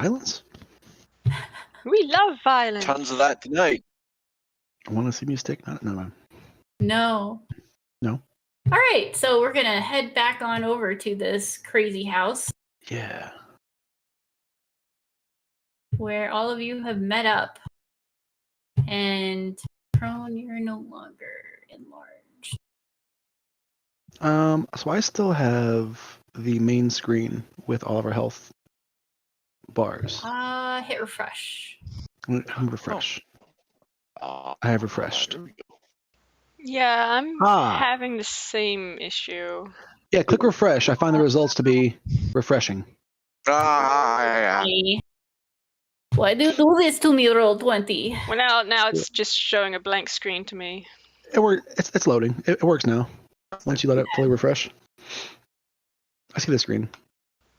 Violence? We love violence. Tons of that tonight. Want to see me stick? No. No. No? All right, so we're going to head back on over to this crazy house Yeah. where all of you have met up. And Prone, you're no longer enlarged. So I still have the main screen with all of our health bars. Hit refresh. I'm refresh. I I have refreshed. Yeah, I'm Ah. having the same issue. Yeah, click refresh. I find the results to be refreshing. yeah. Why do you do this to me, roll 20? Well, now it's just showing a blank screen to me. It's loading. It works now. Once you let it fully refresh. I see the screen.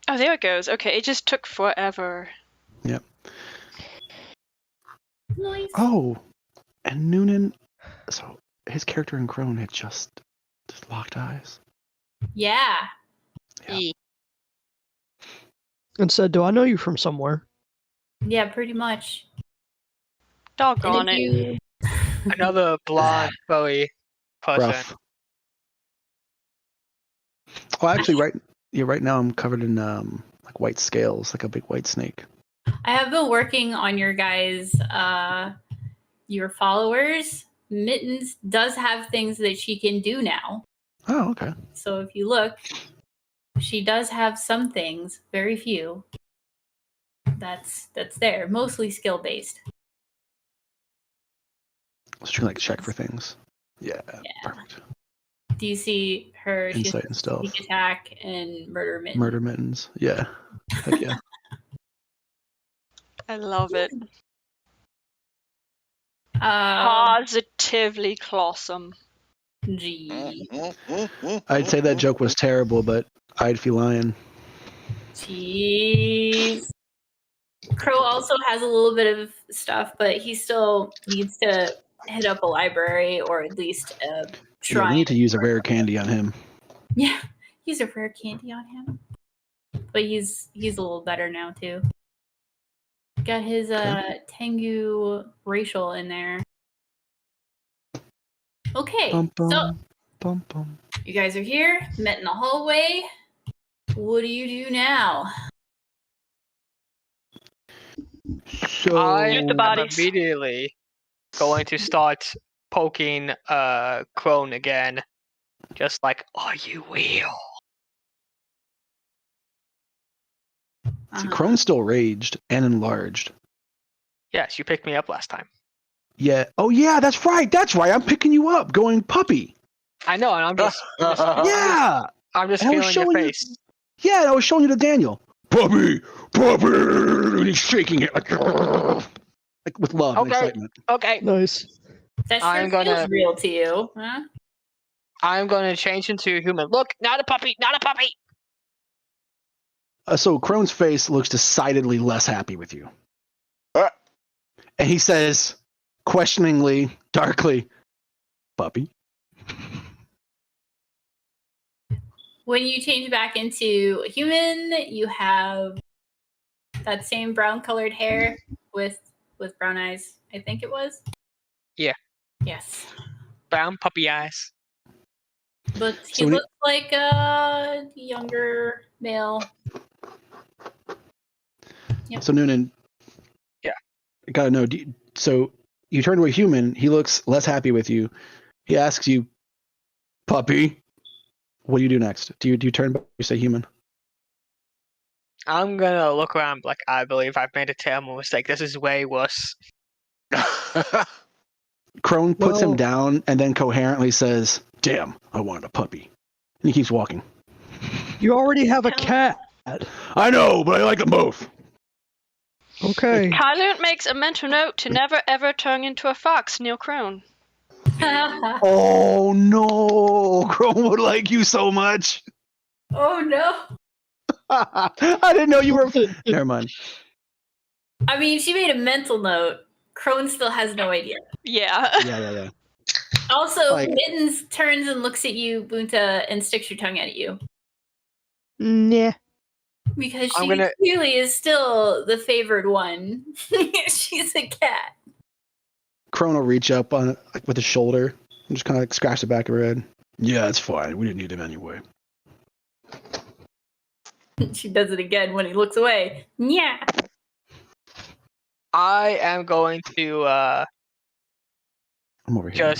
Oh, there it goes. Okay, it just took forever. Yep. Nice. Oh, and Noonan. So his character in Crone had just locked eyes. Yeah. Yeah. And said, "Do I know you from somewhere?" Yeah, pretty much. Doggone And it. Another blonde, Bowie person. Rough. Oh, actually, right now I'm covered in like white scales, like a big white snake. I have been working on your guys, your followers. Mittens does have things that she can do now. Oh, okay. So if you look, she does have some things, very few. That's there, mostly skill based. So she can like check for things. Yeah. Perfect. Do you see her? She has Insight and stealth. sneak attack and murder mittens. Murder mittens. Yeah. Heck yeah. I love it. Positively. Positively clawsome. Gee. I'd say that joke was terrible, but I'd feel lying. Jeez. Crow also has a little bit of stuff, but he still needs to hit up a library or at least Yeah, try. we need to use a rare candy on him. Yeah, use a rare candy on him. But he's a little better now too. Got his Tengu racial in there. Okay, so you guys are here, met in the hallway. What do you do now? So I Shoot the am bodies. immediately going to start poking Crone again. Just like, are you real? see, Crone's still raged and enlarged. Yes, you picked me up last time. Yeah. Oh yeah, that's right. I'm picking you up, going puppy. I know, and I'm just Yeah. I'm just And I was feeling your showing you- face. Yeah, I was showing you to Daniel. Puppy. And he's shaking it like with love and Okay. excitement. Okay. Nice. That sure I'm feels gonna- real to you, huh? I'm going to change into a human. Look, not a puppy, not a puppy. So Crone's face looks decidedly less happy with you. And he says, questioningly, darkly, puppy. When you change back into a human, you have that same brown colored hair with brown eyes, I think it was. Yeah. Yes. Brown puppy eyes. But he So when he- looks like a younger male. Yep. So Noonan. Yeah. I gotta know. So you turn to a human. He looks less happy with you. He asks you, puppy. What do you do next? Do you turn back? You say human. I'm gonna look around like I believe I've made a terrible mistake. This is way worse. Crone puts him Well- down and then coherently says, "Damn, I wanted a puppy." And he keeps walking. You already have a cat. I know, but I like them both. Okay. Kylun makes a mental note to never ever turn into a fox, Neil Crone. Oh no, Crone would like you so much. Oh no. I didn't know you were. Never mind. I mean, she made a mental note. Crone still has no idea. Yeah. Yeah. Also, Like- Mittens turns and looks at you, Bunta, and sticks your tongue out at you. Nah. Because I'm she gonna- clearly is still the favored one. She's a cat. Crone will reach up on it like, with his shoulder and just kind of like scratch the back of her head. Yeah, it's fine. We didn't need him anyway. She does it again when he looks away. Yeah. I am going to I'm over here.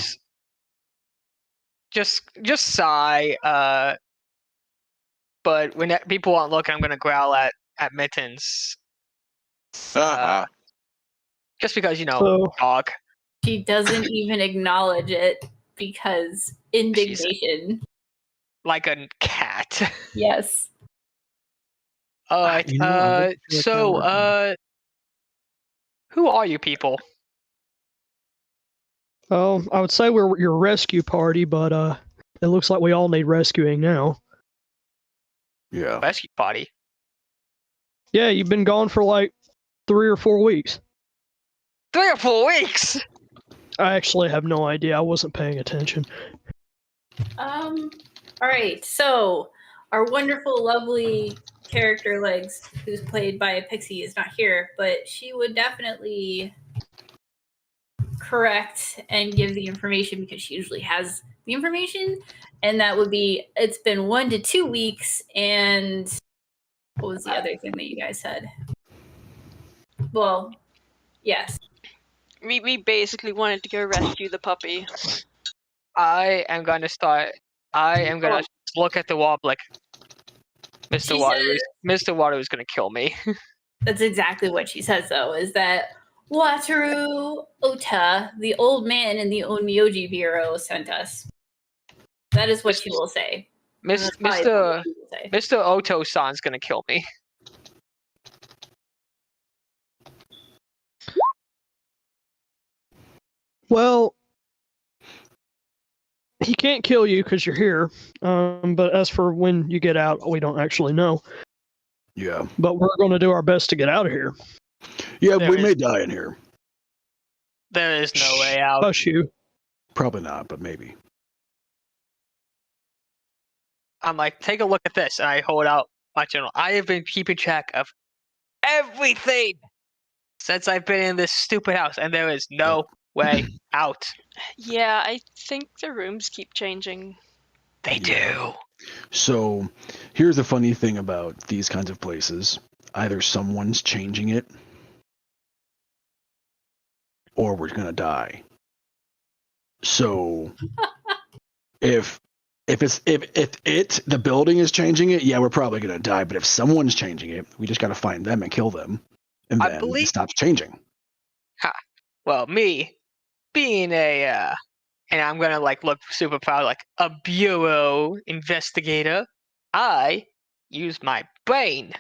just sigh. But when people aren't looking, I'm gonna growl at Mittens. Haha. Just because So- dog. She doesn't even acknowledge it because indignation. Like a cat. Yes. All right. You know, I wish you were a So, cat. who are you people? I would say we're your rescue party, but it looks like we all need rescuing now. Yeah. Rescue party. Yeah, you've been gone for like 3 or 4 weeks. 3 or 4 weeks. I actually have no idea. I wasn't paying attention. All right. So our wonderful, lovely character Legs, who's played by Pixie, is not here, but she would definitely correct and give the information because she usually has the information. And that would be it's been 1 to 2 weeks. And what was the other thing that you guys said? Well, yes. We basically wanted to go rescue the puppy. I am gonna look at the wall like Mr. She Water. says- Mr. Water is gonna kill me. That's exactly what she says, though, is that Wataru Ota, the old man in the Onmyoji Bureau, sent us. That is what she will say. And that's probably what she will say. Mr. Oto-san's gonna kill me. Well, he can't kill you because you're here. But as for when you get out, we don't actually know. Yeah. But we're going to do our best to get out of here. Yeah, There we is- may die in here. There is no way out. Hush you. Probably not, but maybe. I'm like, take a look at this, and I hold out my journal. I have been keeping track of everything since I've been in this stupid house, and there is no way out. Yeah, I think the rooms keep changing. They Yeah. do. So, here's the funny thing about these kinds of places. Either someone's changing it, or we're gonna die. So, if the building is changing it, yeah, we're probably gonna die. But if someone's changing it, we just gotta find them and kill them, and I then believe- it stops changing. Well, me being and I'm gonna like look super proud, like a bureau investigator. I use my brain.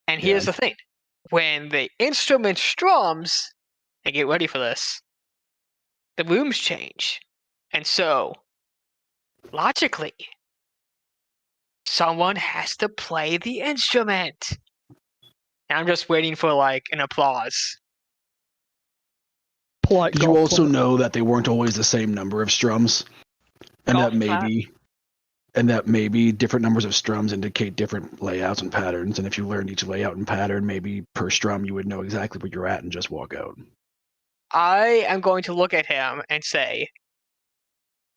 And here's the thing: when the instrument strums, and get ready for this, the rooms change, and so logically, someone has to play the instrument. And I'm just waiting for like an applause. Polite Did you golf also clap. know that they weren't always the same number of strums, and Golf that maybe different numbers of strums indicate different layouts and patterns. And if you learned each layout and pattern, maybe per strum, you would know exactly where you're at and just walk out. I am going to look at him and say,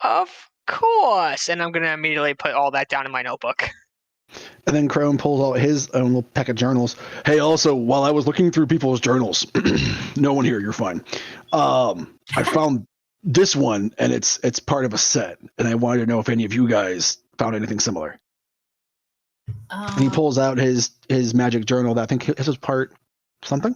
"Of course," and I'm going to immediately put all that down in my notebook. And then Crone pulls out his own little pack of journals. Hey, also, while I was looking through people's journals, no one here, you're fine. I found this one, and it's part of a set, and I wanted to know if any of you guys found anything similar. And he pulls out his magic journal that I think his was part something.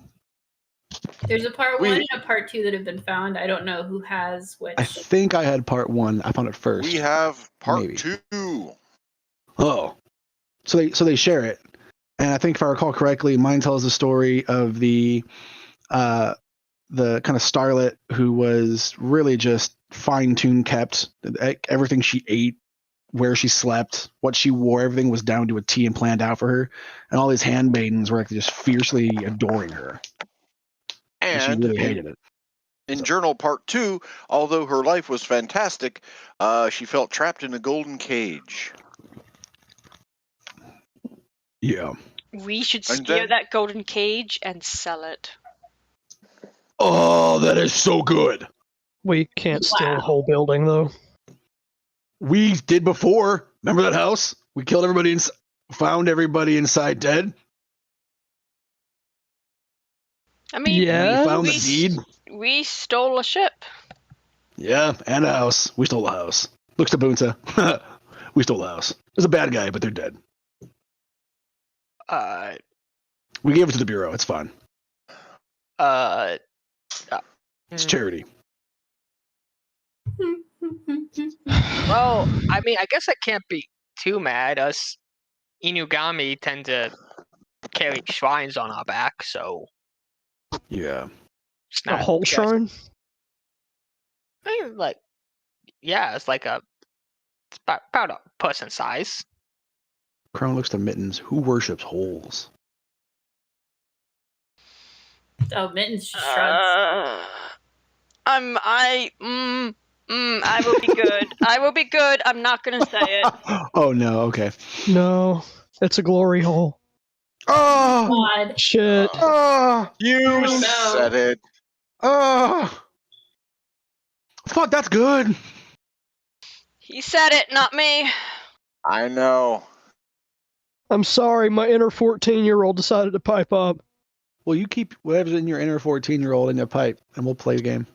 There's a part We- 1 and a part 2 that have been found. I don't know who has which. I think I had part 1. I found it first. We have part Maybe. 2. Oh, so they share it, and I think if I recall correctly, mine tells the story of the kind of starlet who was really just fine-tuned kept. Everything she ate, where she slept, what she wore, everything was down to a T and planned out for her, and all these handmaidens were like just fiercely adoring her, and she And really hated it. in journal part 2, although her life was fantastic, she felt trapped in a golden cage. Yeah. We should And steal then- that golden cage and sell it. Oh, that is so good. We can't steal the Wow. whole building, though. We did before. Remember that house? We killed everybody and found everybody inside dead. I mean, Yeah. We found we, the deed. we stole a ship. Yeah, and a house. We stole the house. Looks to Bunta. We stole the house. There's a bad guy, but they're dead. We gave it to the Bureau. It's fine. It's charity. Well, I mean, I guess I can't be too mad. Us Inugami tend to carry shrines on our back, so Yeah. it's A not whole shrine? I mean, like, yeah, it's like it's about a person size. Crown looks to Mittens. Who worships holes? Oh, Mittens just shrugs. I will be good. I will be good. I'm not gonna say it. Oh no. Okay. No, it's a glory hole. Oh. God. Shit. Oh. You Oh, no. said it. Oh. Fuck. That's good. He said it, not me. I know. I'm sorry, my inner 14-year-old decided to pipe up. Well, you keep whatever's in your inner 14-year-old in your pipe, and we'll play a game.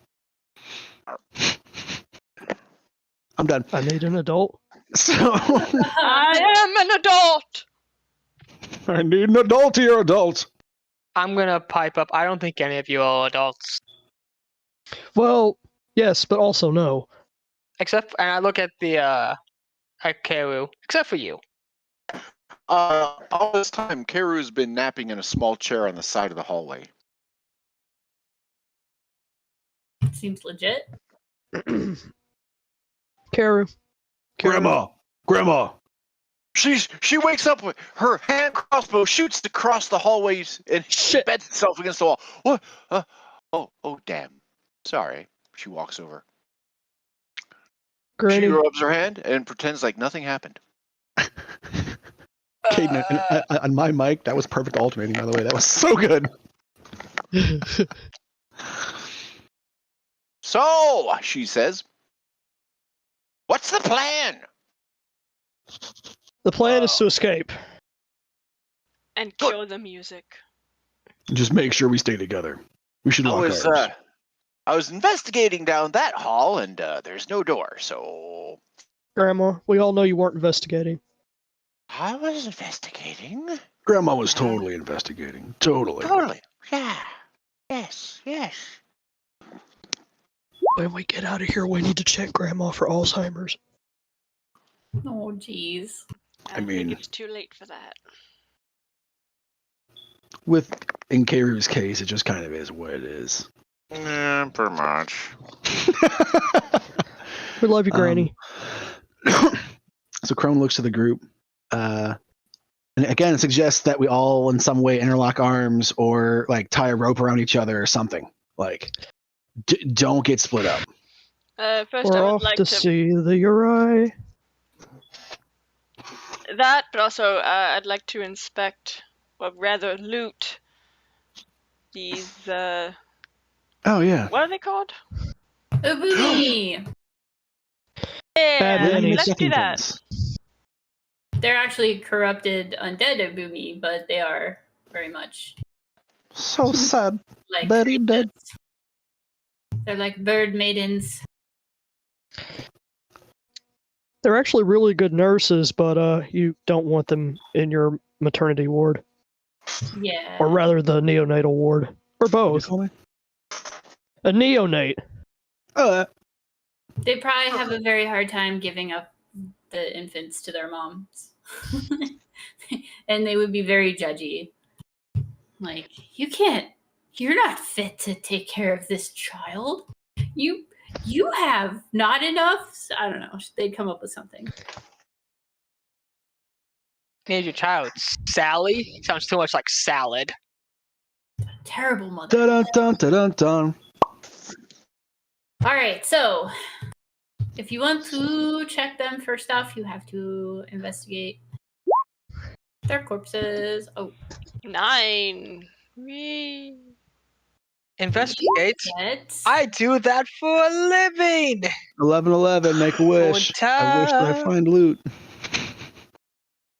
I'm done. I need an adult. So I am an adult. I need an adultier adult. I'm gonna pipe up. I don't think any of you are adults, Well, yes, but also no. and I look at the Karu, except for you. All this time, Karu's been napping in a small chair on the side of the hallway. Seems legit. Karu. Grandma. She wakes up with her hand crossbow, shoots across the hallways, and Shit. beds itself against the wall. What? Oh, damn. Sorry. She walks over. Granny. She rubs her hand and pretends like nothing happened. Caden, on my mic, that was perfect alternating, by the way. That was so good. So, she says, what's the plan? The plan is to escape. And kill the music. Just make sure we stay together. We should lock arms. I was investigating down that hall, and there's no door, so Grandma, we all know you weren't investigating. I was investigating. Grandma was totally investigating. Totally. Totally. Yeah. Yes. When we get out of here, we need to check Grandma for Alzheimer's. Oh, jeez. I mean- think it's too late for that. In Karu's case, it just kind of is what it is. Yeah, pretty much. We love you, Granny. So Crone looks to the group, and again suggests that we all in some way interlock arms or like tie a rope around each other or something. Like, don't get split up. First, We're I would off like to see the Uri. that, but also I'd like to inspect, or rather loot, these. Oh yeah. What are they called? Ubumi! Yeah, Bad let's do that. Things. They're actually corrupted undead Ubumi, but they are very much So sad. like Very dead. they're like bird maidens. They're actually really good nurses, but you don't want them in your maternity ward. Yeah. Or rather, the neonatal ward. Or What both. do you call me? A neonate. They probably have a very hard time giving up the infants to their moms. And they would be very judgy. Like, you're not fit to take care of this child. You have not enough. I don't know. They'd come up with something. Name your child Sally. Sounds too much like salad. Terrible mother. Dun dun dun dun dun. All right, so if you want to check them for stuff, you have to investigate. Their corpses. Oh, 9. Whee. Investigate. Get... I do that for a living. 11-11, make a wish. I wish that I find loot.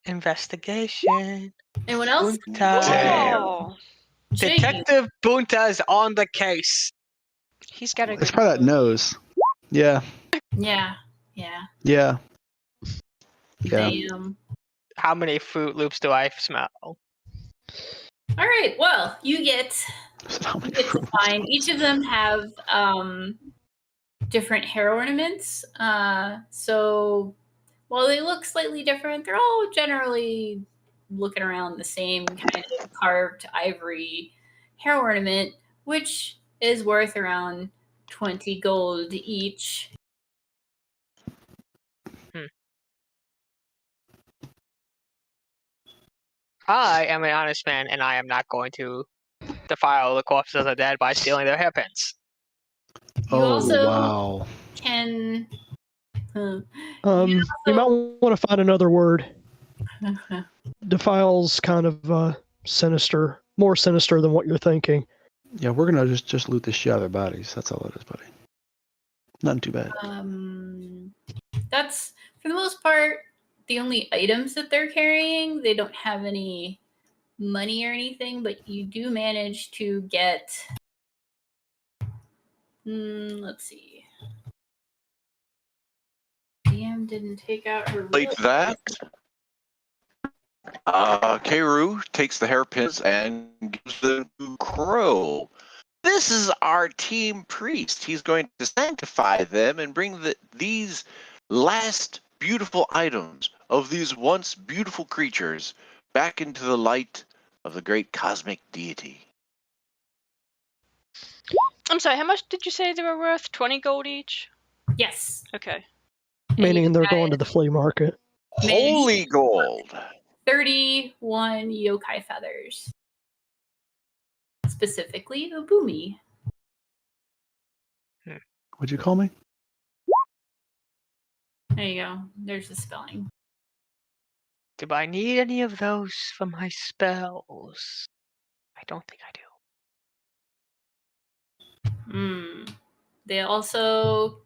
Investigation. Anyone else? Damn. Oh, Detective Bunta is on the case. he's got a It's good probably that nose. Yeah. Yeah. Yeah. Yeah. Yeah. Damn. How many Fruit Loops do I smell? All right. Well, you get How many to fruit? find each of them have different hair ornaments. So while they look slightly different, they're all generally looking around the same kind of carved ivory hair ornament, which is worth around 20 gold each. I am an honest man, and I am not going to defile the corpses of the dead by stealing their hairpins. You Oh, also wow. can. You might want to find another word. Defile's kind of sinister, more sinister than what you're thinking. Yeah, we're going to just loot the shit out of their bodies. That's all it is, buddy. Nothing too bad. That's, for the most part, the only items that they're carrying. They don't have any money or anything, but you do manage to get... let's see. DM didn't take out her... Like that. Keru takes the hairpins and gives them to Crow. This is our team priest. He's going to sanctify them and bring these last beautiful items of these once beautiful creatures back into the light of the great cosmic deity. I'm sorry, how much did you say they were worth? 20 gold each? Yes. Okay. Meaning they're guys- going to the flea market. Holy gold! 31 yokai feathers. Specifically, Ubumi. What'd you call me? There you go. There's the spelling. Do I need any of those for my spells? I don't think I do. They also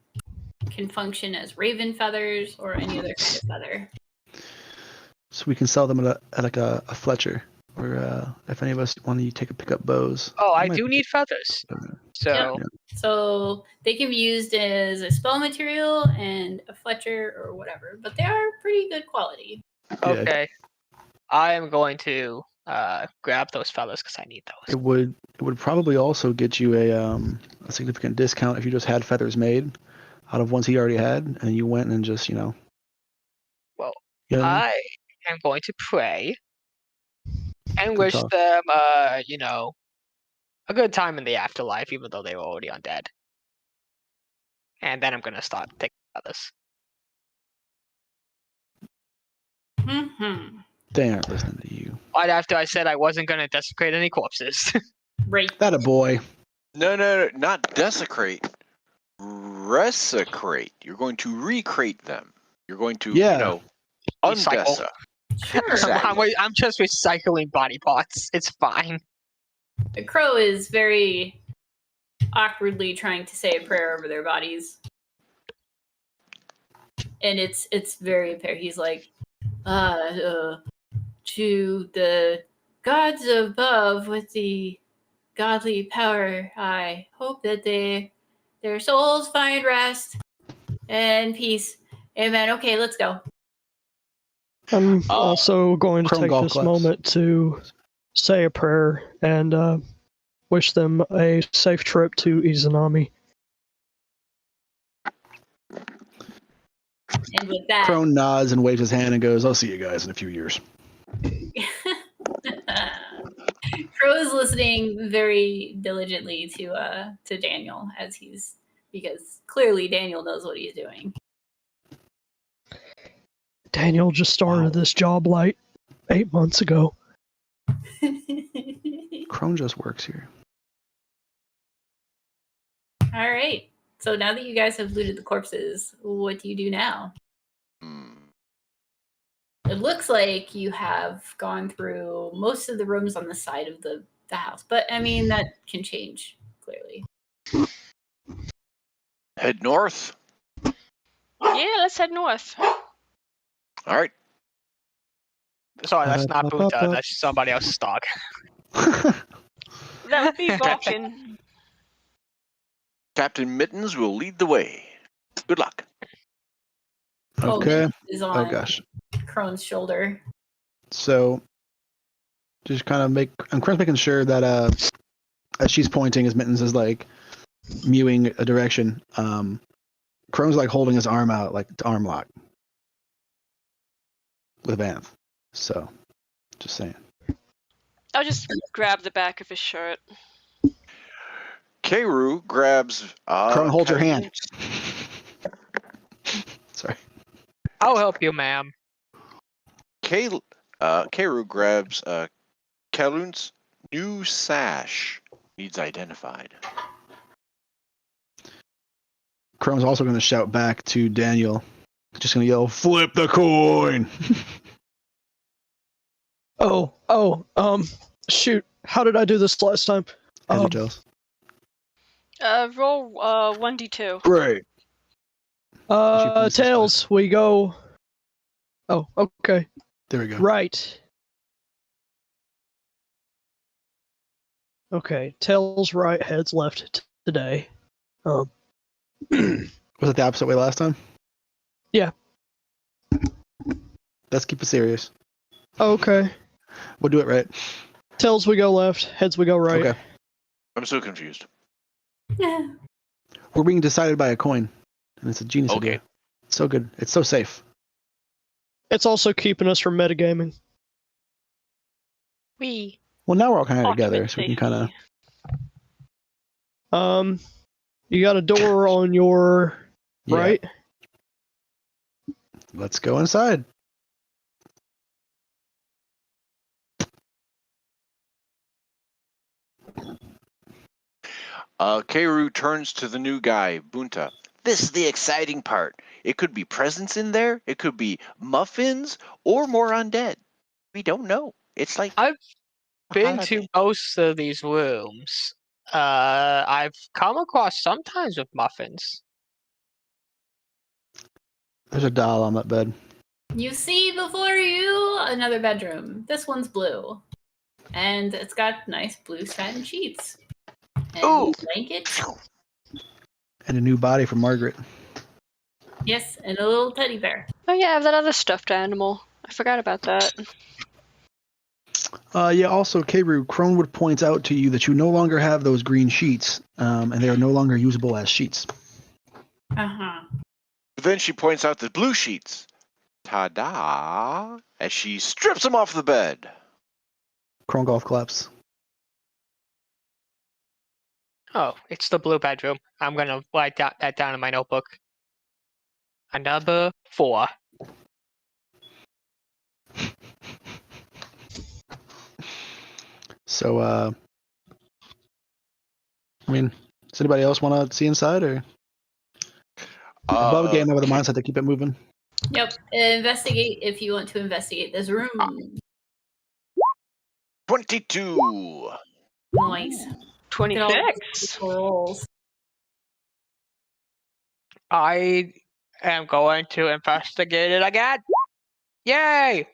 can function as raven feathers or any other kind of feather. So we can sell them at like a Fletcher. Or if any of us want to pick up bows. Oh, I might do be- need feathers. So Yep. So they can be used as a spell material and a Fletcher or whatever, but they are pretty good quality. okay, I am going to grab those feathers because I need those. It would probably also get you a significant discount if you just had feathers made out of ones he already had, and you went and just Well, you know, I am going to pray and wish talk. them, a good time in the afterlife, even though they were already undead. And then I'm gonna start taking feathers. they aren't listening to you. Right after I said I wasn't gonna desecrate any corpses. Right. That a boy. No, not desecrate. Resecrate. You're going to recrate them. You're going to, Yeah. undesa. Sure. Exactly. I'm just recycling body parts. It's fine. The crow is very awkwardly trying to say a prayer over their bodies. And it's very apparent. He's like, to the gods above with the godly power, I hope that their souls find rest and peace. Amen. Okay, let's go. I'm also going to Chrome take golf this clubs. moment to say a prayer and wish them a safe trip to Izanami. And with that, Crone nods and waves his hand and goes, "I'll see you guys in a few years." Crow is listening very diligently to Daniel because clearly Daniel knows what he's doing. Daniel just started this job like 8 months ago. Crone just works here. All right. So now that you guys have looted the corpses, what do you do now? It looks like you have gone through most of the rooms on the side of the house, but I mean that can change clearly. Head north. Yeah, let's head north. All right. Sorry, that's not Bunta. That's somebody else's dog. That would be Vulcan. Captain Mittens will lead the way. Good luck. Okay. Is Oh on gosh. Crone's shoulder. So, just kind of Crone's making sure that as she's pointing, as Mittens is like mewing a direction. Crone's like holding his arm out, like to arm lock with Vanth. So, just saying. I'll just grab the back of his shirt. Keru grabs. Crone, hold your hand. Sorry. I'll help you, ma'am. Keru grabs Kalun's new sash. Needs identified. Crone's also going to shout back to Daniel. Just going to yell, "Flip the coin!" Shoot. How did I do this last time? As you're jealous. Roll 1d2. Great. Tails, we go. Oh, okay. There we go. Right. Okay, tails right, heads left today. Was it the opposite way last time? Yeah. Let's keep it serious. Okay. We'll do it right. Tails we go left, heads we go right. Okay. I'm so confused. Yeah. We're being decided by a coin, and it's a genius Okay. idea. It's so good. It's so safe. It's also keeping us from metagaming. Well, now we're all kind of together, so we can kind of. You got a door on your right. Let's go inside. Keru turns to the new guy, Bunta. This is the exciting part. It could be presents in there. It could be muffins or more undead. We don't know. It's like I've been holiday. to most of these rooms. I've come across sometimes with muffins. There's a doll on that bed. You see before you another bedroom. This one's blue. And it's got nice blue satin sheets. And Ooh. blankets. And a new body for Margaret. Yes, and a little teddy bear. Oh yeah, I have that other stuffed animal. I forgot about that. Yeah, also, Keru, Cronewood points out to you that you no longer have those green sheets, and they are no longer usable as sheets. Uh-huh. Then she points out the blue sheets. Ta-da! As she strips them off the bed. Crone golf claps. Oh, it's the blue bedroom. I'm gonna write that down in my notebook. Another 4. So, I mean, does anybody else want to see inside, or above game over the mindset to keep it moving? Yep. Investigate if you want to investigate this room. 22. Nice. 26. Rolls. I am going to investigate it again. Yay!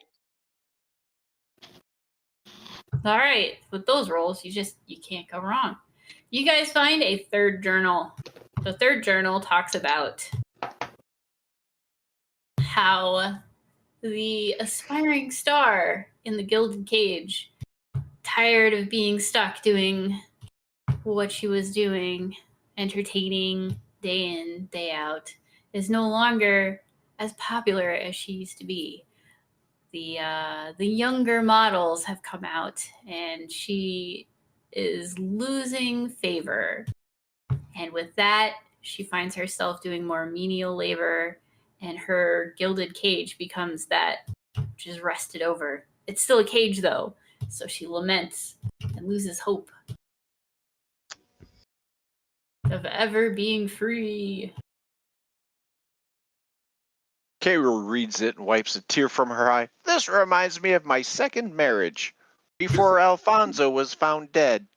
All right. With those rolls, you can't go wrong. You guys find a third journal. The third journal talks about how the aspiring star in the gilded cage, tired of being stuck doing what she was doing, entertaining day in, day out, is no longer as popular as she used to be. The younger models have come out, and she is losing favor. And with that, she finds herself doing more menial labor, and her gilded cage becomes that which is rusted over. It's still a cage, though, so she laments and loses hope of ever being free. Kayru reads it and wipes a tear from her eye. This reminds me of my second marriage, before Alfonso was found dead.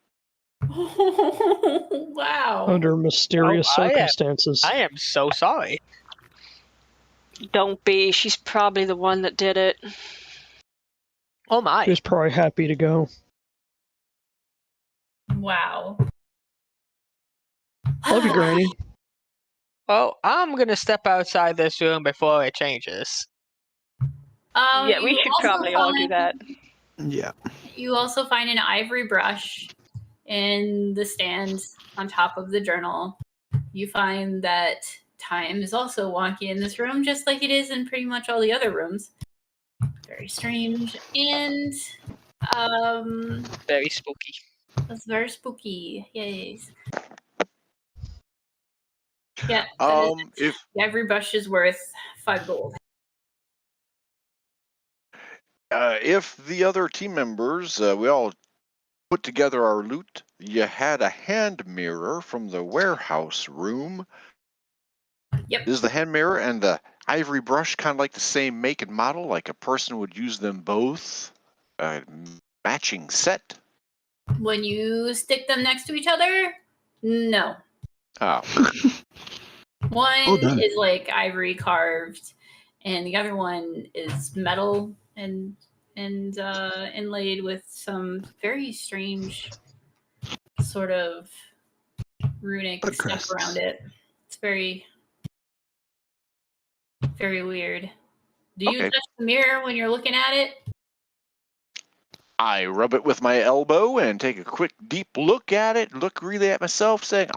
Wow. Under mysterious Oh, circumstances. I am so sorry. Don't be. She's probably the one that did it. Oh my. He was probably happy to go. Wow. Love you, Granny. Well, I'm gonna step outside this room before it changes. Yeah, we You should also probably all do find- that. Yeah. You also find an ivory brush in the stand on top of the journal. You find that time is also wonky in this room, just like it is in pretty much all the other rooms. Very strange. And Very spooky. that's very spooky. Yes. Yeah. If Every brush is worth 5 gold. if the other team members, we all put together our loot, you had a hand mirror from the warehouse room. Yep. Is the hand mirror and the ivory brush kind of like the same make and model, like a person would use them both? Matching set? When you stick them next to each other, no. Oh. One done. is like ivory carved, and the other one is metal and inlaid with some very strange sort of runic Blood stuff crests. around it. It's very, very weird. Do you Okay. touch the mirror when you're looking at it? I rub it with my elbow and take a quick deep look at it, look really at myself saying,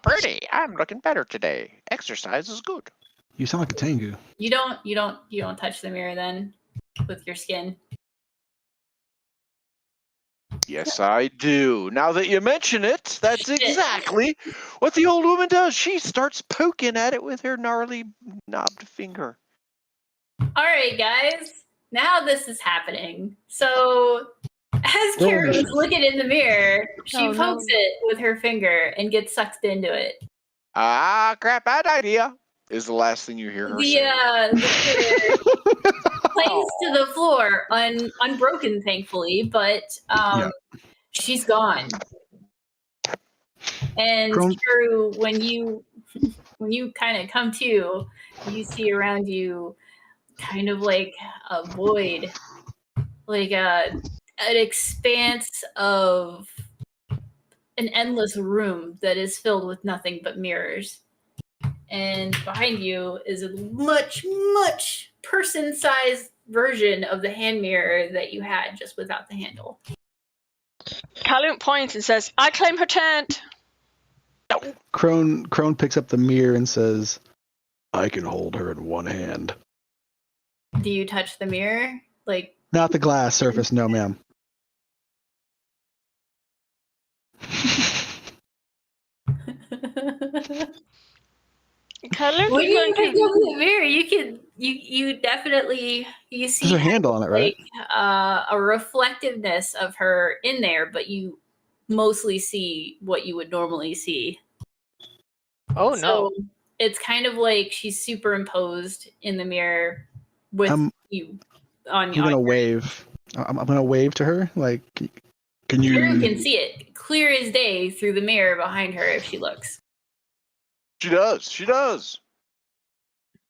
pretty, I'm looking better today. Exercise is good. You sound like a Tengu. You don't touch the mirror then with your skin. Yes, I do. Now that you mention it, that's Shit. exactly what the old woman does. She starts poking at it with her gnarly knobbed finger. All right, guys. Now this is happening. So, as Roll Kira is initiative. looking in the mirror, she Oh, no. pokes it with her finger and gets sucked into it. Crap, bad idea, is the last thing you hear her say. The mirror plays to the floor, unbroken, thankfully, but Yeah. she's gone. And Chrome- Kira, when you kind of come to, you see around you kind of like a void, like an expanse of an endless room that is filled with nothing but mirrors. And behind you is a much, much person-sized version of the hand mirror that you had, just without the handle. Callum points and says, I claim her tent. Crone picks up the mirror and says, I can hold her in one hand. Do you touch the mirror? Like, Not the glass surface, no ma'am. Callum when is you going pick up to... the mirror, you definitely see There's a handle on it, right? like a reflectiveness of her in there, but you mostly see what you would normally see. Oh no. So it's kind of like she's superimposed in the mirror with you on I'm gonna wave. I'm gonna wave to her. Like, can you? Karen can see it clear as day through the mirror behind her if she looks. She does. She does.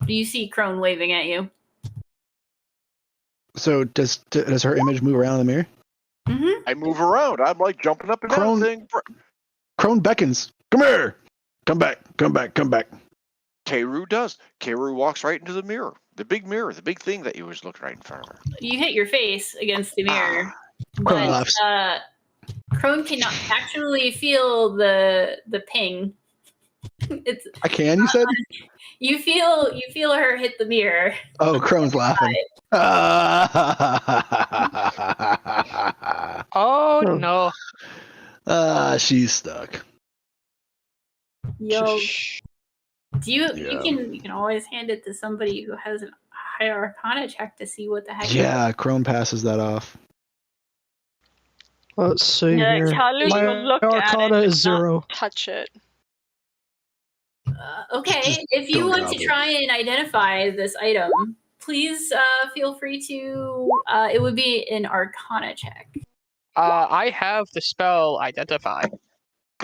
Do you see Crone waving at you? So does her image move around in the mirror? Mm-hmm. I move around. I'm like jumping up and down Crone- saying, Crone beckons. Come here. Come back. Come back. Come back. Kayru does. Kayru walks right into the mirror. The big mirror, the big thing that you always look right in front of her. You hit your face against the mirror, Crone but laughs. Crone cannot actually feel the ping. It's I can. You said. you feel her hit the mirror. Oh, Crone's laughing. Oh Hmm. no. She's stuck. Yo, do you Yeah. you can always hand it to somebody who has a higher arcana check to see what the heck. Yeah, Crone passes that off. Let's see Yeah, here. Callum My will look at it Arcana but is not 0. touch it. Okay, if you don't want drop to it. try and identify this item, please feel free to. It would be an Arcana check. I have the spell Identify.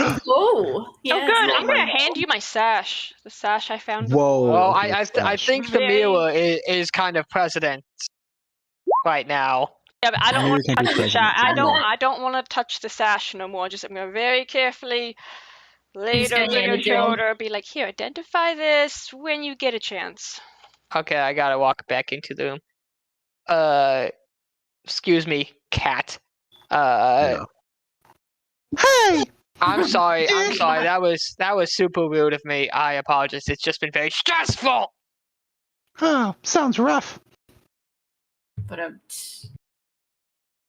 Oh, yes. Oh, good. I'm gonna hand you my sash. The sash I found Whoa. before. Well, okay, I slash. think Famila is kind of president right now. Yeah, but I don't Samir want to can be touch the president, sash. so I do don't. that. I don't want to touch the sash no more. I'm gonna very carefully lay Just it gonna over hand your it to him. shoulder. Be like, here, identify this when you get a chance. Okay, I gotta walk back into the room. Excuse me, cat. Yeah. Hey! I'm sorry. I'm Dude. sorry. That was super rude of me. I apologize. It's just been very stressful. Oh, sounds rough. But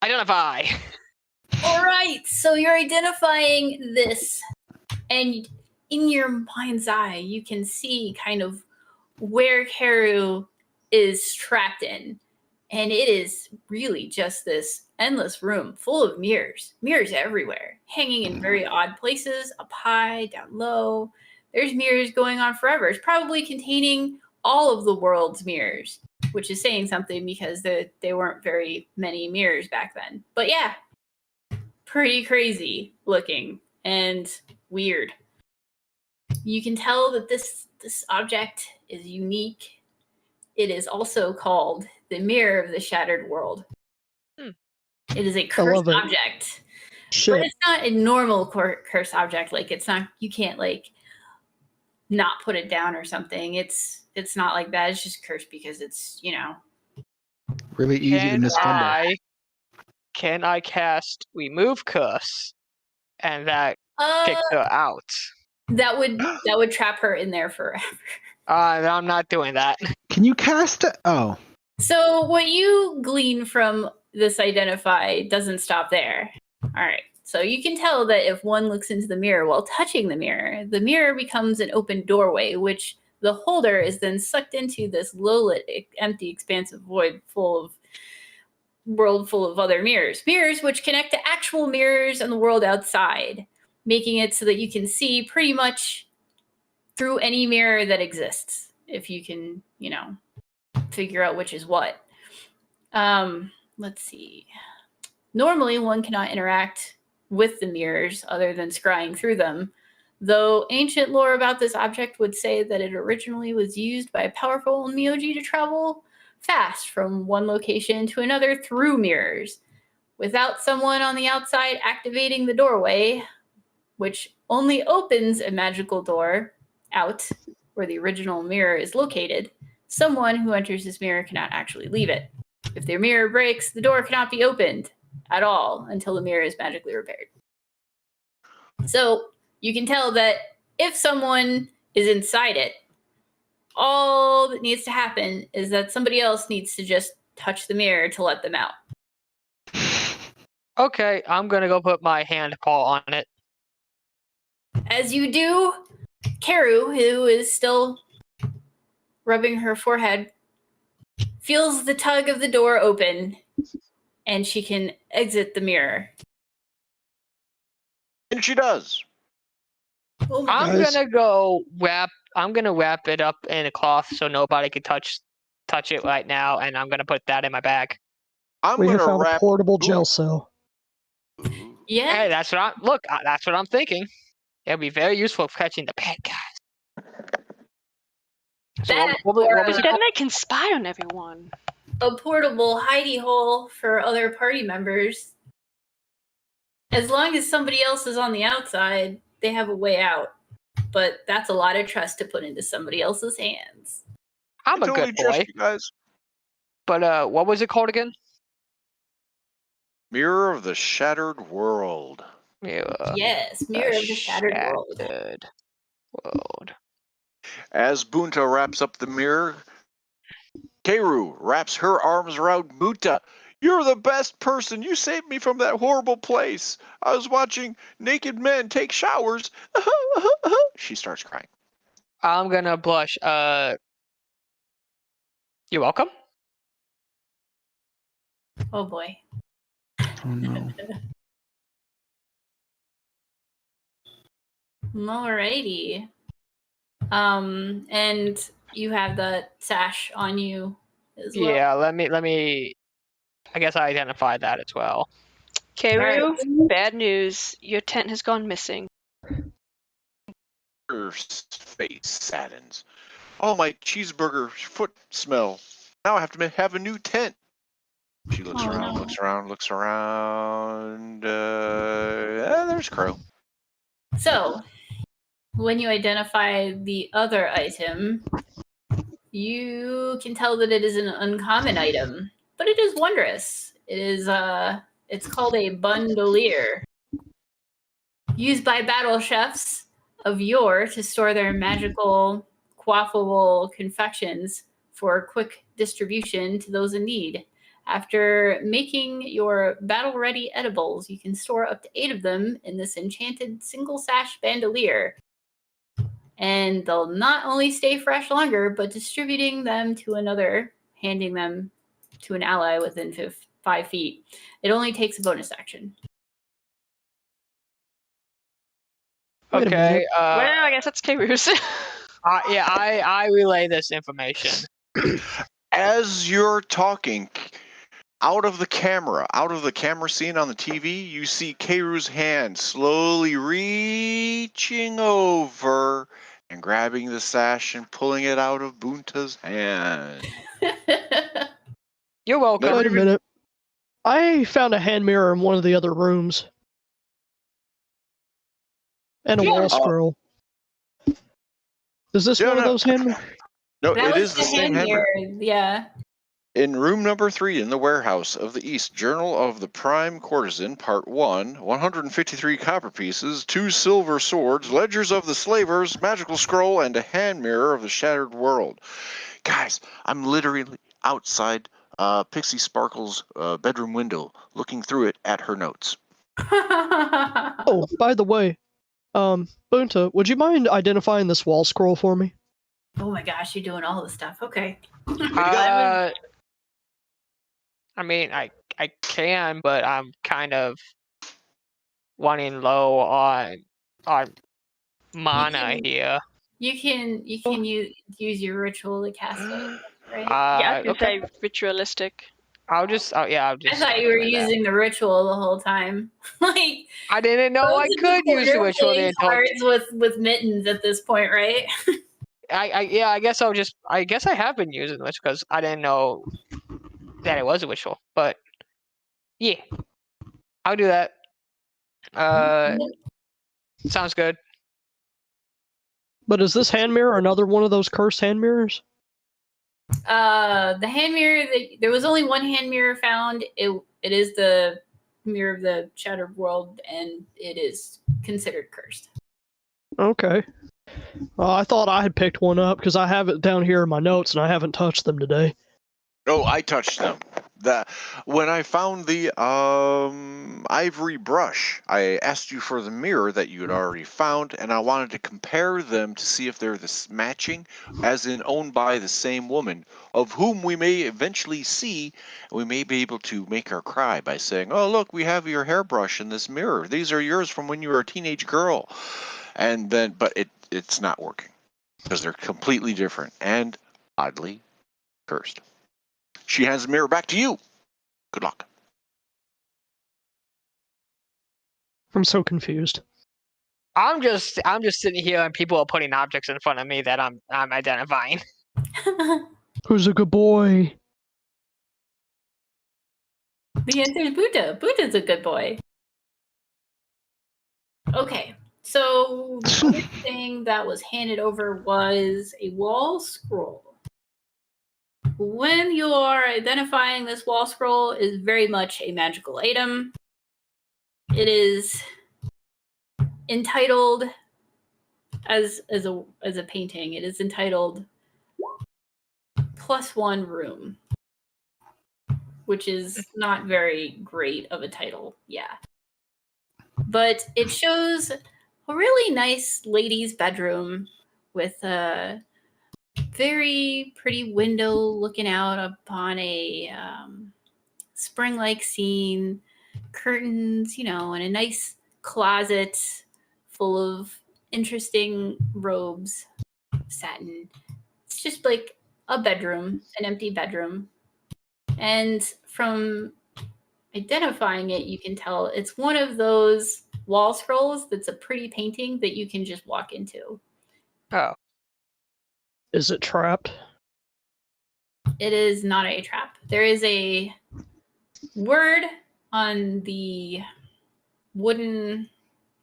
Identify. all right, so you're identifying this, and in your mind's eye, you can see kind of where Karu is trapped in. And it is really just this endless room full of mirrors, mirrors everywhere, hanging in very odd places, up high, down low. There's mirrors going on forever. It's probably containing all of the world's mirrors, which is saying something because they weren't very many mirrors back then. But yeah, pretty crazy looking and weird. You can tell that this object is unique. It is also called the Mirror of the Shattered World. It is a cursed love it. object, but Shit. it's not a normal cursed object. Like it's not. You can't like not put it down or something. It's not like that. It's just cursed because it's Really easy to misconder. Can I cast Remove Curse, and that kicks her out? that would trap her in there forever. I'm not doing that. Can you cast it? Oh. So what you glean from this identify doesn't stop there. All right. So you can tell that if one looks into the mirror while touching the mirror becomes an open doorway, which the holder is then sucked into this low-lit, empty, expansive void world full of other mirrors. Mirrors which connect to actual mirrors and the world outside, making it so that you can see pretty much through any mirror that exists, if you can, figure out which is what. Let's see. Normally, one cannot interact with the mirrors other than scrying through them, though ancient lore about this object would say that it originally was used by a powerful Myoji to travel fast from one location to another through mirrors, without someone on the outside activating the doorway, which only opens a magical door out where the original mirror is located. Someone who enters this mirror cannot actually leave it. If their mirror breaks, the door cannot be opened at all until the mirror is magically repaired. So you can tell that if someone is inside it, all that needs to happen is that somebody else needs to just touch the mirror to let them out. Okay, I'm gonna go put my hand paw on it. As you do, Karu, who is still rubbing her forehead, feels the tug of the door open, and she can exit the mirror. And she does. Oh my I'm Guys. gonna go wrap. I'm gonna wrap it up in a cloth so nobody can touch it right now, and I'm gonna put that in my bag. I'm We have gonna found a wrap. portable jail cell. Yeah. Hey, that's what I'm thinking. It'll be very useful for catching the bad guys. So That what or was it Then called? they can spy on everyone. a portable hidey hole for other party members. As long as somebody else is on the outside, they have a way out. But that's a lot of trust to put into somebody else's hands. I'm I a totally good trust boy. you guys. But what was it called again? Mirror of the Shattered World. Yes, Mirror of the Shattered World. Shattered World. As Bunta wraps up the mirror, Keru wraps her arms around Bunta. You're the best person. You saved me from that horrible place. I was watching naked men take showers. She starts crying. I'm gonna blush. You're welcome. Oh boy. Oh no. Alrighty. And you have the sash on you as well. Yeah, let me. I guess I identified that as well. Keru, bad news. Your tent has gone missing. Her face saddens. Oh, my cheeseburger foot smell. Now I have to have a new tent. She looks Oh, around, no. looks around. There's Crow. So, when you identify the other item, you can tell that it is an uncommon item, but it is wondrous. It is it's called a bandolier, used by battle chefs of yore to store their magical quaffable confections for quick distribution to those in need. After making your battle-ready edibles, you can store up to 8 of them in this enchanted single-sash bandolier. And they'll not only stay fresh longer, but distributing them to another, handing them to an ally within 5 feet. It only takes a bonus action. Wait a Okay. minute. Well, I guess that's Keru's. Yeah, I relay this information. As you're talking, out of the camera scene on the TV, you see Keiru's hand slowly reaching over and grabbing the sash and pulling it out of Bunta's hand. You're welcome. Wait a minute. I found a hand mirror in one of the other rooms. And a Yeah. wall scroll. Is this one of those hand mirrors? No, That it was is the same hand mirror. mirror. Yeah. In room number 3 in the warehouse of the East, Journal of the Prime Courtesan, Part 1, 153 copper pieces, 2 silver swords, ledgers of the slavers, magical scroll, and a hand mirror of the shattered world. Guys, I'm literally outside Pixie Sparkle's bedroom window, looking through it at her notes. Oh, by the way, Bunta, would you mind identifying this wall scroll for me? Oh my gosh, you're doing all this stuff. Okay. I mean, I can, but I'm kind of running low on mana here. You can use your ritual to cast it, right? Yeah, I was Okay. gonna say ritualistic. I'll just. I thought you were like that. using the ritual the whole time. Like I didn't know I could use the ritual. playing cards with mittens at this point, right? I guess I'll just. I guess I have been using this because I didn't know that it was a ritual. But yeah, I'll do that. Sounds good. But is this hand mirror another one of those cursed hand mirrors? The hand mirror, there was only one hand mirror found. It is the mirror of the shattered world, and it is considered cursed. Okay. I thought I had picked one up because I have it down here in my notes and I haven't touched them today. Oh, I touched them. When I found the ivory brush, I asked you for the mirror that you had already found, and I wanted to compare them to see if they're matching, as in owned by the same woman, of whom we may eventually see, and we may be able to make her cry by saying, "Oh, look, we have your hairbrush in this mirror. These are yours from when you were a teenage girl." And then, but it's not working because they're completely different and oddly cursed. She hands the mirror back to you. Good luck. I'm so confused. I'm just sitting here and people are putting objects in front of me that I'm identifying. Who's a good boy? The answer is Buddha. Buddha's a good boy. Okay, so the other thing that was handed over was a wall scroll. When you are identifying this wall scroll, it is very much a magical item. It is entitled as a painting. It is entitled +1 Room, which is not very great of a title. Yeah. But it shows a really nice lady's bedroom with a very pretty window looking out upon a spring-like scene, curtains, and a nice closet full of interesting robes. satin. It's just like a bedroom, an empty bedroom. And from identifying it, you can tell it's one of those wall scrolls that's a pretty painting that you can just walk into. Oh. Is it trapped? It is not a trap. There is a word on the wooden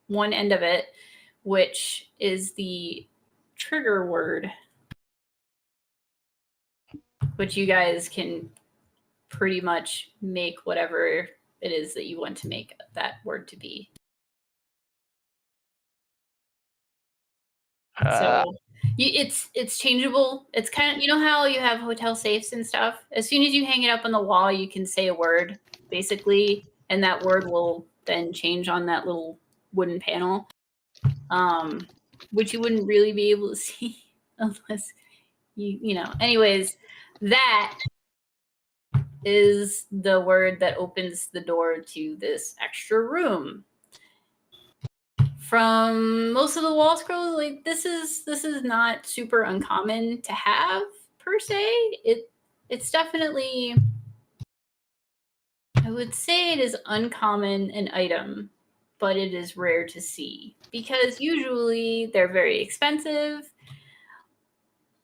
one end of it, which is the trigger word, which you guys can pretty much make whatever it is that you want to make that word to be. So it's changeable. It's kind of, you know how you have hotel safes and stuff? As soon as you hang it up on the wall, you can say a word, basically, and that word will then change on that little wooden panel, which you wouldn't really be able to see unless you know. Anyways, that is the word that opens the door to this extra room. From most of the wall scrolls, like this is not super uncommon to have per se. It's definitely, I would say it is uncommon an item, but it is rare to see because usually they're very expensive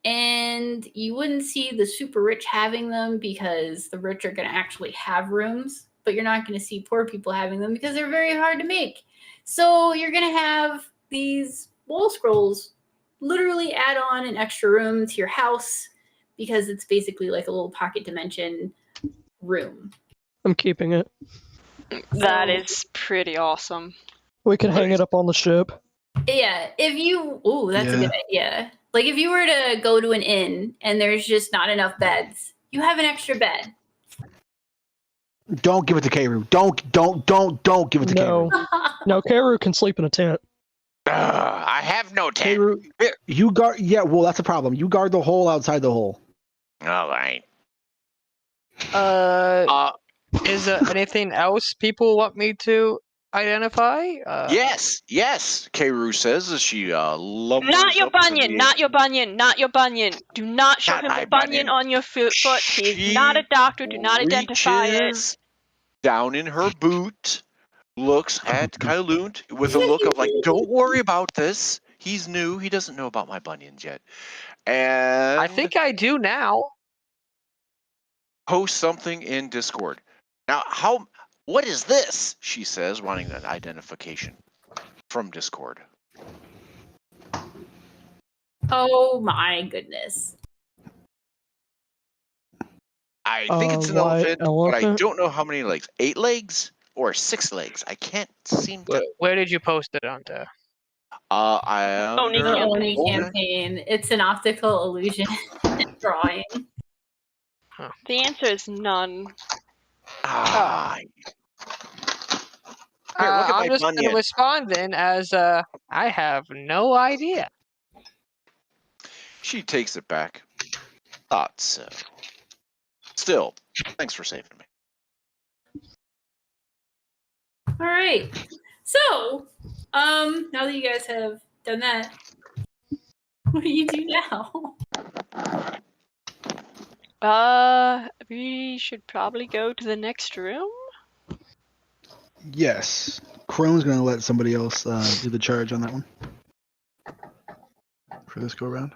and you wouldn't see the super rich having them because the rich are going to actually have rooms, but you're not going to see poor people having them because they're very hard to make. So you're going to have these wall scrolls literally add on an extra room to your house because it's basically like a little pocket dimension room. I'm keeping it. That is pretty awesome. We can hang it up on the ship. Yeah, if you... Oh, that's a good idea. Like, if you were to go to an inn and there's just not enough beds, you have an extra bed. Don't give it to Keiru. Don't give it to Keiru. No, Keiru can sleep in a tent. I have no tent. Keiru, you guard... Yeah, well, that's a problem. You guard the hole outside the hole. All right. Is there anything else people want me to identify? Yes, Keiru says as she lumbers Not your up to bunion, the- not your bunion, not your bunion. Do not show Not him my the bunion bunion. on your foot. He's She not a doctor. Do not identify it. reaches down in her boot, looks at Kailunt with a look of like, don't worry about this. He's new. He doesn't know about my bunions yet. And I think I do now. post something in Discord. Now, what is this? She says, wanting an identification from Discord. Oh my goodness. I think it's an White elephant, but I elephant? don't know how many legs. 8 legs or 6 legs? I can't seem to. Where did you post it onto? I am Oni The campaign. Oni campaign. It's an optical illusion drawing. The answer is none. Ah. Here, look at I'm my just going to bunion. respond then as I have no idea. She takes it back. Thought so. Still, thanks for saving me. All right. So, now that you guys have done that, what do you do now? We should probably go to the next room. Yes. Crone's going to let somebody else do the charge on that one. For this go around.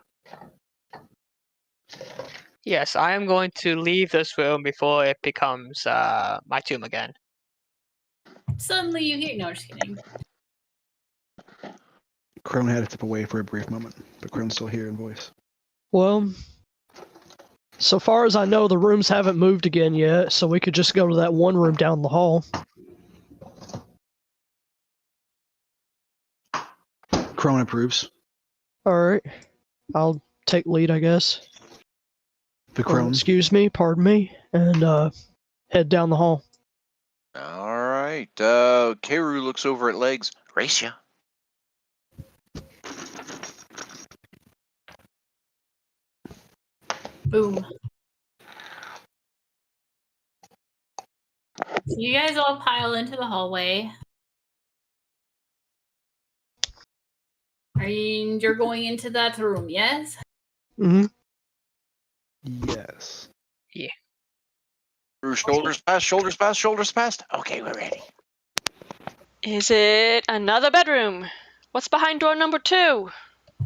Yes, I am going to leave this room before it becomes my tomb again. Suddenly you hear... No, just kidding. Crone had to step away for a brief moment, but Crone's still here in voice. Well, so far as I know, the rooms haven't moved again yet, so we could just go to that one room down the hall. Crone approves. Alright. I'll take lead, I guess. The Crone. Excuse me, pardon me, and head down the hall. All right. Keiru looks over at legs. Racia. Boom. So you guys all pile into the hallway. And you're going into that room, yes? Mm-hmm. Yes. Through shoulders past, shoulders past, shoulders past. Okay, we're ready. Is it another bedroom? What's behind door number 2?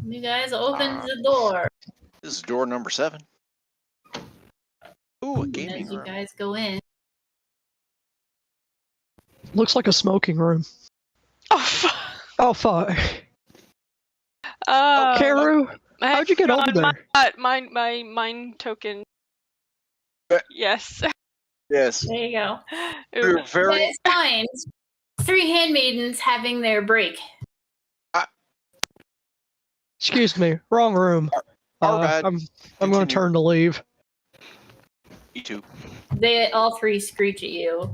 You guys open the door. This is door number 7. Ooh, a And gaming as you room. guys go in, Looks like a smoking room. Oh, fuck. Oh fuck. Oh, Karu, I how'd you get over forgot there? my mine token. Yes. Yes. there you go. We're You very. guys find 3 handmaidens having their break. Excuse me, wrong room. Our bad. I'm going Continue. to turn to leave. Me too. They all 3 screech at you.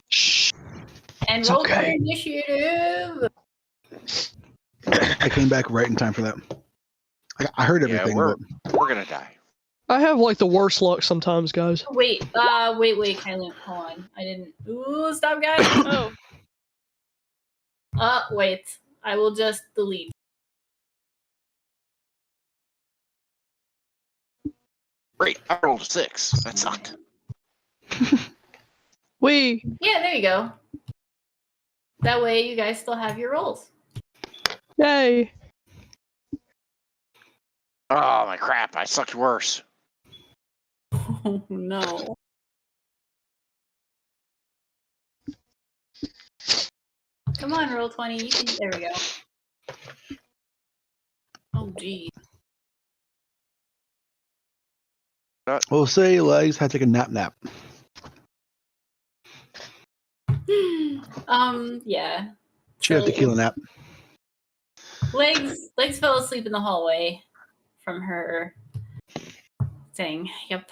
Shh. And It's roll for okay. initiative. I came back right in time for that. I heard Yeah, everything, we're but gonna die. I have like the worst luck sometimes, guys. Wait, Kylie, hold on. I didn't. Ooh, stop, guys. Oh. Wait. I will just delete. Great. I rolled a 6. That sucked. We. Yeah, there you go. That way, you guys still have your rolls. Yay. Oh my crap! I sucked worse. Oh no. Come on, roll 20. You can. There we go. Oh gee. we'll say Legs had to take a nap. Yeah. She had a So, tequila nap. Legs fell asleep in the hallway from her thing. Yep.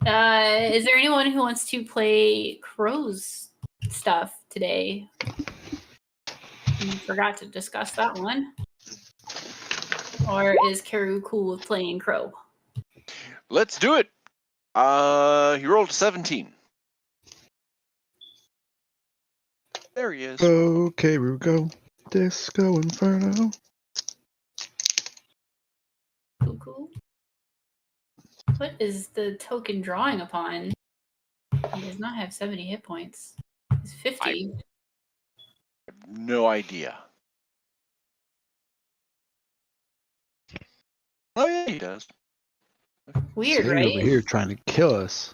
Is there anyone who wants to play Crow's stuff today? You forgot to discuss that one. Or is Karu cool with playing Crow? Let's do it. He rolled a 17. There he is. Okay, we go. Disco Inferno. Cool. What is the token drawing upon? He does not have 70 hit points. He's 50. No idea. Oh yeah, he does. Weird, Sadie right? over here trying to kill us.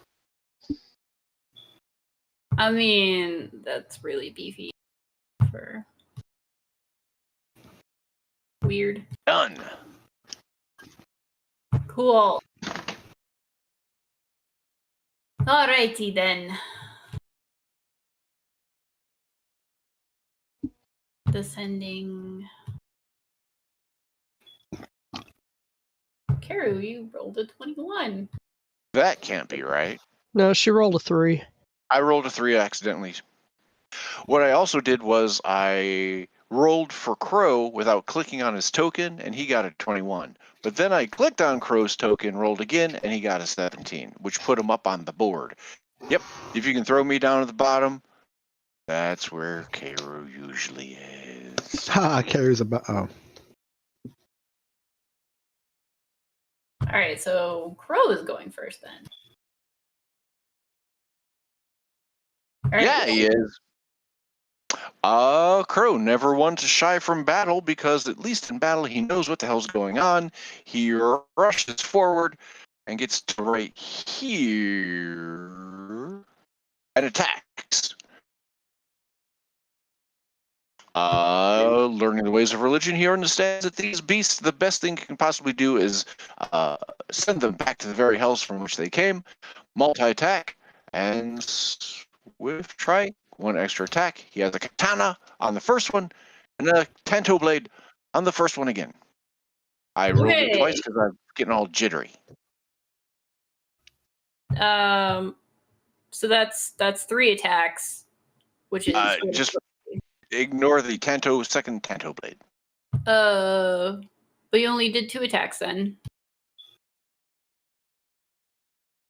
I mean, that's really beefy for weird. Done. Cool. Alrighty then. Descending. Karu, you rolled a 21. That can't be right. No, she rolled a 3. I rolled a 3 accidentally. What I also did was I rolled for Crow without clicking on his token, and he got a 21. But then I clicked on Crow's token, rolled again, and he got a 17, which put him up on the board. Yep, if you can throw me down at the bottom, that's where Karu usually is. Ha! Carries about. Oh, Alright, so Crow is going first then. Alright. Yeah, he is. Crow never one to shy from battle because at least in battle he knows what the hell's going on. He rushes forward and gets to right here and attacks. Learning the ways of religion, he understands that these beasts, the best thing he can possibly do is send them back to the very hells from which they came, multi-attack, and with try one extra attack. He has a katana on the first one and a tanto blade on the first one again. I rolled it twice because I'm getting all jittery. So that's 3 attacks, which is Just ignore the second tanto blade. but you only did 2 attacks then.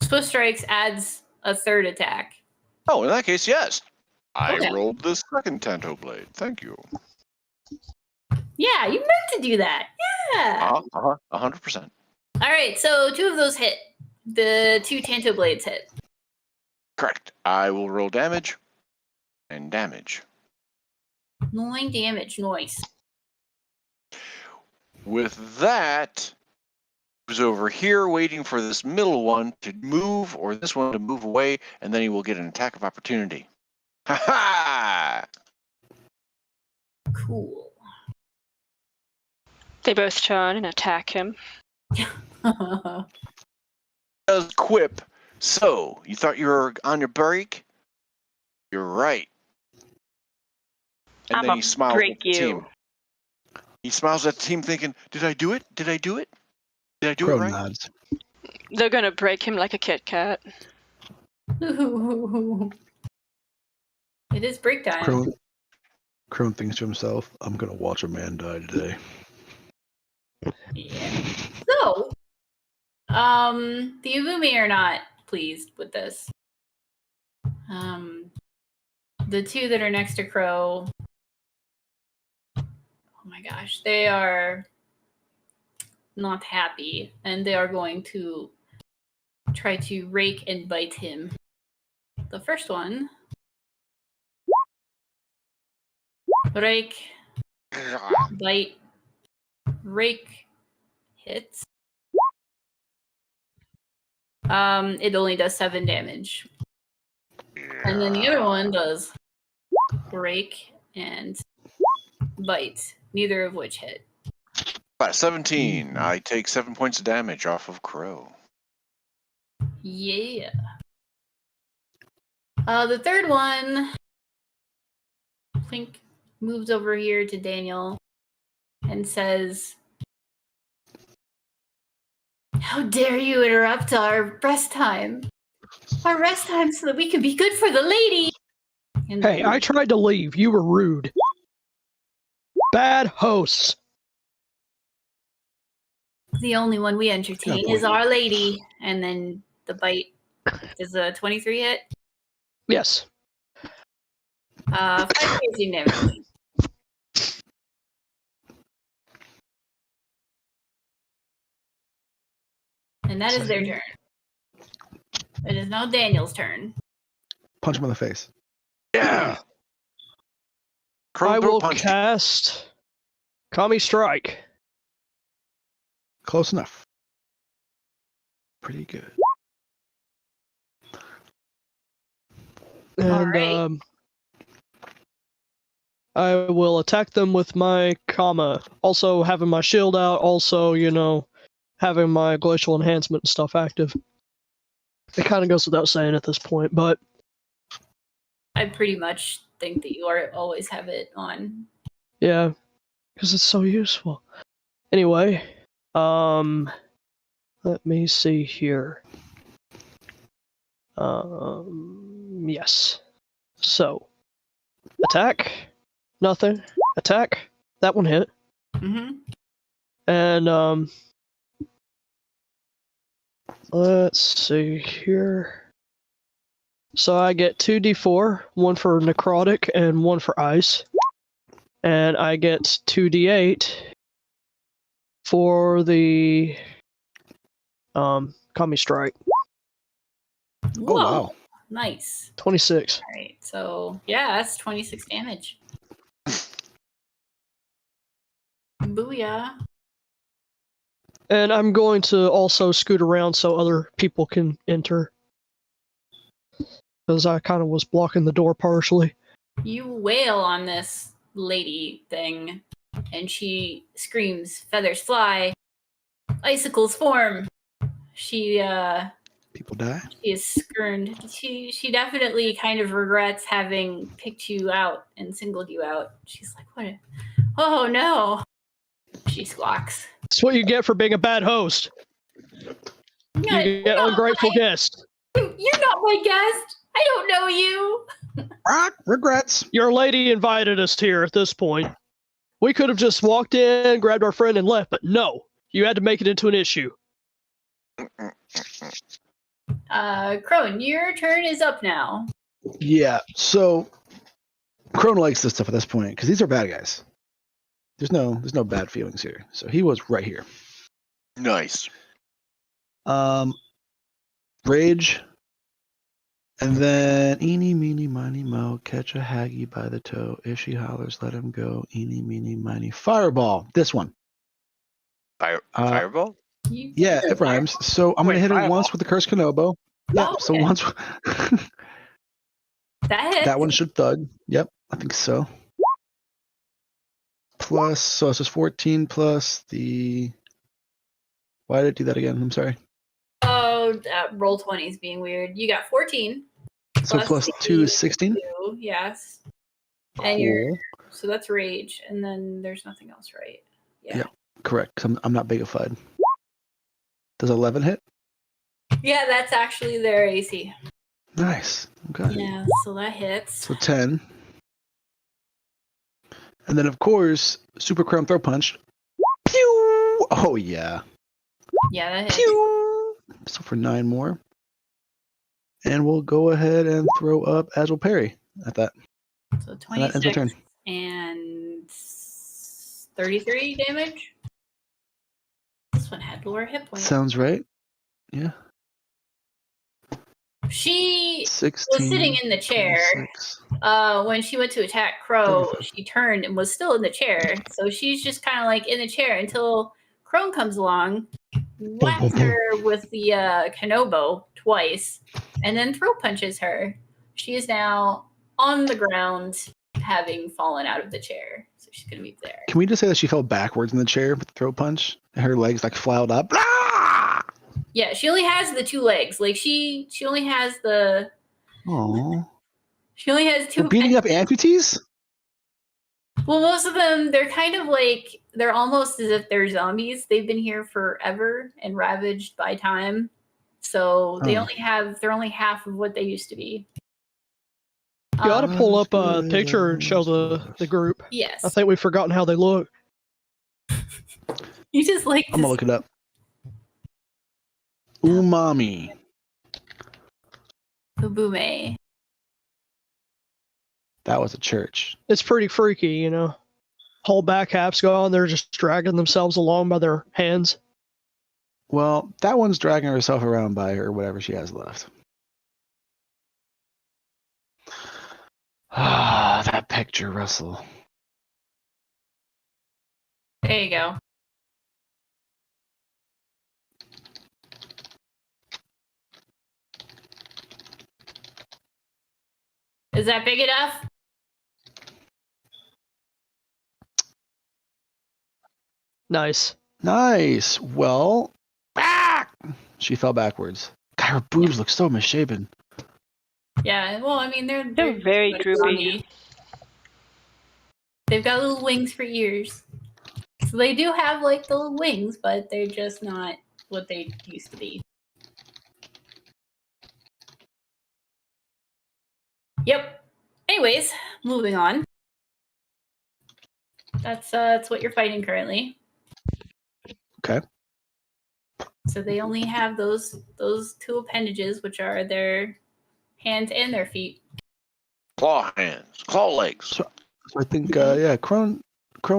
Swift Strikes adds a 3rd attack. Oh, in that case, yes. I Okay. rolled the second tanto blade. Thank you. Yeah, you meant to do that. Yeah. 100%. All right, so 2 of those hit. The 2 Tanto blades hit. Correct. I will roll damage and damage. 9 damage. Nice. With that, who's over here waiting for this middle one to move or this one to move away, and then he will get an attack of opportunity. Ha ha! Cool. They both turn and attack him. Does quip. So, you thought you were on your break? You're right. And then I'ma he smiles break at the you. team. He smiles at the team thinking, did I do it? Did I do it? Did I do Crow it right? nods. They're gonna break him like a Kit Kat. It is break time. Crone thinks to himself, I'm going to watch a man die today. Yeah. So, the Ubumi are not pleased with this. The 2 that are next to Crow, oh my gosh, they are not happy, and they are going to try to rake and bite him. The first one, rake, bite, rake, hits. It only does 7 damage. And then the other one does break and bite, neither of which hit. 17. I take 7 points of damage off of Crow. Yeah. The third one, Plink moves over here to Daniel and says, "How dare you interrupt our rest time? Our rest time so that we can be good for the lady." And Hey, I tried to leave. You were rude. Bad hosts. the only one we entertain Yeah, is Our Lady. And then the bite is a 23 hit. Yes. 5 piercing damage. And that is their turn. It is now Daniel's turn. Punch him in the face. Yeah. Crow, I don't will punch. cast Kami Strike. Close enough. Pretty good. And Alright. I will attack them with my Kama. Also having my shield out, also, having my glacial enhancement and stuff active. It kind of goes without saying at this point, but I pretty much think that you always have it on. yeah, because it's so useful. Anyway, let me see here. Yes. So, attack, nothing. Attack, that one hit. Mm-hmm. And, let's see here. So I get 2d4, one for necrotic and one for ice. And I get 2d8 for the Kami Strike. Whoa. Oh, wow. Nice. 26. All right. So, yeah, that's 26 damage. Booyah. And I'm going to also scoot around so other people can enter. Because I kind of was blocking the door partially. You wail on this lady thing, and she screams, "Feathers fly, icicles form." She People die. She is skirned. She definitely kind of regrets having picked you out and singled you out. She's like, "What? Oh no!" She squawks. That's what you get for being a bad host. You get ungrateful guests. You're not my guest. I don't know you. Regrets. Your lady invited us here at this point. We could have just walked in, grabbed our friend, and left, but no. You had to make it into an issue. Crone, your turn is up now. Yeah. So, Crone likes this stuff at this point because these are bad guys. There's no bad feelings here. So he was right here. Nice. Rage. And then eeny, meeny, miny, mo, catch a haggy by the toe. If she hollers, let him go. Eeny, meeny, miny. Fireball. This one. Fireball? Yeah, it rhymes. So I'm going to hit her once with the Cursed Kenobo. Yeah, so okay. once. That hits. That one should thug. Yep, I think so. Plus, so it's just 14 plus the. Why did it do that again? I'm sorry. Oh, roll 20s being weird. You got 14. So plus 2 is 16. 2, yes. Cool. And you're so that's rage, and then there's nothing else, right? Yeah. Yep, correct. 'Cause I'm not bigified. Does 11 hit? Yeah, that's actually their AC. Nice. Okay. Yeah, so that hits. So 10. And then, of course, Super Chrome Throw Punch. Pew! Oh, yeah. Yeah, that hits. Pew! So for 9 more. And we'll go ahead and throw up Agile Parry at that. So And that ends our 26 turn. and 33 damage. This one had lower hit points. Sounds right. Yeah. She 16, was sitting in the chair. 26. When she went to attack Crow, 35. she turned and was still in the chair. So she's just kind of like in the chair until Crone comes along, whacks her with the Kenobo twice, and then throw punches her. She is now on the ground, having fallen out of the chair. So she's going to be there. Can we just say that she fell backwards in the chair with the throw punch? And her legs like flailed up. Ah! Yeah, she only has the 2 legs. Like she only has the. Aww. She only has 2. We're beating up amputees? Well, most of them, they're kind of like, they're almost as if they're zombies. They've been here forever and ravaged by time. So they're only half of what they used to be. You ought to pull up a picture and show the group. Yes. I think we've forgotten how they look. You just like I'm going to look it up. Umami. Ubume. That was a church. It's pretty freaky, you know. Whole back half's gone, they're just dragging themselves along by their hands. Well, that one's dragging herself around by her, whatever she has left. Ah, that picture, Russell. There you go. Is that big enough? Nice. Nice. Well, she fell backwards. God, her boobs look so misshapen. Yeah, well, I mean, they're very like droopy. zombie. They've got little wings for ears. So they do have like the little wings, but they're just not what they used to be. Yep. Anyways, moving on. That's what you're fighting currently. Okay. So they only have those 2 appendages, which are their hands and their feet. Claw hands, claw legs. So I think, yeah, Crone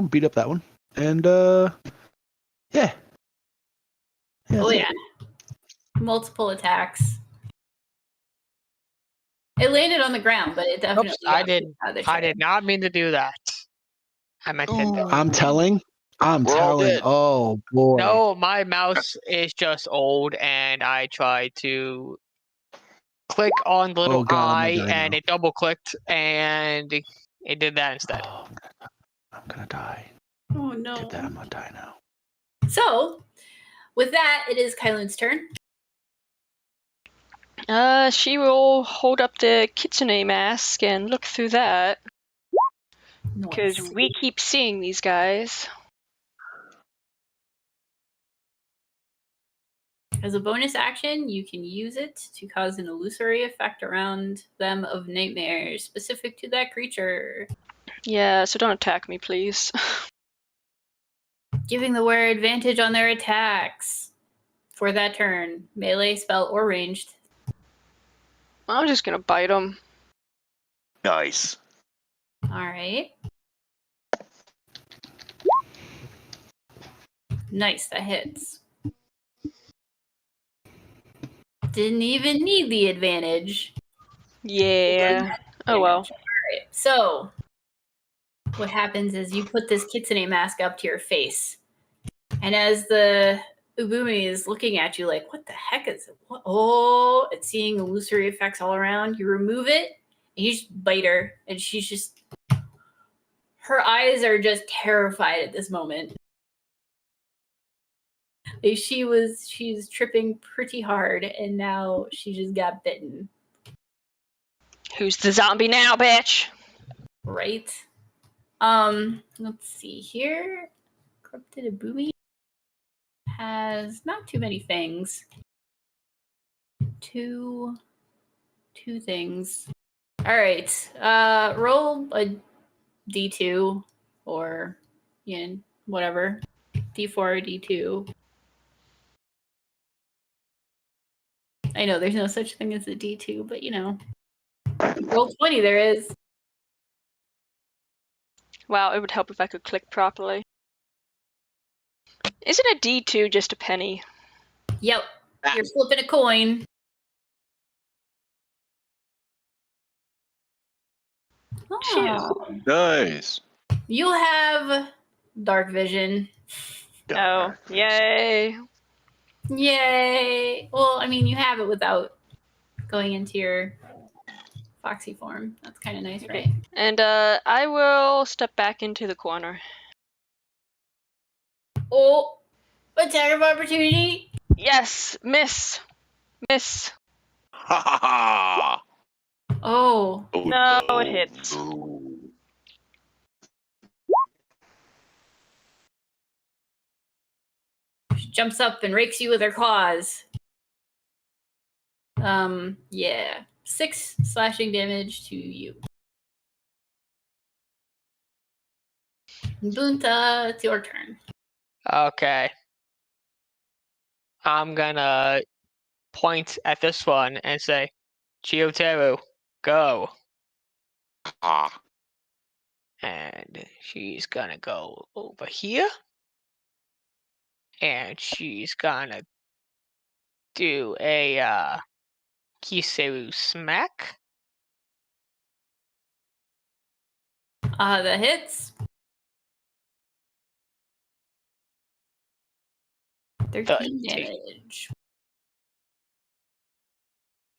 beat up that one. And, yeah. Oh yeah. Multiple attacks. It landed on the ground, but it definitely. Oops, got out of the I chair. did not mean to do that. I meant to. I'm telling. We're all dead. Oh, boy. No, my mouse is just old, and I tried to click on the little Oh, God, I'm eye, gonna die and now. it double clicked, and it did that instead. Oh, I'm gonna die. Oh no. Did that, I'm gonna die now. So, with that, it is Kylan's turn. She will hold up the kitsune mask and look through that, because Nice. we keep seeing these guys. As a bonus action, you can use it to cause an illusory effect around them of nightmares specific to that creature. Yeah, so don't attack me, please. Giving the wearer advantage on their attacks for that turn, melee, spell, or ranged. I'm just gonna bite them. Nice. All right. Nice, that hits. Didn't even need the advantage. Yeah. Oh well. Alright, so what happens is you put this kitsune mask up to your face. And as the Ubumi is looking at you like, what the heck is it? What? Oh, it's seeing illusory effects all around. You remove it, and you just bite her, and she's just, her eyes are just terrified at this moment. She's tripping pretty hard, and now she just got bitten. Who's the zombie now, bitch? Right? Let's see here. Corrupted Ubumi has not too many things. Two things. All right. Roll a D2 or whatever. D4 or D2. I know there's no such thing as a D2, but roll 20 there is. Wow, it would help if I could click properly. Isn't a D2 just a penny? Yep. You're flipping a coin. Oh. Nice. You have dark vision. Oh, yay. Yay. Well, I mean, you have it without going into your foxy form. That's kind of nice, right? And I will step back into the corner. Oh, attack of opportunity. Yes, miss. Miss. Ha ha ha! Oh. No, it hits. No. She jumps up and rakes you with her claws. Yeah. 6 slashing damage to you. Bunta, it's your turn. Okay. I'm gonna point at this one and say, Chioteru, go. Ah. And she's gonna go over here. And she's gonna do a Kiseru smack. That hits. 13 damage.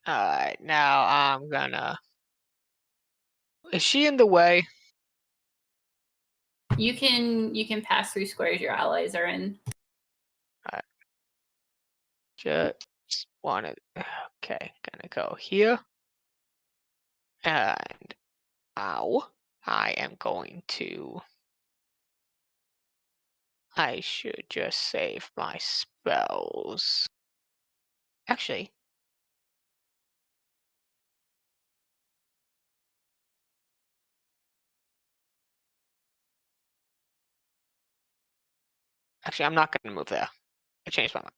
Alright, now I'm gonna... Is she in the way? You can pass through squares your allies are in. Just wanna... Okay, gonna go here. And... Ow. I am going to... I should just save my spells. Actually... Actually, I'm not gonna move there. I changed my mind.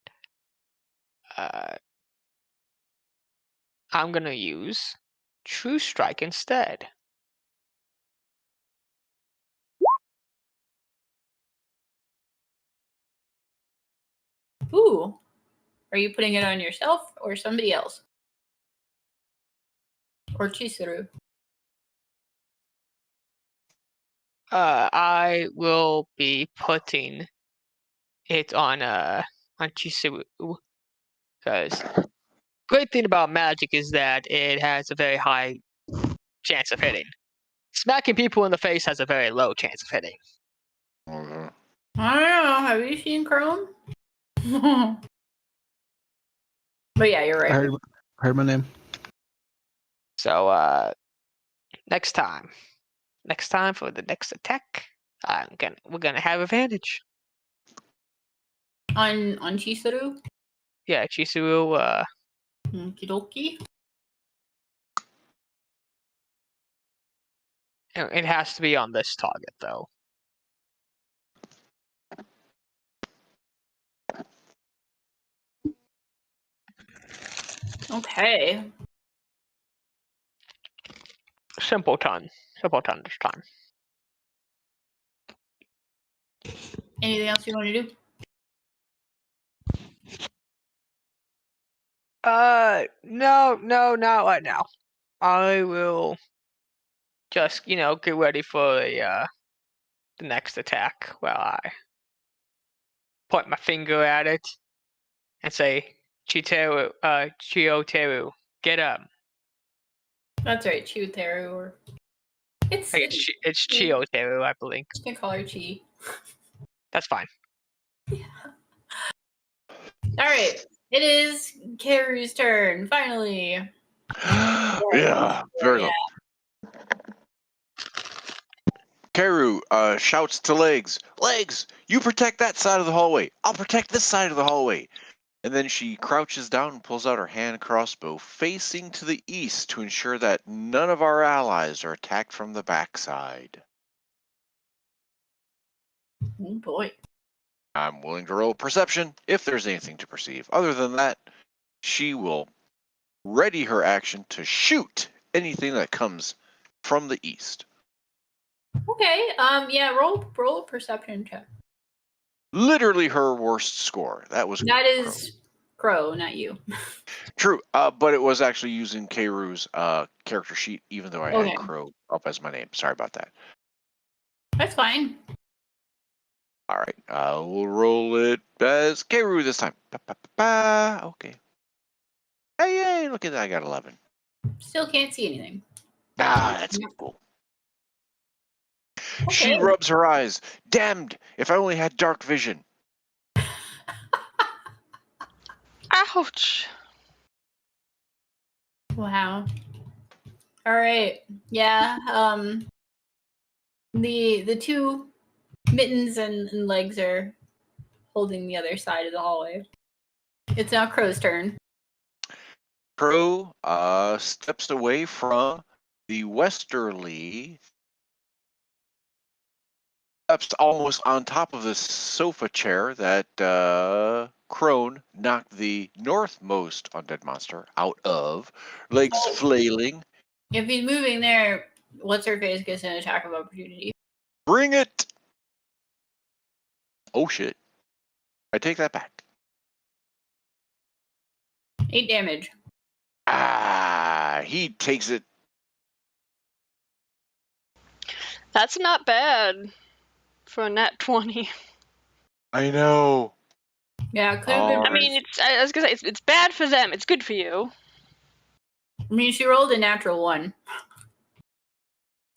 I'm gonna use True Strike instead. Ooh. Are you putting it on yourself or somebody else? Or Chizuru? I will be putting it on Chizuru, because great thing about magic is that it has a very high chance of hitting. Smacking people in the face has a very low chance of hitting. Mhm. I don't know. Have you seen Chrome? But yeah, you're I right. heard my name. So next time for the next attack, we're gonna have advantage. On Chizuru? Yeah, Chizuru. Kidoki? It has to be on this target though. Okay. Simpleton this time. Anything else you want to do? No, not right now. I will just, get ready for the next attack while I point my finger at it and say, Chioteru, get up. That's right, Chioteru. Or it's It's Chioteru, I believe. You can call her Chi. That's fine. All right, it is Karu's turn. Finally. Yeah, very low. Karu shouts to Legs, Legs, you protect that side of the hallway. I'll protect this side of the hallway. And then she crouches down and pulls out her hand crossbow, facing to the east to ensure that none of our allies are attacked from the backside. Oh boy. I'm willing to roll perception if there's anything to perceive. Other than that, she will ready her action to shoot anything that comes from the east. Okay. Yeah. Roll a perception check. Literally her worst score. That is Crow, not you. True, but it was actually using Karu's character sheet, even though I had Crow up as my name. Sorry about that. That's fine. All right, we'll roll it as Karu this time. Okay. Hey, look at that. I got 11. Still can't see anything. That's cool. Okay. She rubs her eyes. Damned, if I only had dark vision. Ouch. Wow. All right. Yeah. The two mittens and legs are holding the other side of the hallway. It's now Crow's turn. Crow steps away from the westerly, steps almost on top of the sofa chair that Crone knocked the northmost undead monster out of, legs flailing. If he's moving there, what's her face gets an attack of opportunity. Bring it! Oh shit. I take that back. 8 damage. He takes it. That's not bad for a nat 20. I know. Yeah, could have been. I mean, I was gonna say it's bad for them. It's good for you. I mean, she rolled a natural 1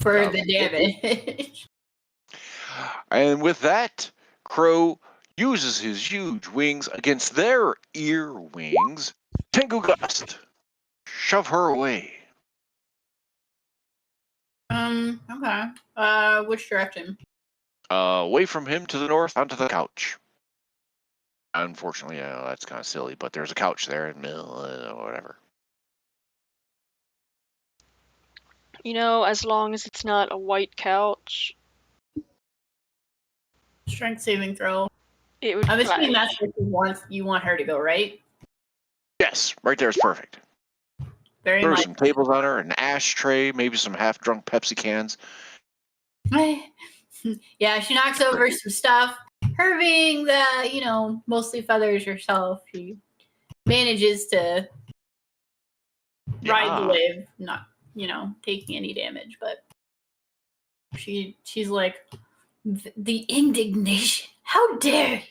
for the damage. And with that, Crow uses his huge wings against their ear wings. Tengu Gust. Shove her away. Okay. Which direction? Away from him to the north onto the couch. Unfortunately, that's kind of silly, but there's a couch there in the middle, whatever. As long as it's not a white couch. Strength saving throw. It would. I'm assuming that's what you want her to go, right? Yes, right there is perfect. Very Throw much. some tables on her, an ashtray, maybe some half-drunk Pepsi cans. Yeah, she knocks over some stuff. Her being the, mostly feathers herself, she manages to ride the wave, not, taking any damage, but she's like, the indignation. How dare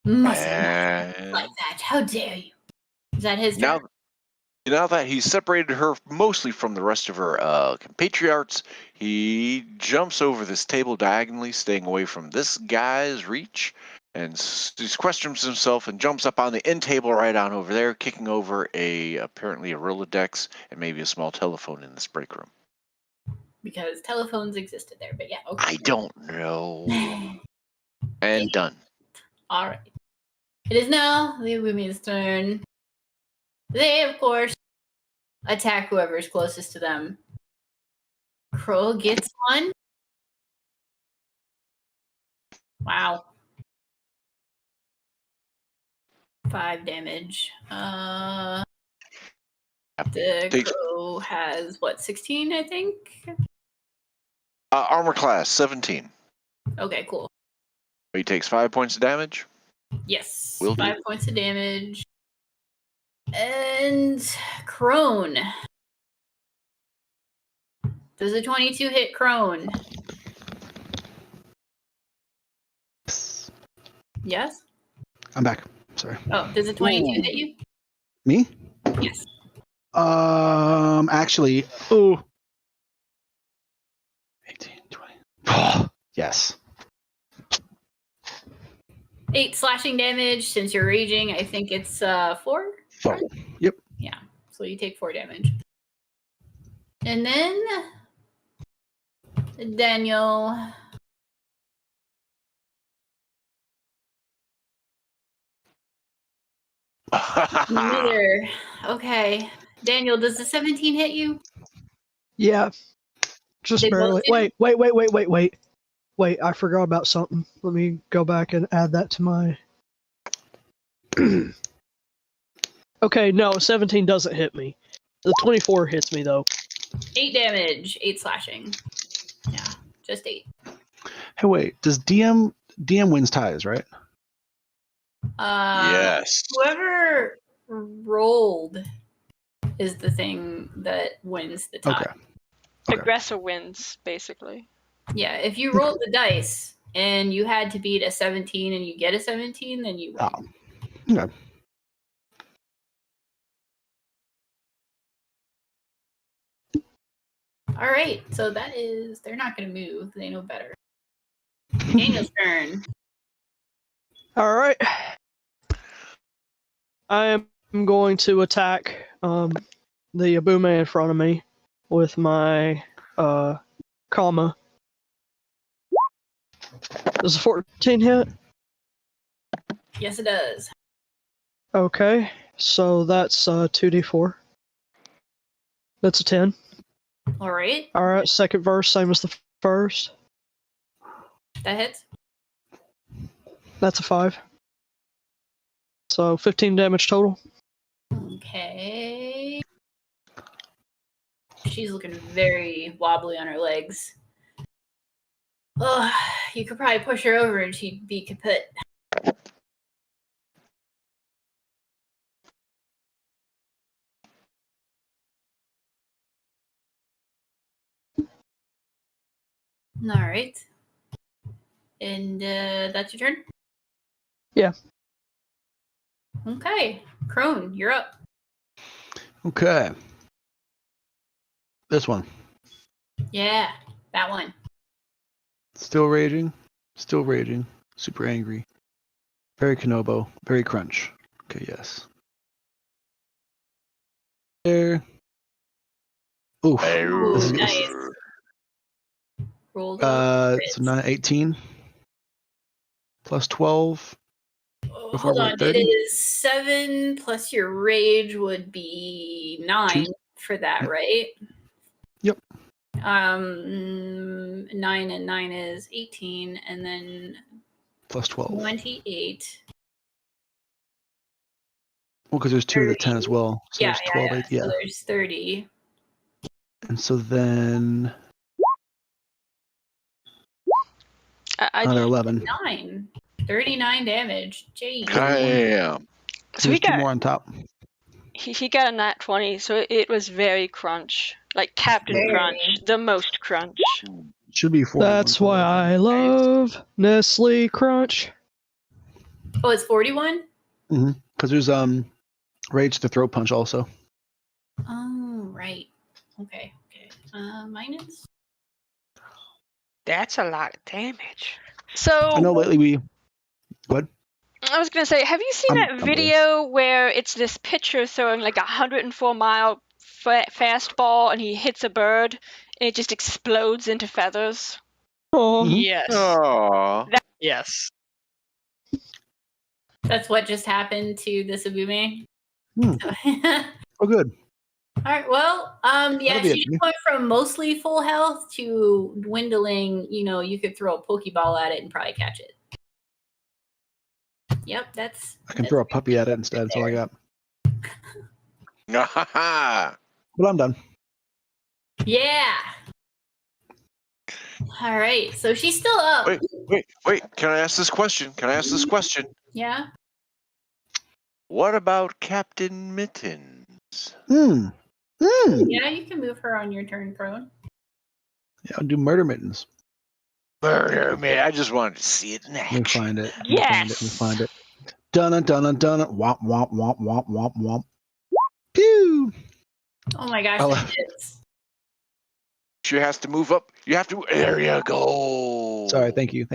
you? Mustn't like that. How dare you? Is that his turn? Now that he's separated her mostly from the rest of her compatriots, he jumps over this table diagonally, staying away from this guy's reach, and questions himself and jumps up on the end table right on over there, kicking over apparently a Rolodex and maybe a small telephone in this break room. Because telephones existed there, but yeah. Okay. I don't know. And done. All right. It is now the Women's turn. They, of course, attack whoever's closest to them. Crow gets one. Wow. 5 damage. The Crow has, 16, I think? Armor class, 17. Okay, cool. He takes 5 points of damage. Yes. Will do. 5 points of damage. And Crone. Does a 22 hit Crone? Yes? I'm back. Sorry. Oh, does a 22 hit you? Me? Yes. Actually, oh. 18, 20. Yes. 8 slashing damage. Since you're raging, I think it's 4? 4. Yep. Yeah. So you take 4 damage. And then Daniel. Neither. Okay. Daniel, does the 17 hit you? Yeah. Just They both barely. do? Wait, I forgot about something. Let me go back and add that to my. Okay, no, 17 doesn't hit me. The 24 hits me, though. 8 damage, 8 slashing. Yeah, just 8. Hey, wait. Does DM wins ties, right? Yes. Whoever rolled is the thing that wins the tie. Okay. Aggressor wins, basically. Yeah, if you rolled the dice and you had to beat a 17 and you get a 17, then you win. Oh. Okay. All right, so that is, they're not going to move. They know better. Daniel's turn. All right. I am going to attack the Abume in front of me with my comma. Does a 14 hit? Yes, it does. Okay, so that's 2d4. That's a 10. All right, All right, second verse, same as the first. that hits. That's a 5. So 15 damage total. Okay. She's looking very wobbly on her legs. Ugh, you could probably push her over and she'd be kaput. All right. And that's your turn? Yeah. Okay. Crone, you're up. Okay. This one. Yeah, that one. Still raging. Super angry. Very Kenobo. Very crunch. Okay, yes. There. Oof. This is Nice. Roll so 18 plus 12. Before hold we're on. at It 30? is 7 plus your rage would be 9 2. for that, Yep. right? Yep. 9 and 9 is 18, and then Plus 12. 28. Well, because there's 2 to the 10 30. as well. So Yeah, there's 12. yeah. 8, yeah. So there's 30. And so then another 11. 39 damage. Jeez. Damn. So There's 2 more on top. he got a nat 20, so it was very crunch. Like Captain Very. Crunch, the most crunch. Should be 41. That's why I love Nestle Crunch. Oh, it's 41? Because there's rage to throat punch also. Oh, right. Okay. Minus? That's a lot of damage. So I know lately we. What? I was gonna say, have you seen that video where it's this pitcher throwing like a 104-mile fastball and he hits a bird and it just explodes into feathers? Oh, Yes. Aww. Yes. That's what just happened to the Subume. Oh, good. All right. Well, yeah, That'll be she it for me. just went from mostly full health to dwindling. You know, you could throw a Pokeball at it and probably catch it. Yep, that's. I can throw a puppy at it instead. That's all I got. Ha But I'm done. Yeah. All right, so she's still up. Wait. Can I ask this question? Yeah. What about Captain Mittens? Yeah, Yeah, you can move her on your turn, prone. I'll do murder mittens. Murder me. I just wanted to see it in Let me action. find it. Yes. Let me find it. Dun dun womp womp womp womp womp womp. Pew. Oh my gosh, Oh. that hits. She has to move up. You have to. There you go. Sorry, thank you.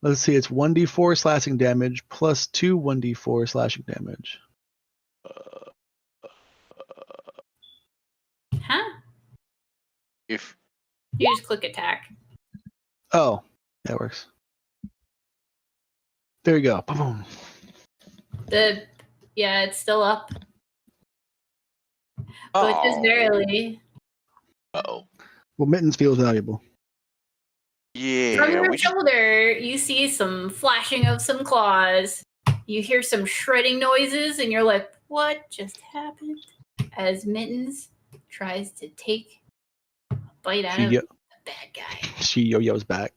Let's see, it's 1d4 slashing damage plus 2 1d4 slashing damage. Huh? If You just click attack. Oh, that works. There you go. Boom. Yeah, it's still up. But just barely. Uh-oh. Well, mittens feels valuable. Yeah. From your we just- shoulder, you see some flashing of some claws. You hear some shredding noises, and you're like, what just happened? As Mittens tries to take a bite out of the bad guy. She yo-yos back.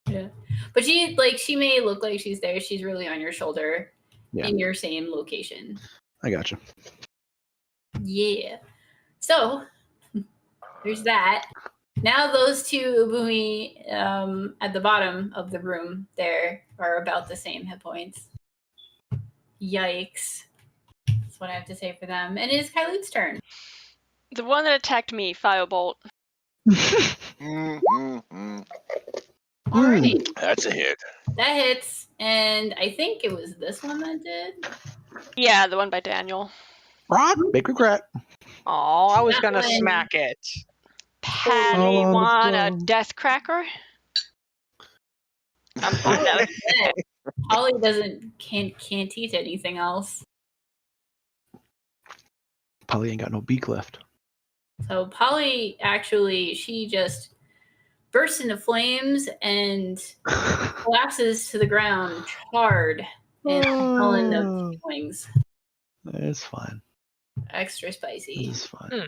Yeah. But she may look like she's there. She's really on your shoulder in your same location. I gotcha. Yeah. So there's that. Now those two Ubumi at the bottom of the room there are about the same hit points. Yikes. That's what I have to say for them. And it is Kylut's turn. The one that attacked me, Firebolt. Alright. That's a hit. That hits. And I think it was this one that did. Yeah, the one by Daniel. Rock, big regret. Oh, I was That gonna one- smack it. Patty on the want a floor. death cracker? Holly can't eat anything else. Polly ain't got no beak left. So Polly actually, she just bursts into flames and collapses to the ground, charred and smelling of wings. It's fine. Extra spicy. It's fine.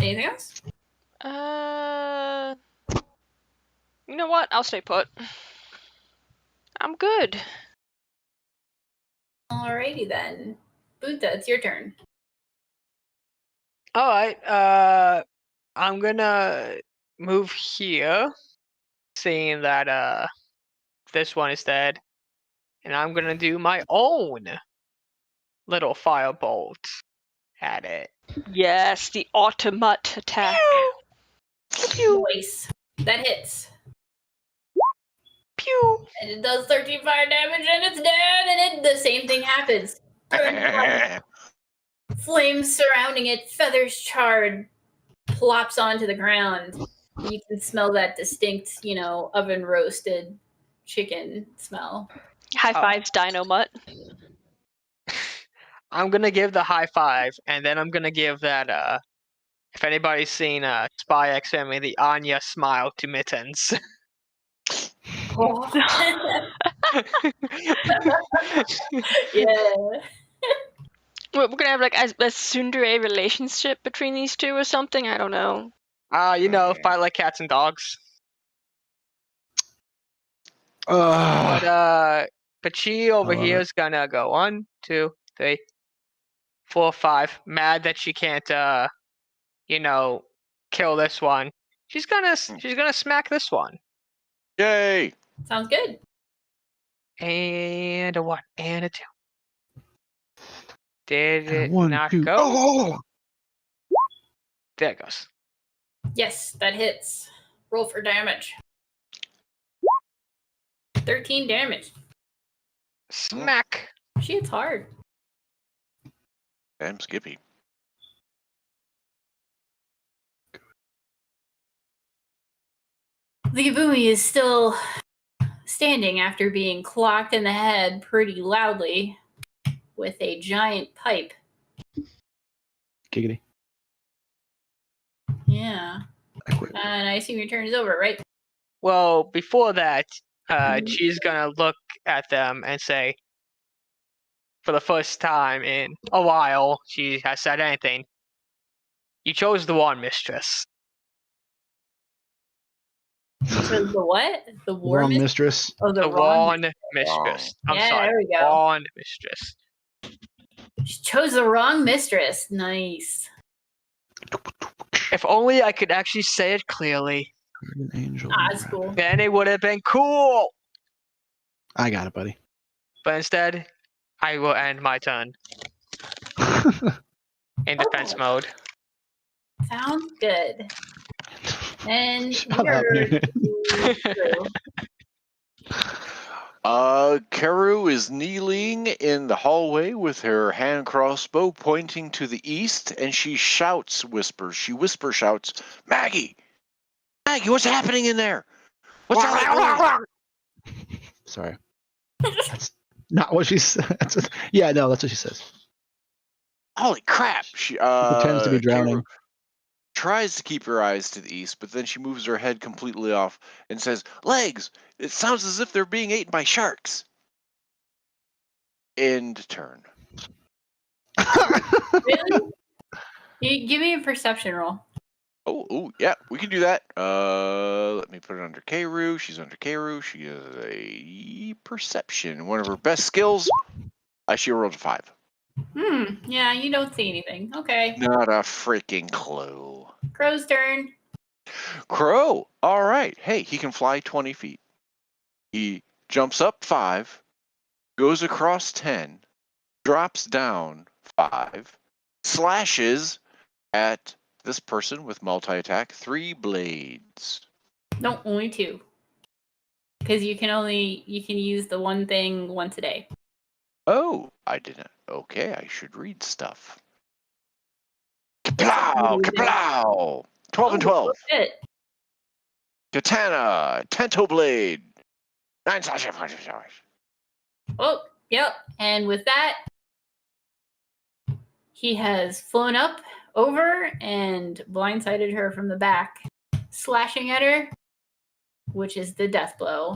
Anything else? You know what? I'll stay put. I'm good. Alrighty then. Bunta, it's your turn. Alright, I'm gonna move here, seeing that this one is dead. And I'm gonna do my own little firebolt at it. Yes, the automat attack. Nice. That hits. Pew! And it does 13 fire damage and it's dead and the same thing happens. Flames surrounding it, feathers charred, plops onto the ground. You can smell that distinct, oven roasted chicken smell. High fives, Dino Mutt. I'm gonna give the high five, and then I'm gonna give that if anybody's seen Spy X Family, the Anya smile to Mittens. Yeah. We're gonna have like a tsundere relationship between these two or something. I don't know. Fight like cats and dogs. But she over here is gonna go 1, 2, 3, 4, 5. Mad that she can't kill this one. She's gonna smack this one. Yay! Sounds good. And a 1 and a 2. Did it One, not two. go? Oh! There it goes. Yes, that hits. Roll for damage. 13 damage. Smack. She hits hard. Damn Skippy. The Gabumi is still standing after being clocked in the head pretty loudly with a giant pipe. Giggity. Yeah. I quit. And I assume your turn is over, right? Well, before that, she's gonna look at them and say, for the first time in a while she has said anything. You chose the wrong mistress. So the what? The war Wrong mistress? mistress. Oh, the The wrong. wrong mistress. I'm Yeah, sorry. there we go. Wrong mistress. She chose the wrong mistress. Nice. If only I could actually say it clearly. An angel. That's cool. Then it would have been cool. I got it, buddy. But instead, I will end my turn in defense mode. Sounds good. And Shut up, man. Karu is kneeling in the hallway with her hand crossbow pointing to the east, and she shouts, whispers. She shouts, Maggie! Maggie, what's happening in there? What's happening? Sorry. That's not what she says. Yeah, no, that's what she says. Holy crap! She Pretends to be drowning. Karu tries to keep her eyes to the east, but then she moves her head completely off and says, Legs! It sounds as if they're being eaten by sharks. End turn. Really? You give me a perception roll. Oh, yeah, we can do that. Let me put it under Karu. She's under Karu. She has a perception. One of her best skills. She rolled a 5. Yeah, you don't see anything. Okay. Not a freaking clue. Crow's turn. Crow. All right. Hey, he can fly 20 feet. He jumps up 5, goes across 10, drops down 5, slashes at this person with multi-attack, 3 blades. No, only 2. Because you can use the one thing once a day. Oh, I didn't. Okay, I should read stuff. Kaplow! Kaplow! 12 and 12. Good. Katana, Tento Blade. 9 slash. Oh, yep. And with that, he has flown up over and blindsided her from the back, slashing at her, which is the death blow.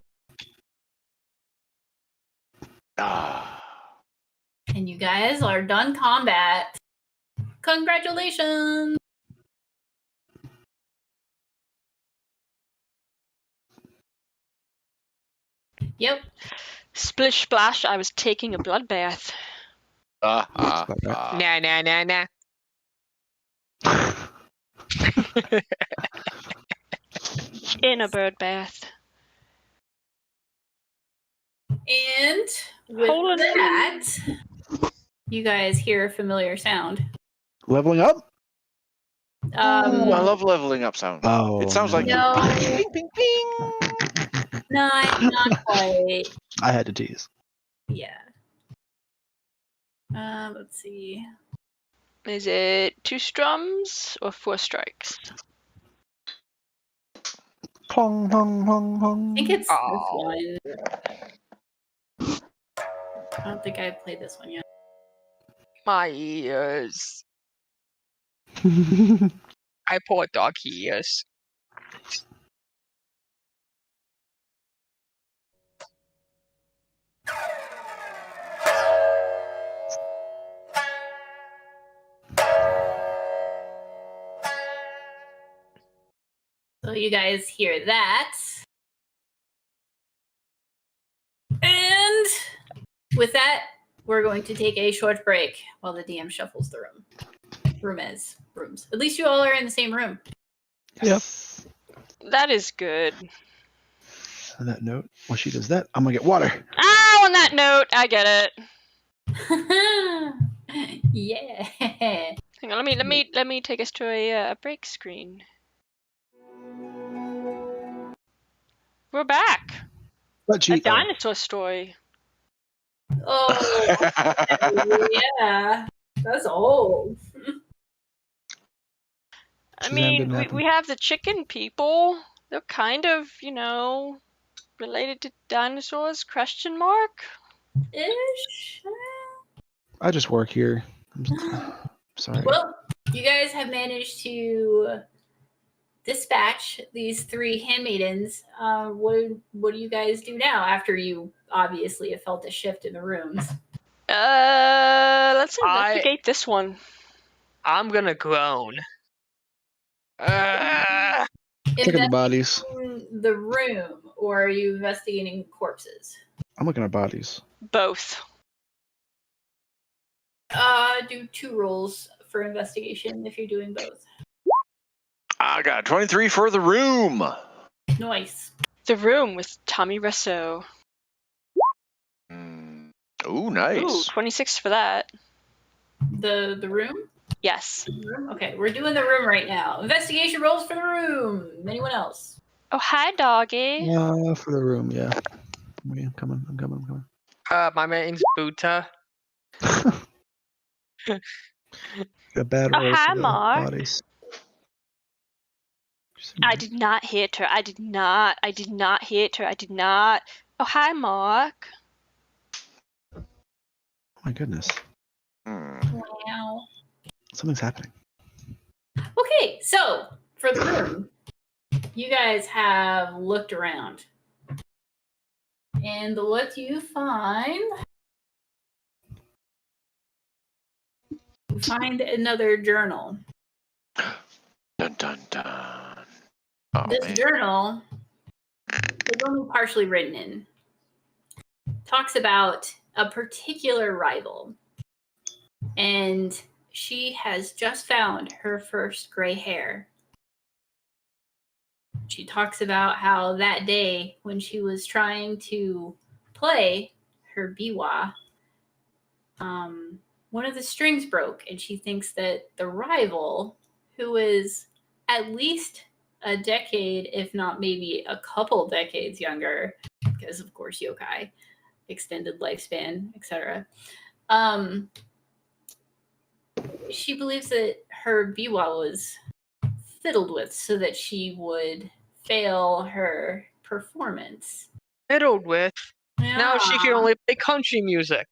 And you guys are done combat. Congratulations! Yep. Splish splash, I was taking a bloodbath. Nah. In a bird bath. And with Holy that, you guys hear a familiar sound. Leveling up? Ooh, I love leveling up sound. Oh, It sounds like No. ping, ping, ping. Not quite. I had to tease. Yeah. Let's see. Is it 2 strums or 4 strikes? Clong, clong, clong, clong. I think it's Oh. this one. I don't think I've played this one yet. My ears. I poor dog ears. So you guys hear that. And with that, we're going to take a short break while the DM shuffles the room. Rooms. At least you all are in the same room. Yep. That is good. On that note, while she does that, I'm gonna get water. Ah, on that note, I get it. Yeah. Hang on, let me take us to a break screen. We're back. But A she, dinosaur story. Oh, yeah. That's old. I Shazam mean, didn't happen. we have the chicken people. They're kind of, related to dinosaurs, question mark? Ish. I just work here. I'm sorry. Well, you guys have managed to dispatch these 3 handmaidens. What do you guys do now after you obviously have felt a shift in the rooms? Let's investigate this one. I'm gonna groan. Look at the bodies. Investigating the room, or are you investigating corpses? I'm looking at bodies. Both. Do 2 rolls for investigation if you're doing both. I got 23 for the room. Nice. The Room with Tommy Russo. Ooh, nice. Ooh, 26 for that. The room? Yes. Okay, we're doing the room right now. Investigation rolls for the room. Anyone else? Oh, hi, doggy. For the room, yeah. I'm coming. My name's Buta. A bad Oh, roll hi, for the Mark. bodies. I did not hit her. I did not hit her. I did not. Oh, hi, Mark. Oh my goodness. Wow. Something's happening. Okay, so for the room, you guys have looked around. And what you find? You find another journal. Dun dun dun. Oh, This man. journal is only partially written in. Talks about a particular rival. And she has just found her first gray hair. She talks about how that day when she was trying to play her biwa, one of the strings broke, and she thinks that the rival, who is at least a decade, if not maybe a couple decades younger, because of course yokai, extended lifespan, etc. She believes that her biwa was fiddled with so that she would fail her performance. Fiddled with. Yeah. Now she can only play country music.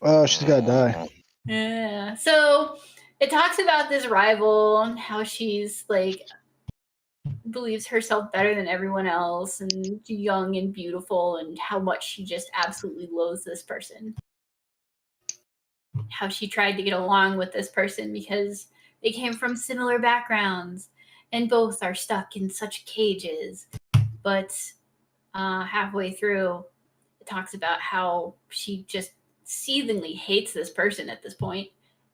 Oh, she's gotta die. Yeah. So it talks about this rival and how she's like believes herself better than everyone else and young and beautiful, and how much she just absolutely loathes this person. How she tried to get along with this person because they came from similar backgrounds and both are stuck in such cages. But halfway through, it talks about how she just seethingly hates this person at this point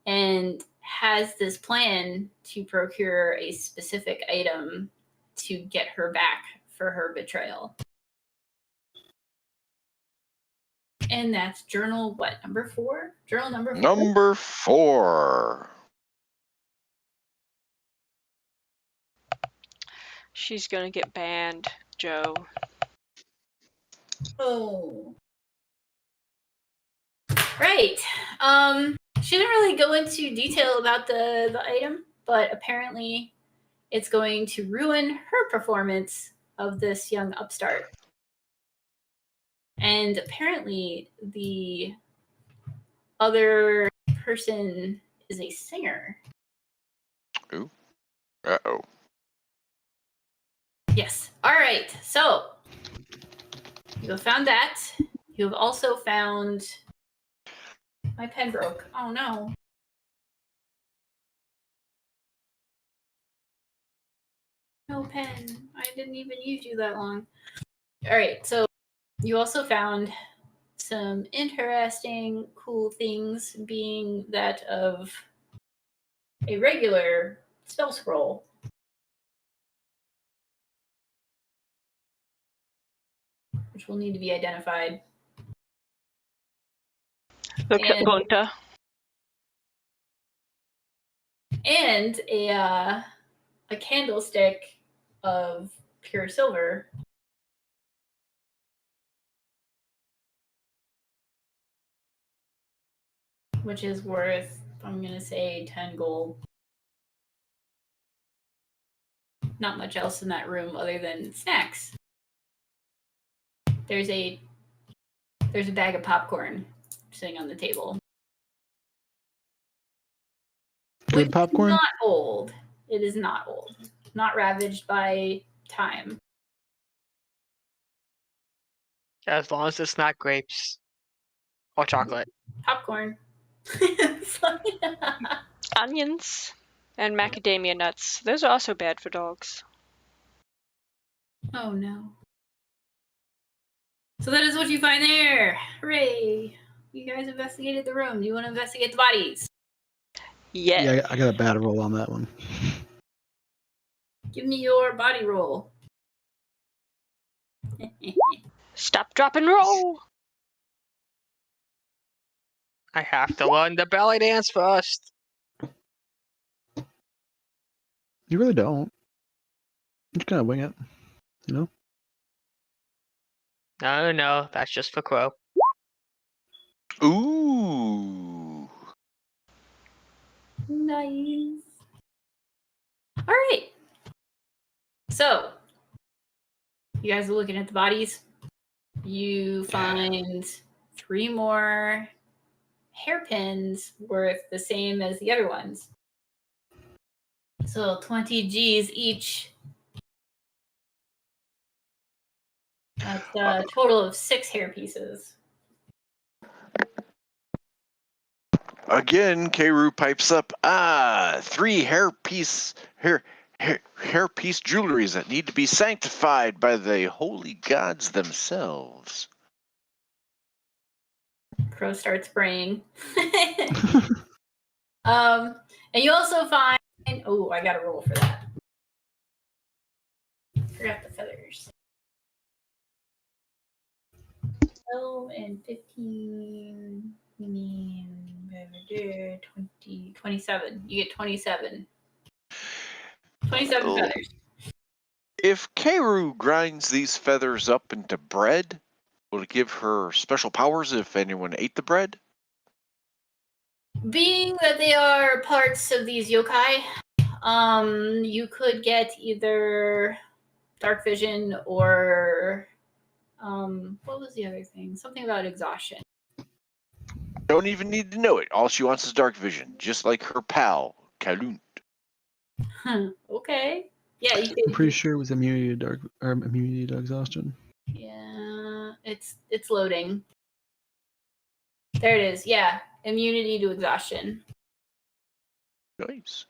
and has this plan to procure a specific item to get her back for her betrayal. And that's journal, what, number 4? Journal number 4? Number 4. She's gonna get banned, Joe. Oh. Right. She didn't really go into detail about the item, but apparently it's going to ruin her performance of this young upstart. And apparently the other person is a singer. Ooh. Uh-oh. Yes. All right. So you have found that. You have also found... My pen broke. Oh, no. No pen. I didn't even use you that long. All right. So you also found some interesting, cool things, being that of a regular spell scroll. Which will need to be identified. Look at Bunta. And a candlestick of pure silver. Which is worth, I'm going to say, 10 gold. Not much else in that room other than snacks. There's a bag of popcorn sitting on the table. Good popcorn? Not old. It is not old. Not ravaged by time. As long as it's not grapes. Or chocolate. Popcorn. Onions and macadamia nuts. Those are also bad for dogs. Oh no. So that is what you find there. Hooray. You guys investigated the room. Do you want to investigate the bodies? Yeah. Yeah, I got a bad roll on that one. Give me your body roll. Stop, drop, and roll. I have to learn the belly dance first. You really don't. You just kind of wing it, you know? No, that's just for Crow. Ooh. Nice. All right. So, you guys are looking at the bodies. You find 3 more hairpins worth the same as the other ones. So 20 G's each. That's a total of 6 hair pieces. Again, Keru pipes up. 3 hairpiece jewelries that need to be sanctified by the holy gods themselves. Crow starts praying. And you also find. Oh, I got a roll for that. Forgot the feathers. 12 and 15. 20, 27. You get 27. 27 feathers. If Keru grinds these feathers up into bread, will it give her special powers if anyone ate the bread? Being that they are parts of these yokai, you could get either dark vision or what was the other thing? Something about exhaustion. Don't even need to know it. All she wants is dark vision, just like her pal, Kalunt. Okay. Yeah, you I'm could. pretty sure it was immunity to exhaustion. Yeah, it's loading. There it is. Yeah, immunity to exhaustion. Nice.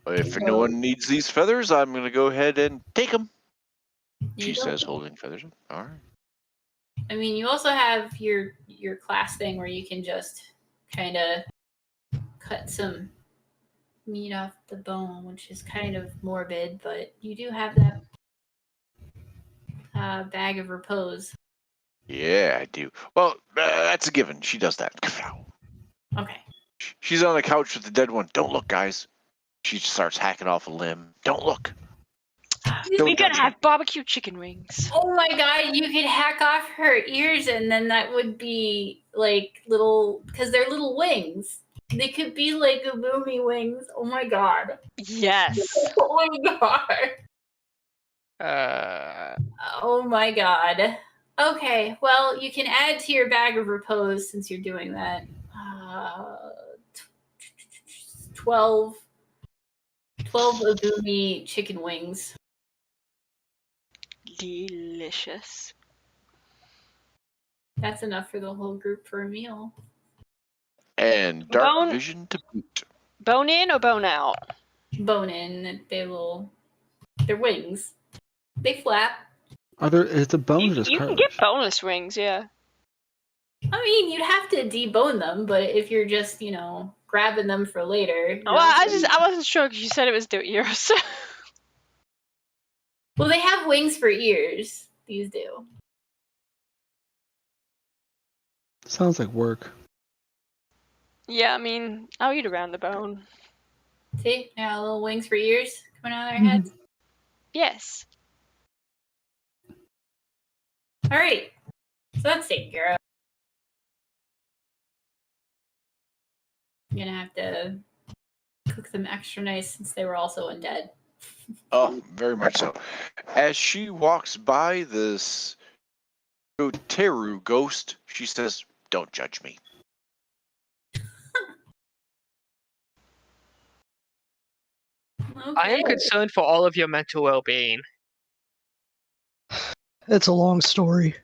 If no one needs these feathers, I'm going to go ahead and take them. She says, holding feathers up. All right. I mean, you also have your class thing where you can just kind of cut some meat off the bone, which is kind of morbid, but you do have that bag of repose. Yeah, I do. Well, that's a given. She does that. Okay. She's on the couch with the dead one. Don't look, guys. She starts hacking off a limb. Don't look. We're gonna have barbecue chicken wings. Oh my god, you could hack off her ears and then that would be like little, because they're little wings. They could be like Ubumi wings. Oh my god. Yes. Oh my god. Oh my god. Okay, well, you can add to your bag of repose since you're doing that. 12 Ubumi chicken wings. Delicious. That's enough for the whole group for a meal. And dark vision to boot. Bone in or bone out? Bone in. They're wings. They flap. It's a bone or just You cartilage? can get boneless wings, yeah. I mean, you'd have to debone them, but if you're just, grabbing them for later. Well, I wasn't sure because you said it was their ears. Well, they have wings for ears. These do. Sounds like work. Yeah, I mean, I'll eat around the bone. See? Yeah, little wings for ears coming out of their heads. Yes. All right. So that's taken care of. I'm going to have to cook them extra nice since they were also undead. Oh, very much so. As she walks by this Teru ghost, she says, "Don't judge me." Okay. I am concerned for all of your mental well-being. It's a long story.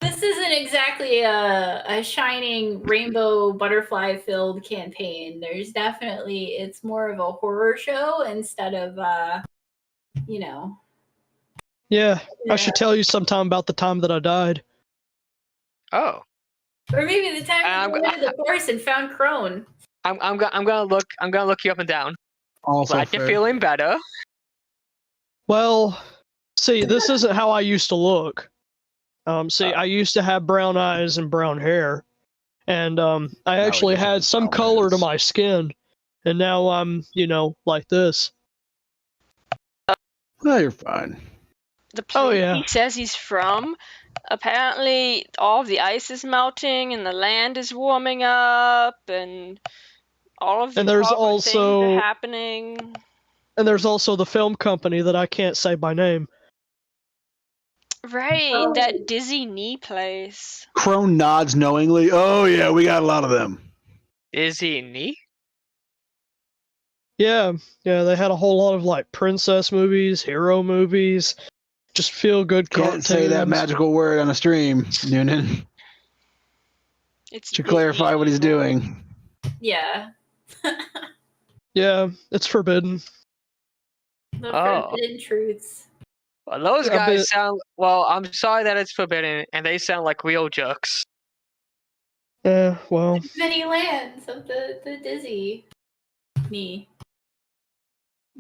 This is exactly a shining rainbow butterfly filled campaign. There's definitely, it's more of a horror show instead of you know. Yeah, I should tell you sometime about the time that I died. Oh, Or maybe the time that we went to the forest and found Crone. I'm gonna look you up and down. Also Glad fair. you're feeling better. Well, see, this isn't how I used to look. I used to have brown eyes and brown hair, and I actually just had have some brown color to eyes. my skin, and now I'm, like this. Well, you're fine. The place Oh, yeah. he says he's from, apparently all of the ice is melting and the land is warming up and all of the And there's horrible things also are happening. And there's also the film company that I can't say by name. Right, Oh. that dizzy knee place. Crone nods knowingly. Oh yeah, we got a lot of them. Dizzy knee? Yeah, they had a whole lot of like princess movies, hero movies, just feel good Can't cartoons. say that magical word on a stream, Noonan. It's To dizzy. clarify what he's doing. Yeah. Yeah, it's forbidden. The Oh. forbidden truths. Well, those Yeah, guys but- sound. Well, I'm sorry that it's forbidden, and they sound like real jerks. Well, Many lands of the dizzy knee.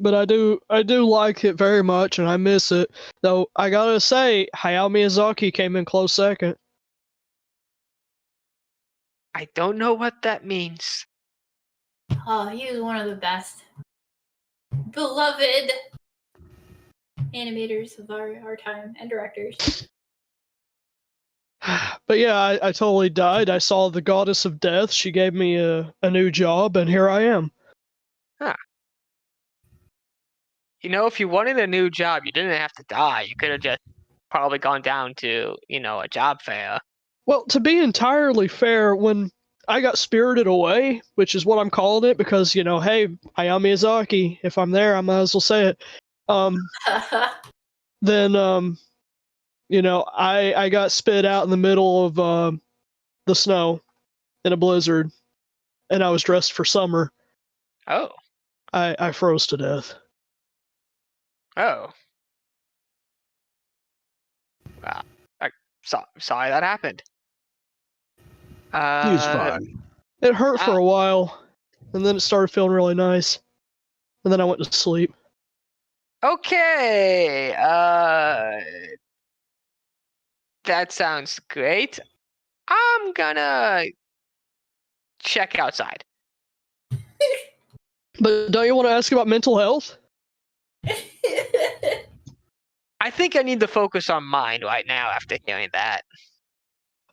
but I do like it very much, and I miss it. Though I gotta say, Hayao Miyazaki came in close second. I don't know what that means. Oh, he was one of the best. Beloved animators of our time and directors. But yeah, I totally died. I saw the goddess of death. She gave me a new job, and here I am. If you wanted a new job, you didn't have to die. You could have just probably gone down to, a job fair. Well, to be entirely fair, when I got spirited away, which is what I'm calling it, because, hey, Hayao Miyazaki, if I'm there, I might as well say it. Then, I got spit out in the middle of the snow in a blizzard, and I was dressed for summer. Oh. I froze to death. Oh. Wow. Sorry that happened. He's fine. It hurt for a while, and then it started feeling really nice, and then I went to sleep. Okay. That sounds great. I'm gonna check outside. But don't you want to ask about mental health? I think I need to focus on mine right now after hearing that.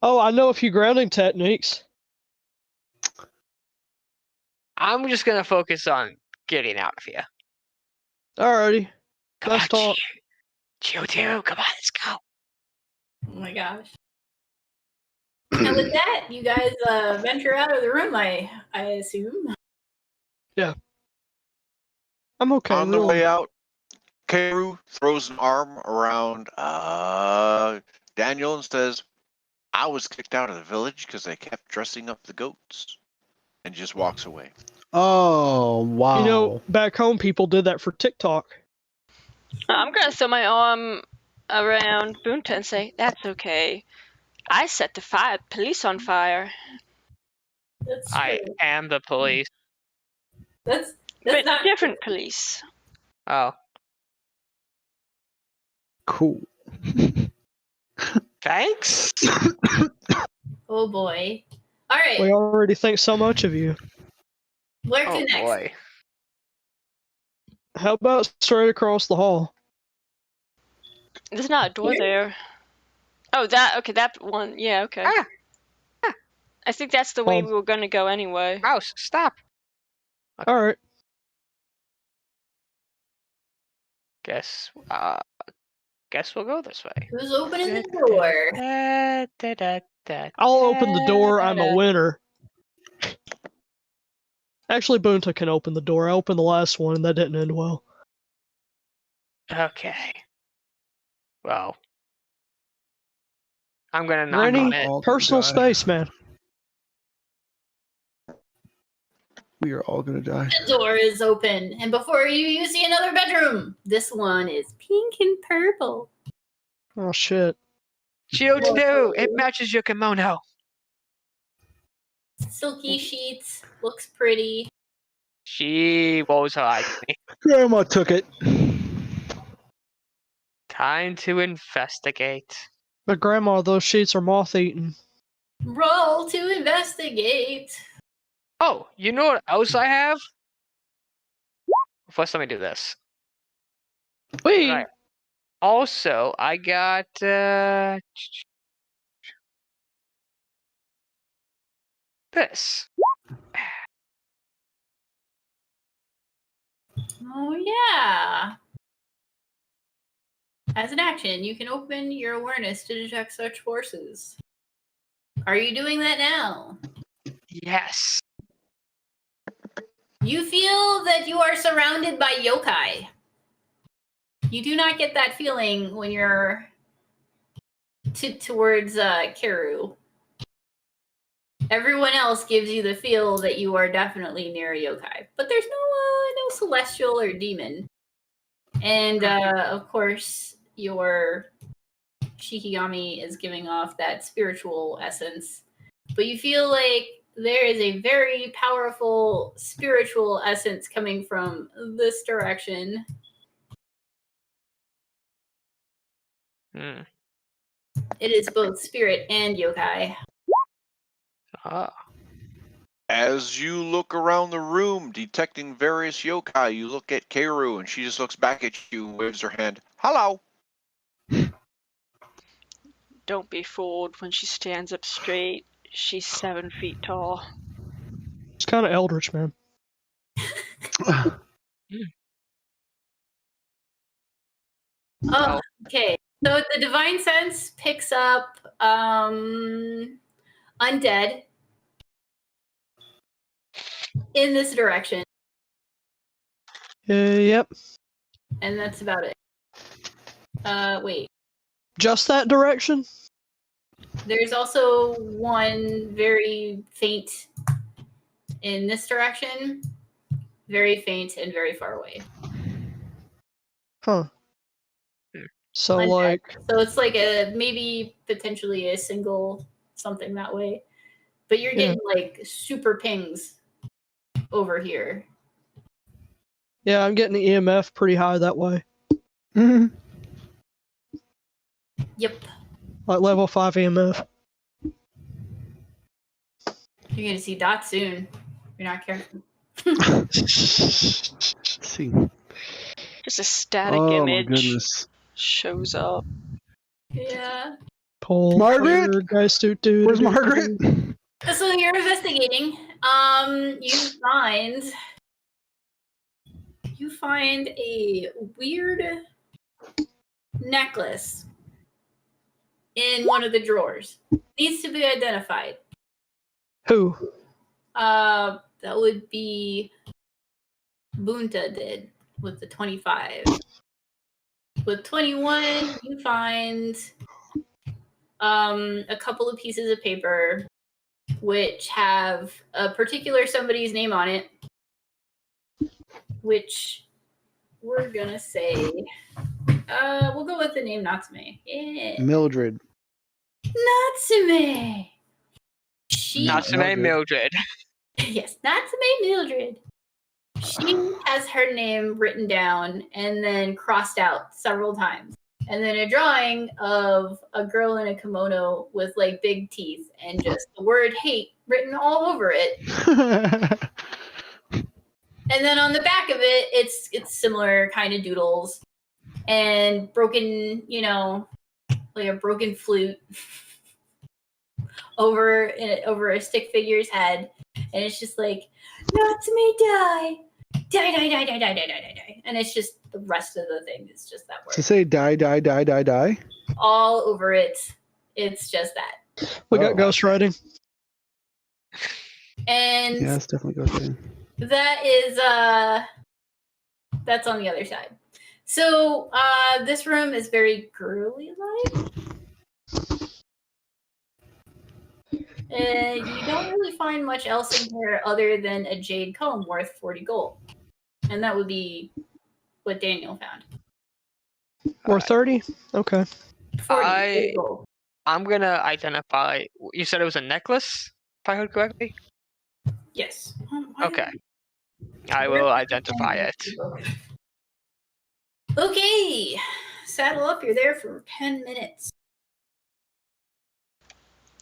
Oh, I know a few grounding techniques. I'm just gonna focus on getting out of here. Alrighty. Come Nice on, talk. Choo-choo, come on, let's go. Oh my gosh. And with that, you guys venture out of the room, I assume. I'm okay. On the really. way out, Karu throws an arm around Daniel and says, I was kicked out of the village because they kept dressing up the goats. And just walks away. Oh wow. Back home, people did that for TikTok. I'm gonna throw my arm around Boonta and say, "That's okay. I set the police on fire." That's I true. am the police. That's But not different police. Oh, Cool. thanks. Oh boy. All right. We already think so much of you. Where to Oh next? boy. How about straight across the hall? There's not a door Here? there. Oh, that one. Yeah, okay. I think that's the way we were gonna go anyway. Mouse, stop. Alright. Guess we'll go this way. Who's opening the door? I'll open the door. I'm a winner. Actually, Boonta can open the door. I opened the last one, and that didn't end well. Okay. Well, I'm gonna knock Rennie, on it. all personal gonna die. space, man. We are all gonna die. The door is open, and before you see another bedroom. This one is pink and purple. Oh shit. Chio, it matches your kimono. Silky sheets, looks pretty. She rolls her eyes at me. Grandma took it. Time to investigate. But grandma, those sheets are moth-eaten. Roll to investigate. Oh, you know what else I have? First, let me do this. Wait. Right. Also, I got this. Oh yeah. As an action, you can open your awareness to detect such forces. Are you doing that now? Yes. You feel that you are surrounded by yokai. You do not get that feeling when you're towards Kiru. Everyone else gives you the feel that you are definitely near a yokai, but there's no celestial or demon. And of course, your Shikigami is giving off that spiritual essence, but you feel like there is a very powerful spiritual essence coming from this direction. Hmm. It is both spirit and yokai. Ah. As you look around the room, detecting various yokai, you look at Keiru, and she just looks back at you and waves her hand. Hello. Don't be fooled when she stands up straight. She's 7 feet tall. It's kind of eldritch, man. Oh, okay. So the divine sense picks up undead in this direction, Yep. and that's about it. Wait. Just that direction? There's also one very faint in this direction, very faint and very far away. Huh. So, Undead. like... So it's like maybe potentially a single something that way. But you're getting like super pings over here. Yeah, I'm getting the EMF pretty high that way. Mhm. Yep. Like level 5 EMF. You're gonna see dots soon. You're not careful. See. Just a static Oh my image goodness. shows up. Yeah. Pull. Margaret? Guys, Where's Margaret? So you're investigating. You find a weird necklace in one of the drawers. Needs to be identified. Who? That would be Bunta did with the 25. With 21, you find a couple of pieces of paper which have a particular somebody's name on it, which we're gonna say, we'll go with the name Natsume. Yeah. Mildred. Natsume! Natsume Mildred. Yes, Natsume Mildred. She has her name written down and then crossed out several times. And then a drawing of a girl in a kimono with like big teeth and just the word hate written all over it. And then on the back of it, it's similar kind of doodles and broken, like a broken flute over a stick figure's head. And it's just like, Natsume die. Die, die, die, die, die, die, die, die, die. And it's just the rest of the thing is just that word. To say die, die, die, die, die? All over it. It's just that. We got ghostwriting. And yeah, it's definitely ghostwriting. that is that's on the other side. So this room is very girly like. You don't really find much else in here other than a jade comb worth 40 gold. And that would be what Daniel found. Or 30? Okay. 40 gold. I'm gonna identify. You said it was a necklace, if I heard correctly? Yes. Okay. I will identify it. Okay. Saddle up. You're there for 10 minutes.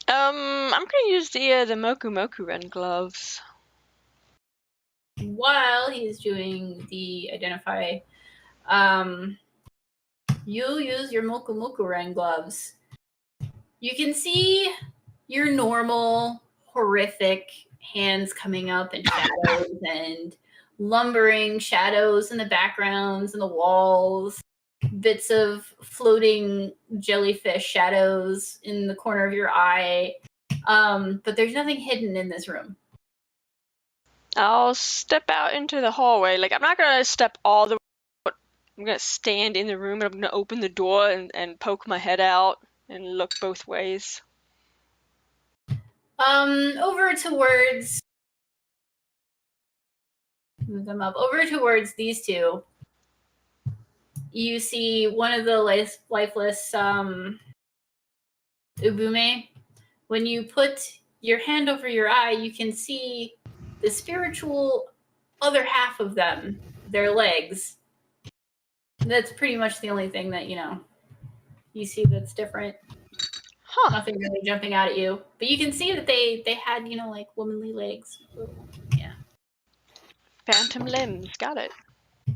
I'm gonna use the Moku Moku Ren gloves. While he's doing the identify, you use your Moku Moku Ren gloves. You can see your normal, horrific hands coming up in shadows and lumbering shadows in the backgrounds and the walls, bits of floating jellyfish shadows in the corner of your eye. But there's nothing hidden in this room. I'll step out into the hallway. Like, I'm not gonna step all the way, but I'm gonna stand in the room and I'm gonna open the door and poke my head out and look both ways. Over towards move them up. Over towards these two. You see one of the lifeless Ubume. When you put your hand over your eye, you can see the spiritual other half of them, their legs. That's pretty much the only thing that, you see that's different. Huh. Nothing really jumping out at you. But you can see that they had, like womanly legs. Yeah. Phantom limbs. Got it.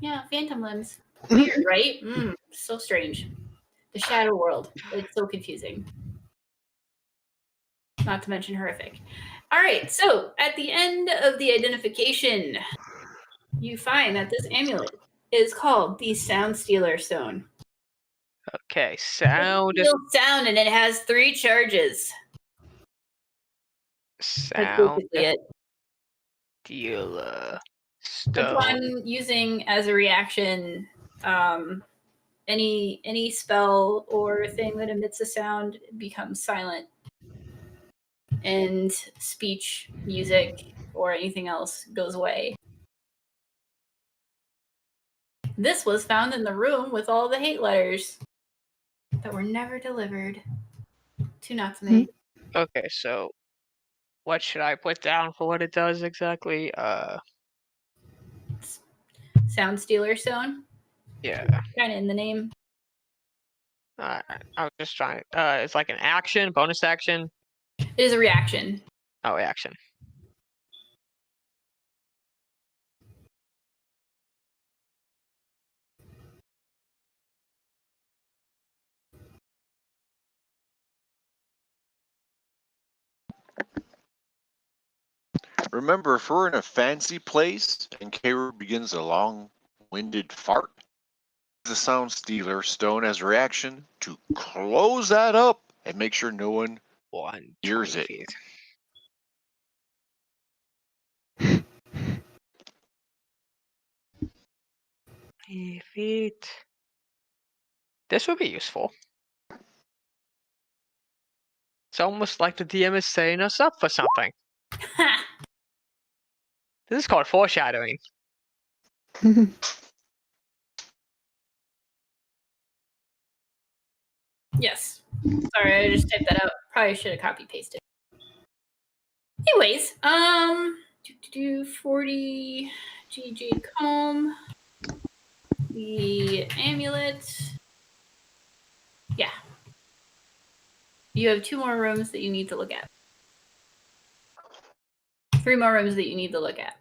Yeah, phantom limbs. Weird, right? So strange. The shadow world. It's so confusing. Not to mention horrific. All right, so at the end of the identification, you find that this amulet is called the Sound Stealer Stone. Okay, sound. Sound, and it has 3 charges. That's basically it. Dealer stone. Upon using as a reaction, any spell or thing that emits a sound becomes silent, and speech, music, or anything else goes away. This was found in the room with all the hate letters that were never delivered to Natsume. Okay, so what should I put down for what it does exactly? Sound Stealer Stone? Yeah. Kind of in the name. I was just trying. It's like an action, bonus action. It is a reaction. Oh, action. Remember, if we're in a fancy place and Karu begins a long-winded fart, the Sound Stealer Stone as a reaction to close that up and make sure no one hears it. Feet. This would be useful. It's almost like the DM is setting us up for something. This is called foreshadowing. Yes. Sorry, I just typed that out. Probably should have copy pasted. Anyways, 40 GG comb. The amulet. Yeah. You have 2 more rooms that you need to look at. 3 more rooms that you need to look at.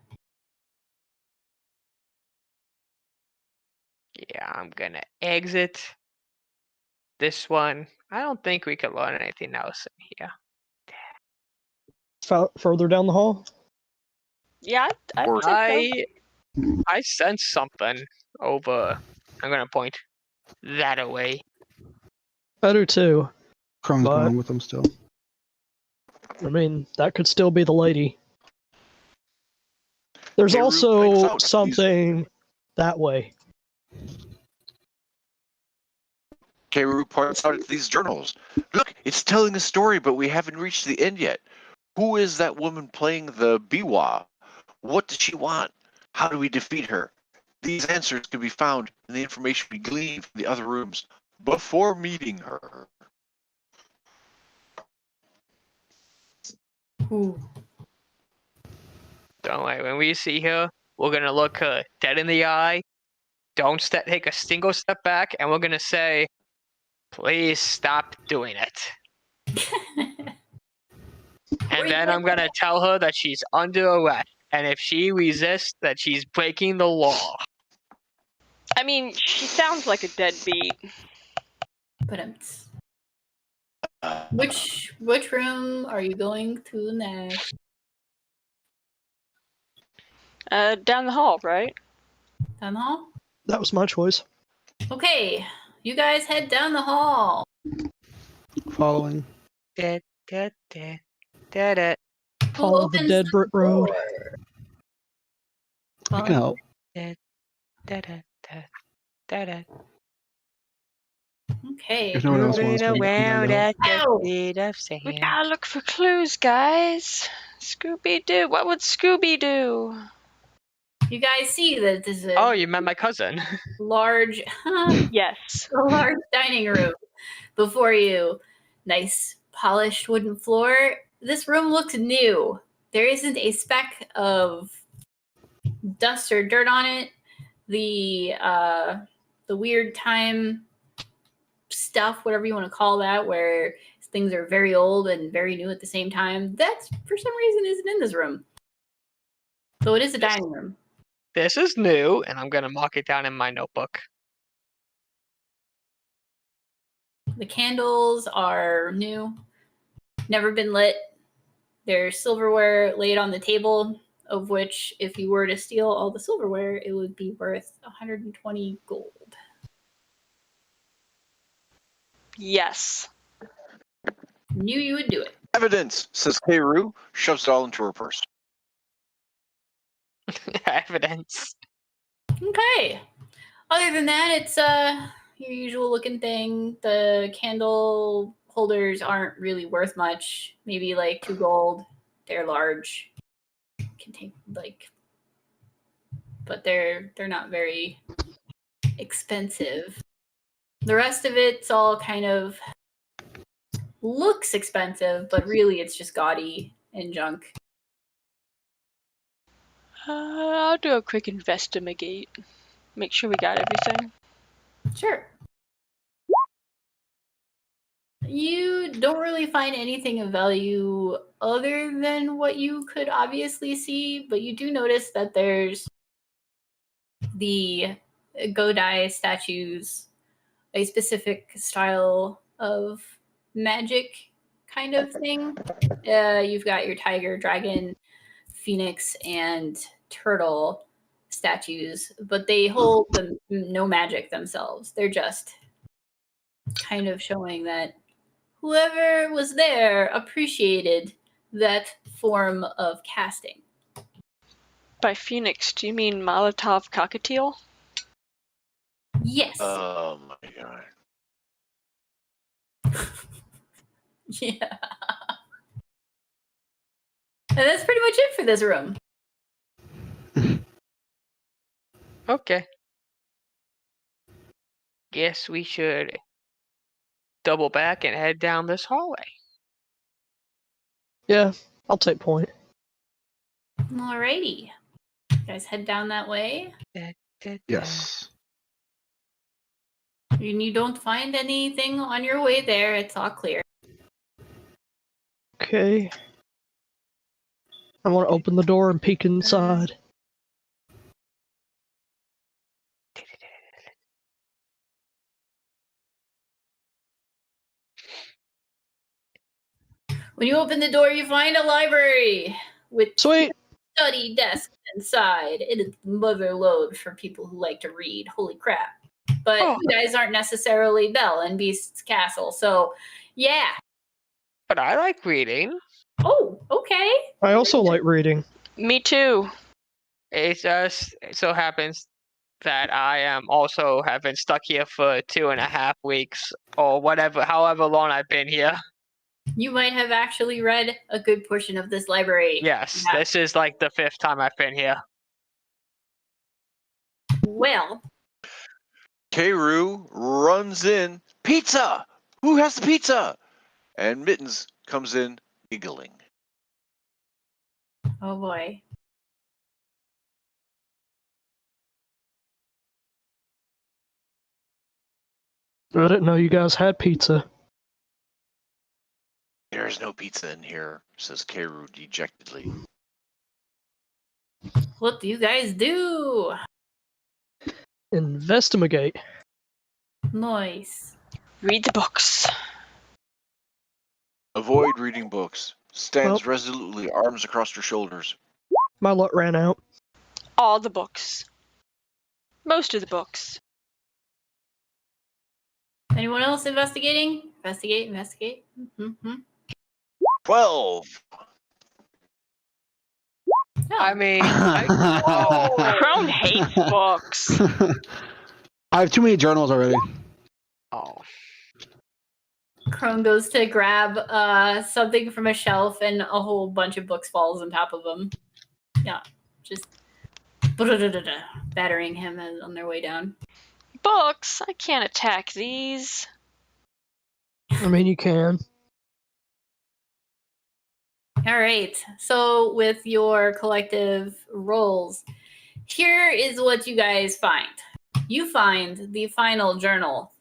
Yeah, I'm gonna exit this one. I don't think we could learn anything else in here. Further down the hall? Yeah, I I sense something over. I'm gonna point that away. I do too. Chrome's But- going on with them still. I mean, that could still be the lady. There's Hey, Rube, also thanks out, something that way. Karu points out at these journals. Look, it's telling a story, but we haven't reached the end yet. Who is that woman playing the biwa? What does she want? How do we defeat her? These answers can be found in the information we glean from the other rooms before meeting her. Ooh. Don't worry, when we see her, we're gonna look her dead in the eye. Don't take a single step back, and we're gonna say, "Please stop doing it." And then I'm gonna tell her that she's under arrest, and if she resists, that she's breaking the law. I mean, she sounds like a deadbeat. But which room are you going to next? Down the hall, right? Down the hall? That was my choice. Okay, you guys head down the hall. Following. Da, da, da, da, da. Who Follow the opens dead brick road. door? I can help. Da, da, da, da, da. Okay. If no one else wants Moving to, around at the Ow! speed of We sand. gotta look for clues, guys. Scooby-Doo. What would Scooby do? You guys see that this is Oh, a you met my cousin. large, Yes. a large dining room before you. Nice polished wooden floor. This room looks new. There isn't a speck of dust or dirt on it. The weird time stuff, whatever you want to call that, where things are very old and very new at the same time, that's for some reason isn't in this room. So it is a dining room. This is new, and I'm gonna mark it down in my notebook. The candles are new, never been lit. There's silverware laid on the table, of which, if you were to steal all the silverware, it would be worth 120 gold. Yes. Knew you would do it. Evidence, says Keiru, shoves it all into her purse. Evidence. Okay. Other than that, it's your usual looking thing. The candle holders aren't really worth much. Maybe like 2 gold. They're large. Contain but they're not very expensive. The rest of it's all kind of looks expensive, but really it's just gaudy and junk. I'll do a quick investigate. Make sure we got everything. Sure. You don't really find anything of value other than what you could obviously see, but you do notice that there's the Godai statues, a specific style of magic kind of thing. You've got your tiger, dragon, phoenix, and turtle statues, but they hold no magic themselves. They're just kind of showing that whoever was there appreciated that form of casting. By Phoenix, do you mean Molotov Cockatiel? Yes. Oh my god. Yeah. And that's pretty much it for this room. Okay. Guess we should double back and head down this hallway. Yeah, I'll take point. Alrighty. You guys head down that way. Yes. And you don't find anything on your way there. It's all clear. Okay. I want to open the door and peek inside. When you open the door, you find a library with Sweet. study desks inside. It is mother lode for people who like to read. Holy crap. But you guys aren't necessarily Belle and Beast's castle. So, yeah. But I like reading. Oh, okay. I also like reading. Me too. It just so happens that I am also have been stuck here for 2.5 weeks or whatever, however long I've been here. You might have actually read a good portion of this library. Yes, Yeah. this is like the 5th time I've been here. Well, Keiru runs in. Pizza! Who has the pizza? And Mittens comes in giggling. oh boy. I didn't know you guys had pizza. There's no pizza in here, says Keiru dejectedly. What do you guys do? Investigate. Nice. Read the books. Avoid reading books. Stands resolutely, arms across her shoulders. My luck ran out. All the books. Most of the books. Anyone else investigating? Investigate. Mm-hmm. 12. No. I mean, Crone hates books. I have too many journals already. oh, Crone goes to grab something from a shelf, and a whole bunch of books falls on top of him. Yeah, just battering him on their way down. Books? I can't attack these. I mean, you can. All right. So with your collective rolls, here is what you guys find. You find the final journal.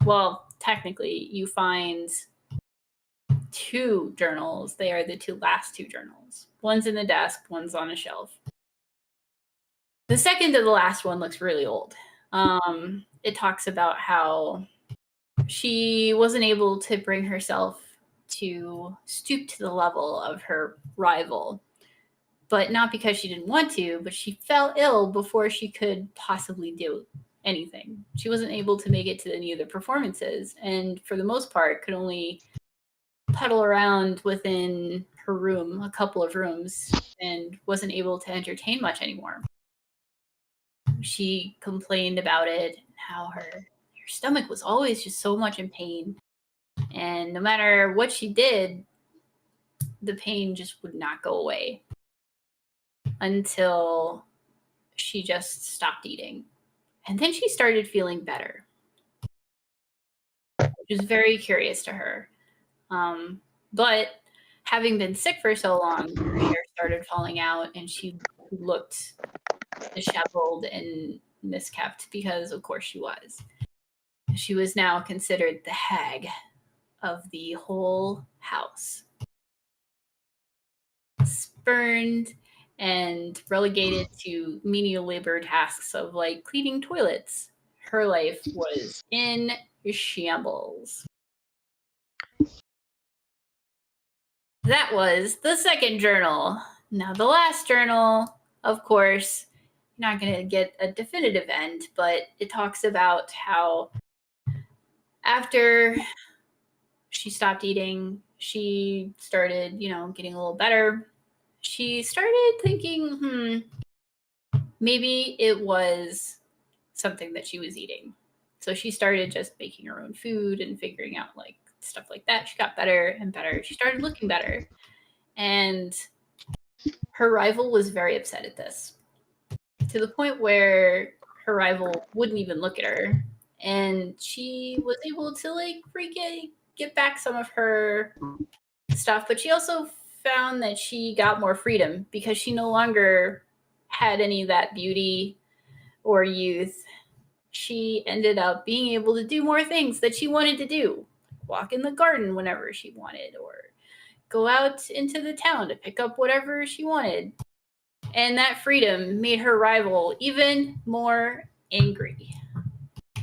Well, technically, you find 2 journals. They are the last two journals. One's in the desk, one's on a shelf. The second to the last one looks really old. It talks about how she wasn't able to bring herself to stoop to the level of her rival, but not because she didn't want to, but she fell ill before she could possibly do anything. She wasn't able to make it to any of the performances, and for the most part could only puddle around within her room, a couple of rooms, and wasn't able to entertain much anymore. She complained about it, how her stomach was always just so much in pain, and no matter what she did, the pain just would not go away until she just stopped eating. And then she started feeling better, which was very curious to her. But having been sick for so long, her hair started falling out and she looked disheveled and miskept because, of course, she was. She was now considered the hag of the whole house. Spurned and relegated to menial labor tasks of like cleaning toilets. Her life was in shambles. That was the second journal. Now the last journal, of course, you're not going to get a definitive end, but it talks about how after she stopped eating, she started, getting a little better. She started thinking, maybe it was something that she was eating. So she started just making her own food and figuring out like stuff like that. She got better and better. She started looking better. And her rival was very upset at this, to the point where her rival wouldn't even look at her. And she was able to like get back some of her stuff, but she also found that she got more freedom because she no longer had any of that beauty or youth. She ended up being able to do more things that she wanted to do, walk in the garden whenever she wanted, or go out into the town to pick up whatever she wanted. And that freedom made her rival even more angry.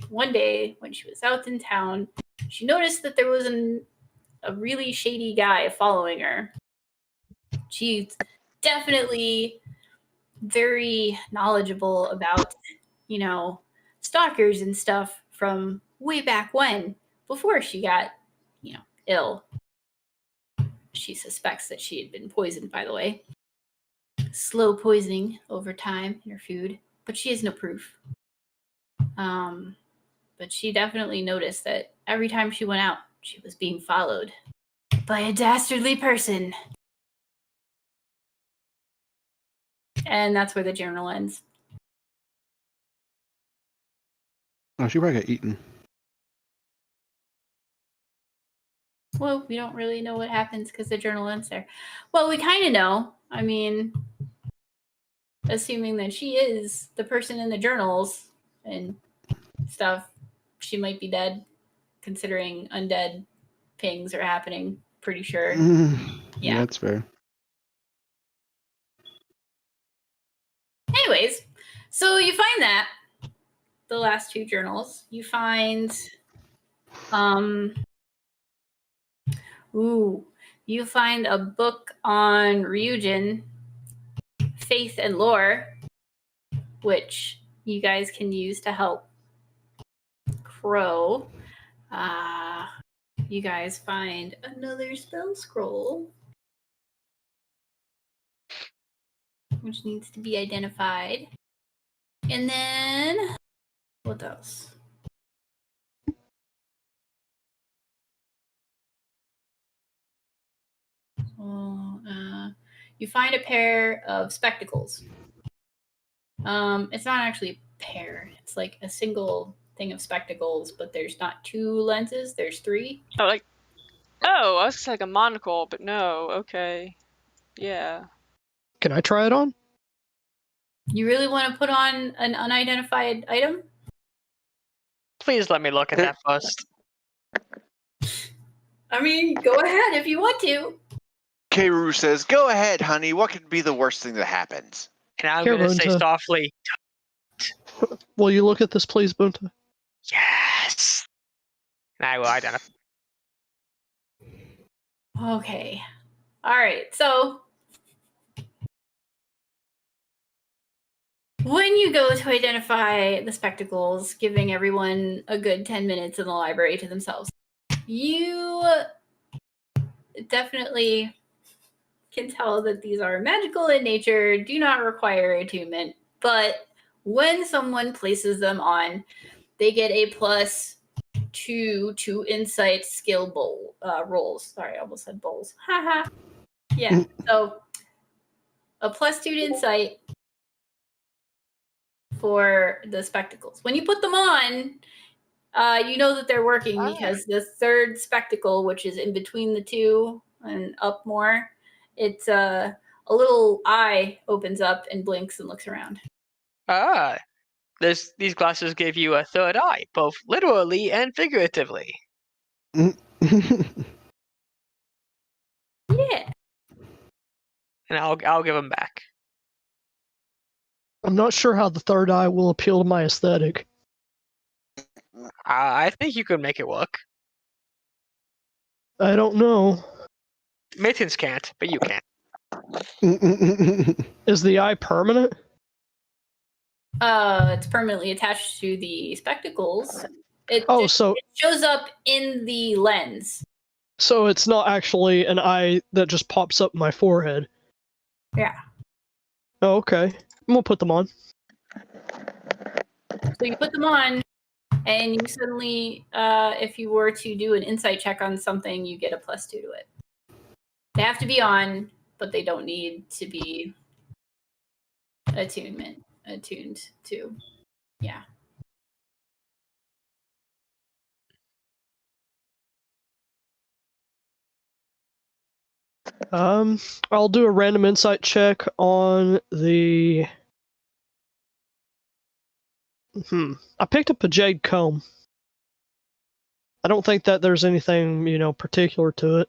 One day when she was out in town, she noticed that there was a really shady guy following her. She's definitely very knowledgeable about, stalkers and stuff from way back when, before she got, ill. She suspects that she had been poisoned, by the way. Slow poisoning over time in her food, but she has no proof. But she definitely noticed that every time she went out, She was being followed by a dastardly person. And that's where the journal ends. Oh, she probably got eaten. Well, we don't really know what happens because the journal ends there. Well, we kind of know. I mean, assuming that she is the person in the journals and stuff, she might be dead, considering undead pings are happening. Pretty sure. Yeah, that's fair. Anyways, so you find that the last two journals. You find you find a book on Ryujin, faith and lore, which you guys can use to help Crow. You guys find another spell scroll, which needs to be identified. And then, what else? You find a pair of spectacles. It's not actually a pair. It's like a single thing of spectacles, but there's not two lenses. There's three. Oh, I was like a monocle, but no. Okay. Yeah. Can I try it on? You really want to put on an unidentified item? Please let me look at that first. I mean, go ahead if you want to. Keru says, "Go ahead, honey. What could be the worst thing that happens?" And I'm Here, going to say Bunta. softly, Will you look at this, please, Bunta? yes. And I will identify. Okay. All right. So when you go to identify the spectacles, giving everyone a good 10 minutes in the library to themselves, you definitely can tell that these are magical in nature, do not require attunement, but when someone places them on, they get a +2 to insight skill rolls. Sorry, I almost said bowls. Haha. Yeah. So a +2 to insight for the spectacles. When you put them on, you know that they're working because the third spectacle, which is in between the two and up more, it's a little eye opens up and blinks and looks around. These glasses give you a third eye, both literally and figuratively. Yeah. And I'll give them back. I'm not sure how the third eye will appeal to my aesthetic. I think you could make it work. I don't know. Mittens can't, but you can. Is the eye permanent? It's permanently attached to the spectacles. It shows up in the lens. So it's not actually an eye that just pops up in my forehead. Yeah. Oh, okay. I'm gonna put them on. So you put them on, and you suddenly, if you were to do an insight check on something, you get a +2 to it. They have to be on, but they don't need to be attuned to. Yeah. I'll do a random insight check on the. I picked up a jade comb. I don't think that there's anything, particular to it.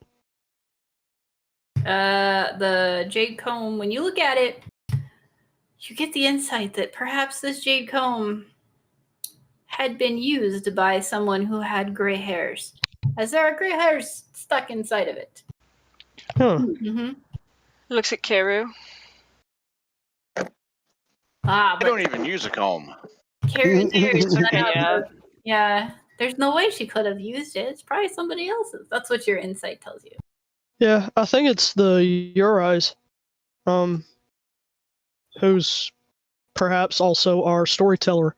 The jade comb, when you look at it, you get the insight that perhaps this jade comb had been used by someone who had gray hairs, as there are gray hairs stuck inside of it. Huh. Mm-hmm. Looks at Keru. I don't even use a comb. Keru's hair is cut Yeah. up. Yeah. There's no way she could have used it. It's probably somebody else's. That's what your insight tells you. Yeah, I think it's the Uri's, who's perhaps also our storyteller.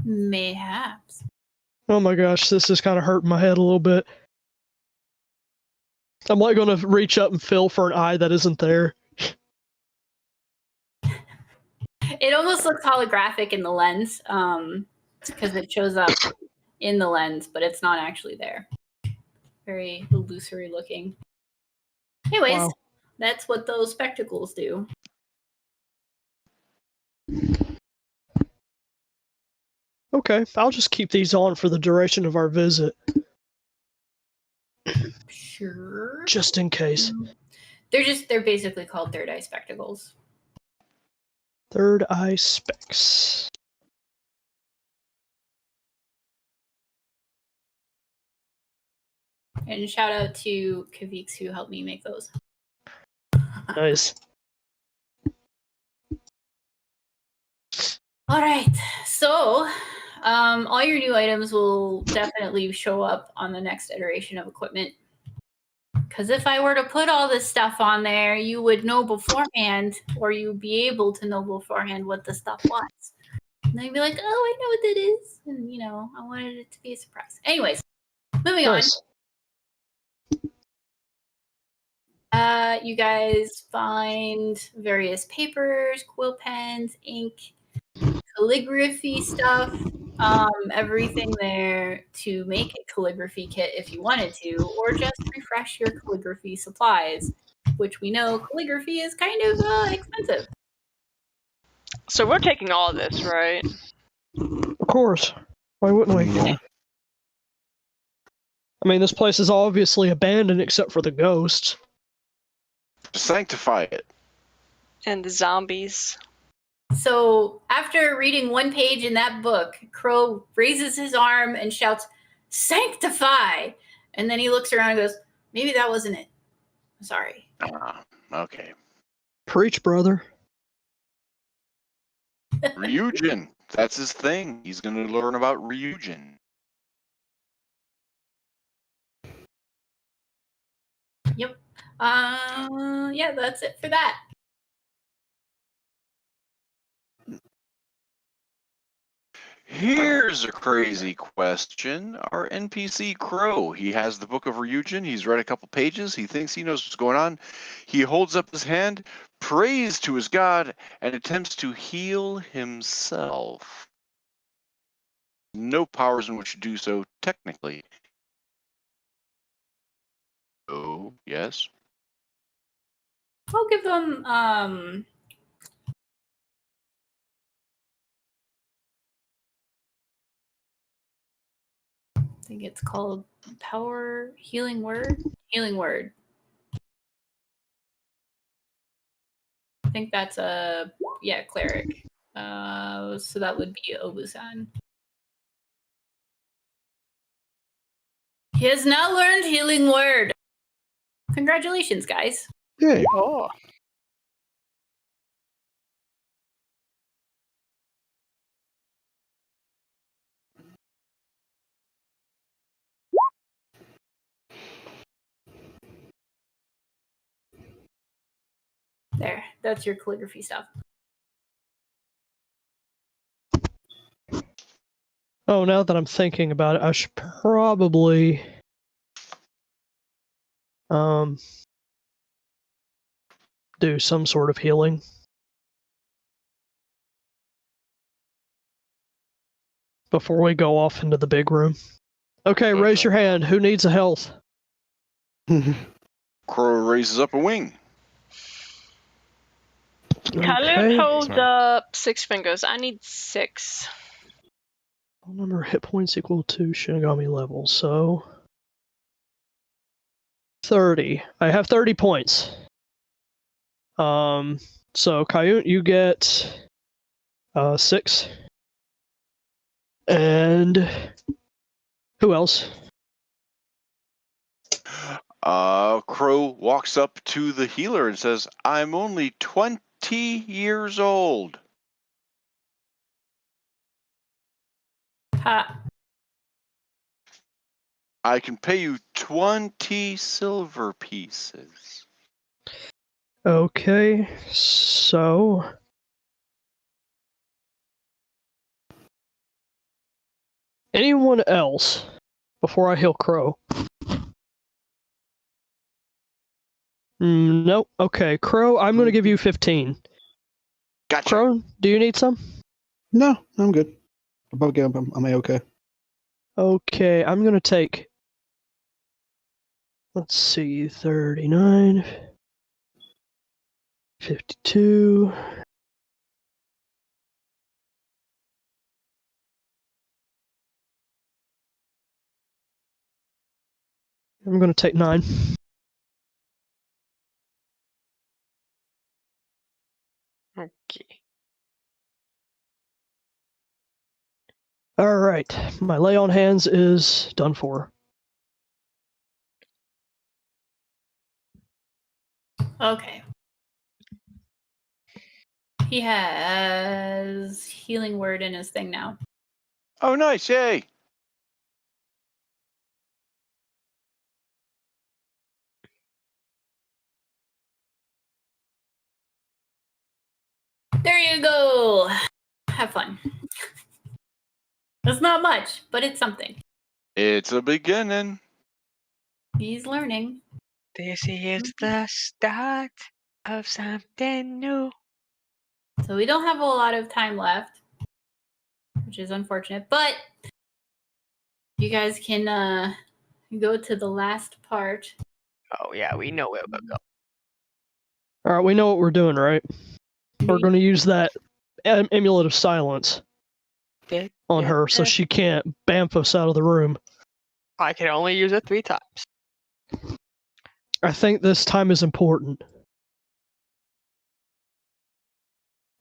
Mayhaps. Oh my gosh, this is kind of hurting my head a little bit. I'm like going to reach up and feel for an eye that isn't there. It almost looks holographic in the lens, because it shows up in the lens, but it's not actually there. Very illusory looking. Anyways, Wow. That's what those spectacles do. Okay, I'll just keep these on for the duration of our visit, Sure. just in case. They're basically called third eye spectacles. Third eye specs. And shout out to Kavix who helped me make those. Nice. All right, so all your new items will definitely show up on the next iteration of equipment. Because if I were to put all this stuff on there, you would know beforehand, or you'd be able to know beforehand what the stuff was. And they'd be like, oh, I know what that is. And, you know, I wanted it to be a surprise. Anyways, moving Nice. on. You guys find various papers, quill pens, ink, calligraphy stuff, everything there to make a calligraphy kit if you wanted to, or just refresh your calligraphy supplies, which we know calligraphy is kind of expensive. So we're taking all of this, right? Of course. Why wouldn't we? Yeah. I mean, this place is obviously abandoned except for the ghosts. Sanctify it. And the zombies. So after reading one page in that book, Crow raises his arm and shouts, "Sanctify!" And then he looks around and goes, maybe that wasn't it. I'm sorry. Okay. Preach, brother. Ryujin. That's his thing. He's going to learn about Ryujin. Yep. Yeah, that's it for that. Here's a crazy question. Our NPC Crow, he has the Book of Ryujin. He's read a couple pages. He thinks he knows what's going on. He holds up his hand, prays to his god, and attempts to heal himself. No powers in which to do so technically. Oh, yes. I'll give them I think it's called Power Healing Word. Healing Word. I think that's a cleric. So that would be Obusan. He has now learned Healing Word. Congratulations, guys. Yay. Oh. There, that's your calligraphy stuff. Oh, now that I'm thinking about it, I should probably do some sort of healing. Before we go off into the big room. Okay, raise your hand. Who needs a health? Crow raises up a wing. Khaled holds up 6 fingers. I need 6. Number of hit points equal to Shinigami level, so 30. I have 30 points. So Kayut, you get 6. And who else? Crow walks up to the healer and says, I'm only 20 years old. Ha. I can pay you 20 silver pieces. Okay, so Anyone else before I heal Crow? Nope. Okay, Crow, I'm going to give you 15. Gotcha. Crow, do you need some? No, I'm good. I'm A-okay. Okay, I'm going to take... Let's see, 39... 52... I'm going to take 9. Okay. Alright, my lay on hands is done for. Okay. He has healing word in his thing now. Oh, nice! Yay! There you go. Have fun. It's not much, but it's something. It's a beginning. He's learning. This is the start of something new. So we don't have a lot of time left, which is unfortunate, but you guys can go to the last part. Oh yeah, we know where we'll go. Alright, we know what we're doing, right? We're going to use that amulet of silence on her so she can't bamf us out of the room. I can only use it 3 times. I think this time is important.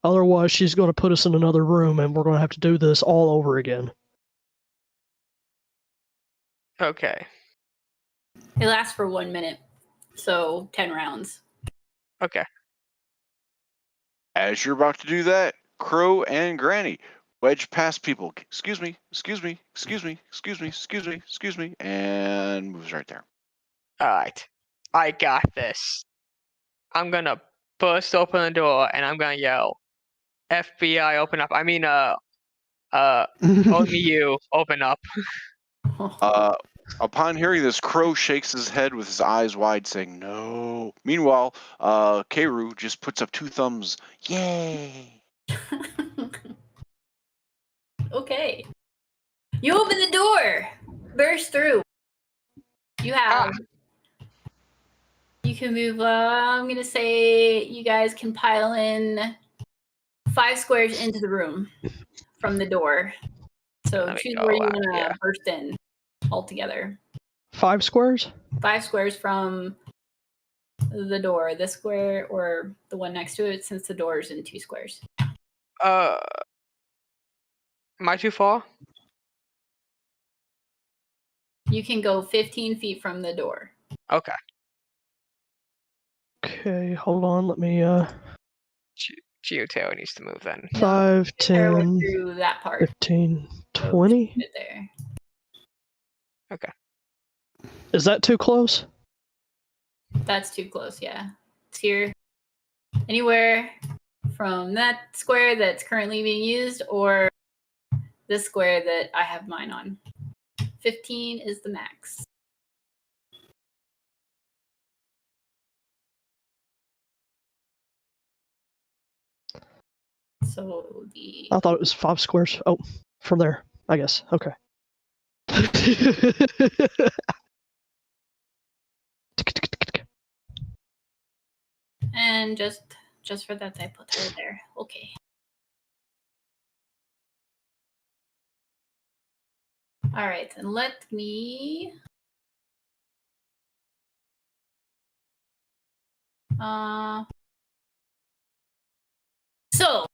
Otherwise, she's going to put us in another room and we're going to have to do this all over again. Okay. It lasts for 1 minute, so 10 rounds. Okay. As you're about to do that, Crow and Granny wedge past people. Excuse me, excuse me, excuse me, excuse me, excuse me, excuse me, and moves right there. Alright. I got this. I'm gonna burst open the door and I'm gonna yell, FBI, open up. I mean, only you, open up. Upon hearing this, Crow shakes his head with his eyes wide, saying, no. Meanwhile, Keiru just puts up 2 thumbs. Yay! Okay. You open the door. Burst through. You have... You can move, I'm going to say you guys can pile in 5 squares into the room from the door. So choose where you want to burst in altogether. 5 squares? 5 squares from the door, this square or the one next to it, since the door is in 2 squares. Am I too far? You can go 15 feet from the door. Okay. Okay, hold on, let me, Giotero needs to move then. 5, 10, through that part. 15, 20? So there. Okay. Is that too close? That's too close, yeah. It's here. Anywhere from that square that's currently being used or this square that I have mine on. 15 is the max. So the... I thought it was 5 squares. Oh, from there, I guess. Okay. And just for that, I put her there. Okay. All right, and let me... So,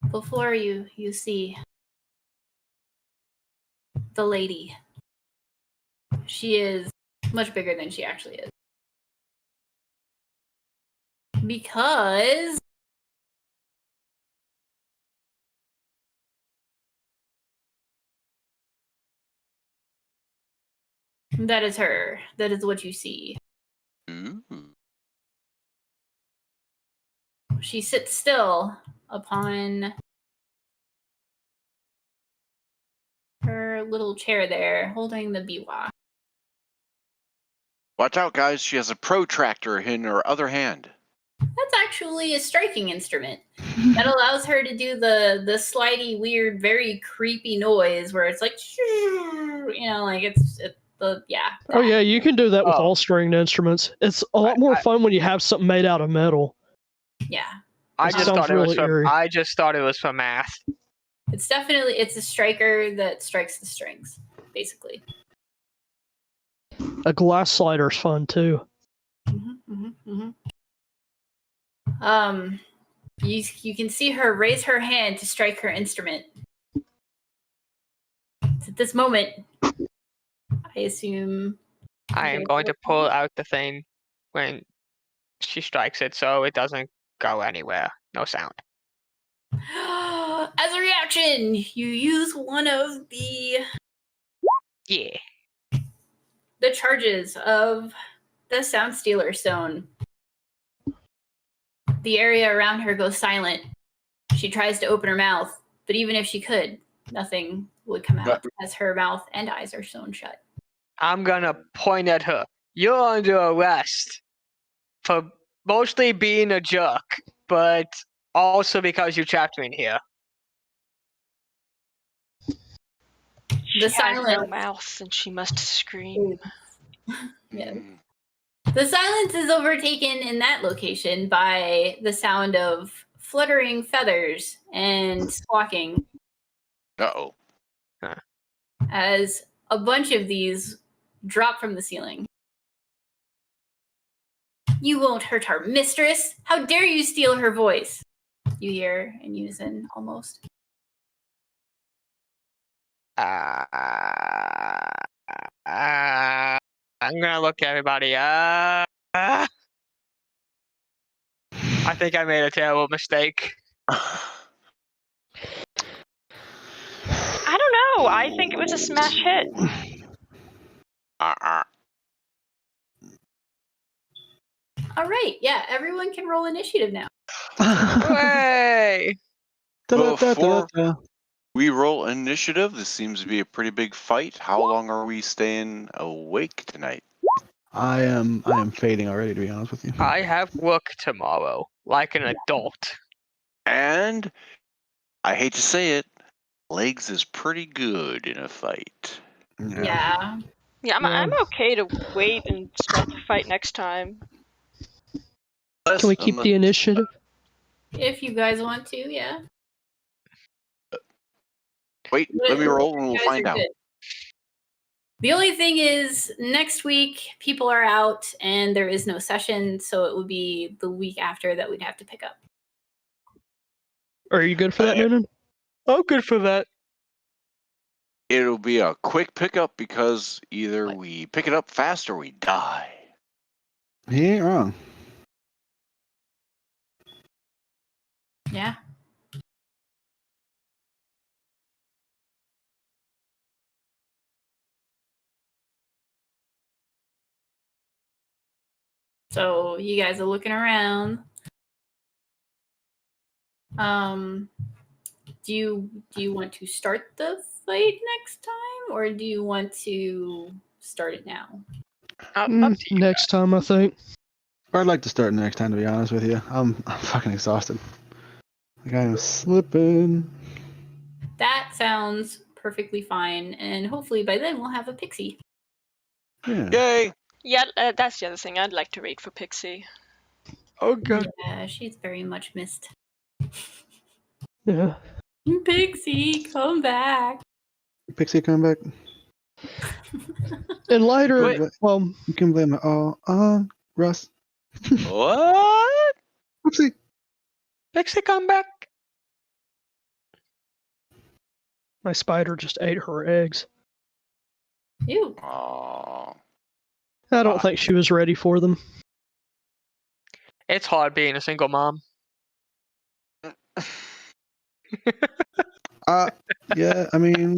before you see the lady. She is much bigger than she actually is. Because that is her. That is what you see. Ooh. She sits still upon her her little chair there, holding the biwa. Watch out, guys. She has a protractor in her other hand. That's actually a striking instrument that allows her to do the slidey, weird, very creepy noise where it's like, like it's yeah. Oh yeah, you can do that with Oh. all stringed instruments. It's a lot more fun when you have something made out of metal. Yeah. I It just sounds thought it was really for. eerie. I just thought it was for math. It's a striker that strikes the strings, basically. A glass slider's fun too. You can see her raise her hand to strike her instrument. It's at this moment, I assume. I am going to pull out the thing when she strikes it, so it doesn't go anywhere. No sound. As a reaction, you use one of the Yeah. charges of the Sound Stealer Stone. The area around her goes silent. She tries to open her mouth, but even if she could, nothing would come out as her mouth and eyes are sewn shut. I'm gonna point at her. You're under arrest for mostly being a jerk, but also because you trapped me in here. She has no silence. mouth and she must scream. Yeah. The silence is overtaken in that location by the sound of fluttering feathers and squawking Uh-oh. as a bunch of these drop from the ceiling. You won't hurt our mistress. How dare you steal her voice? You hear in unison almost. I'm gonna look at everybody. I think I made a terrible mistake. I don't know. I think it was a smash hit. All right, yeah, everyone can roll initiative now. Hooray! Before we roll initiative, this seems to be a pretty big fight. How long are we staying awake tonight? I am fading already, to be honest with you. I have work tomorrow, like an adult. And I hate to say it, legs is pretty good in a fight. Yeah. Yeah, I'm okay to wait and start the fight next time. Can we keep the initiative? If you guys want to, yeah. Wait, let me roll and we'll You guys find are out. good. The only thing is, next week people are out and there is no session, so it would be the week after that we'd have to pick up. Are you good for that, Noonan? Oh, good for that. It'll be a quick pickup because either we pick it up fast or we die. He ain't wrong. Yeah. So you guys are looking around. Do you want to start the fight next time, or do you want to start it now? Up to you. Next time, I think. I'd like to start next time, to be honest with you. I'm fucking exhausted. Like, I am slipping. That sounds perfectly fine, and hopefully by then we'll have a pixie. Yeah. Yay! Yeah, that's the other thing. I'd like to raid for Pixie. Oh, good. Yeah, she's very much missed. Yeah. Pixie, come back. Pixie come back. And lighter, Wait. well, You can blame it all on Russ. What? Oopsie. Pixie, come back. my spider just ate her eggs. Ew. Oh. I don't think she was ready for them. It's hard being a single mom. Yeah, I mean,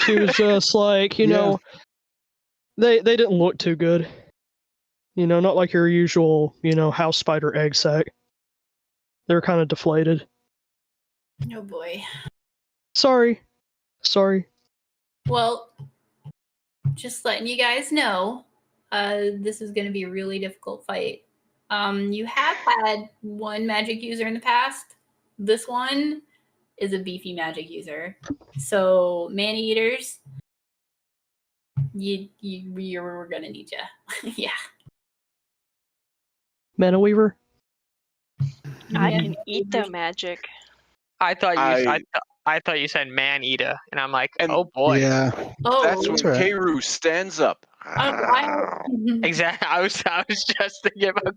She was just like, you Yeah. know, they didn't look too good. You know, not like your usual, house spider egg sack. They were kind of deflated. Oh boy. Sorry. Well, just letting you guys know, this is going to be a really difficult fight. You have had one magic user in the past. This one is a beefy magic user. So, man eaters, we're gonna need you. Yeah. Mana Weaver. I Yeah. can eat their magic. I thought you said man eater, and I'm like, And- oh boy. Yeah. Oh, That's when That's right. Keiru stands up. Exactly. I was just thinking about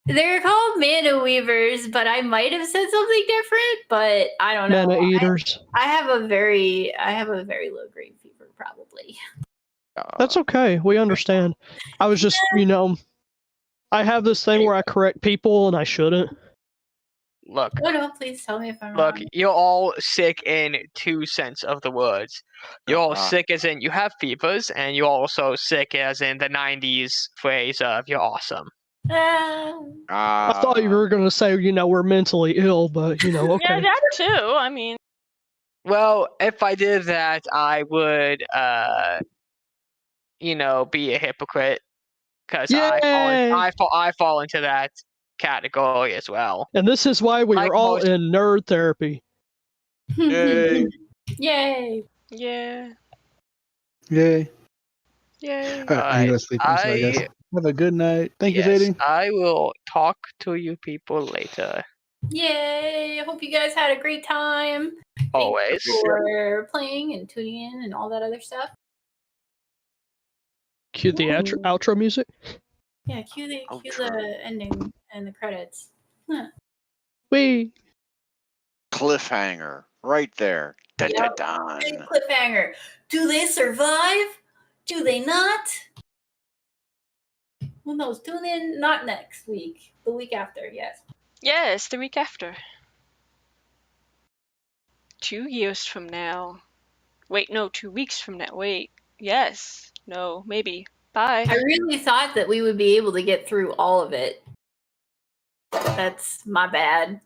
they're called mana weavers, but I might have said something different. But I don't know. Mana Eaters. I have a very low grade fever, probably. That's okay. We understand. I was just, I have this thing where I correct people and I shouldn't. Look, Oh no, please tell me if I'm look, wrong. you're all sick in two sense of the words. You're all sick as in you have fevers, and you're also sick as in the 90s phrase of you're awesome. I thought you were going to say, we're mentally ill, but, okay. Yeah, that too. I mean, Well, if I did that, I would, be a hypocrite, because I fall into that category as well. And this is why we Like are all most- in nerd therapy. Yay. Yay! yeah, Yay. yay. All right, I gotta sleep. I'm sorry, guys. Have a good night. Thank you, Yes, Zadie. I will talk to you people later. Yay! I hope you guys had a great time. Always. Thanks for playing and tuning in and all that other stuff. Cue the outro music. Yeah, cue the ending and the credits. Huh. Wee. Cliffhanger right there. Dun, Yep. dun, Big dun. cliffhanger. Do they survive? Do they not? Who knows? Tune in not next week. The week after, yes. Yes, the week after. 2 years from now. Wait, no, 2 weeks from now. Wait. Yes. No, maybe. Bye. I really thought that we would be able to get through all of it. That's my bad.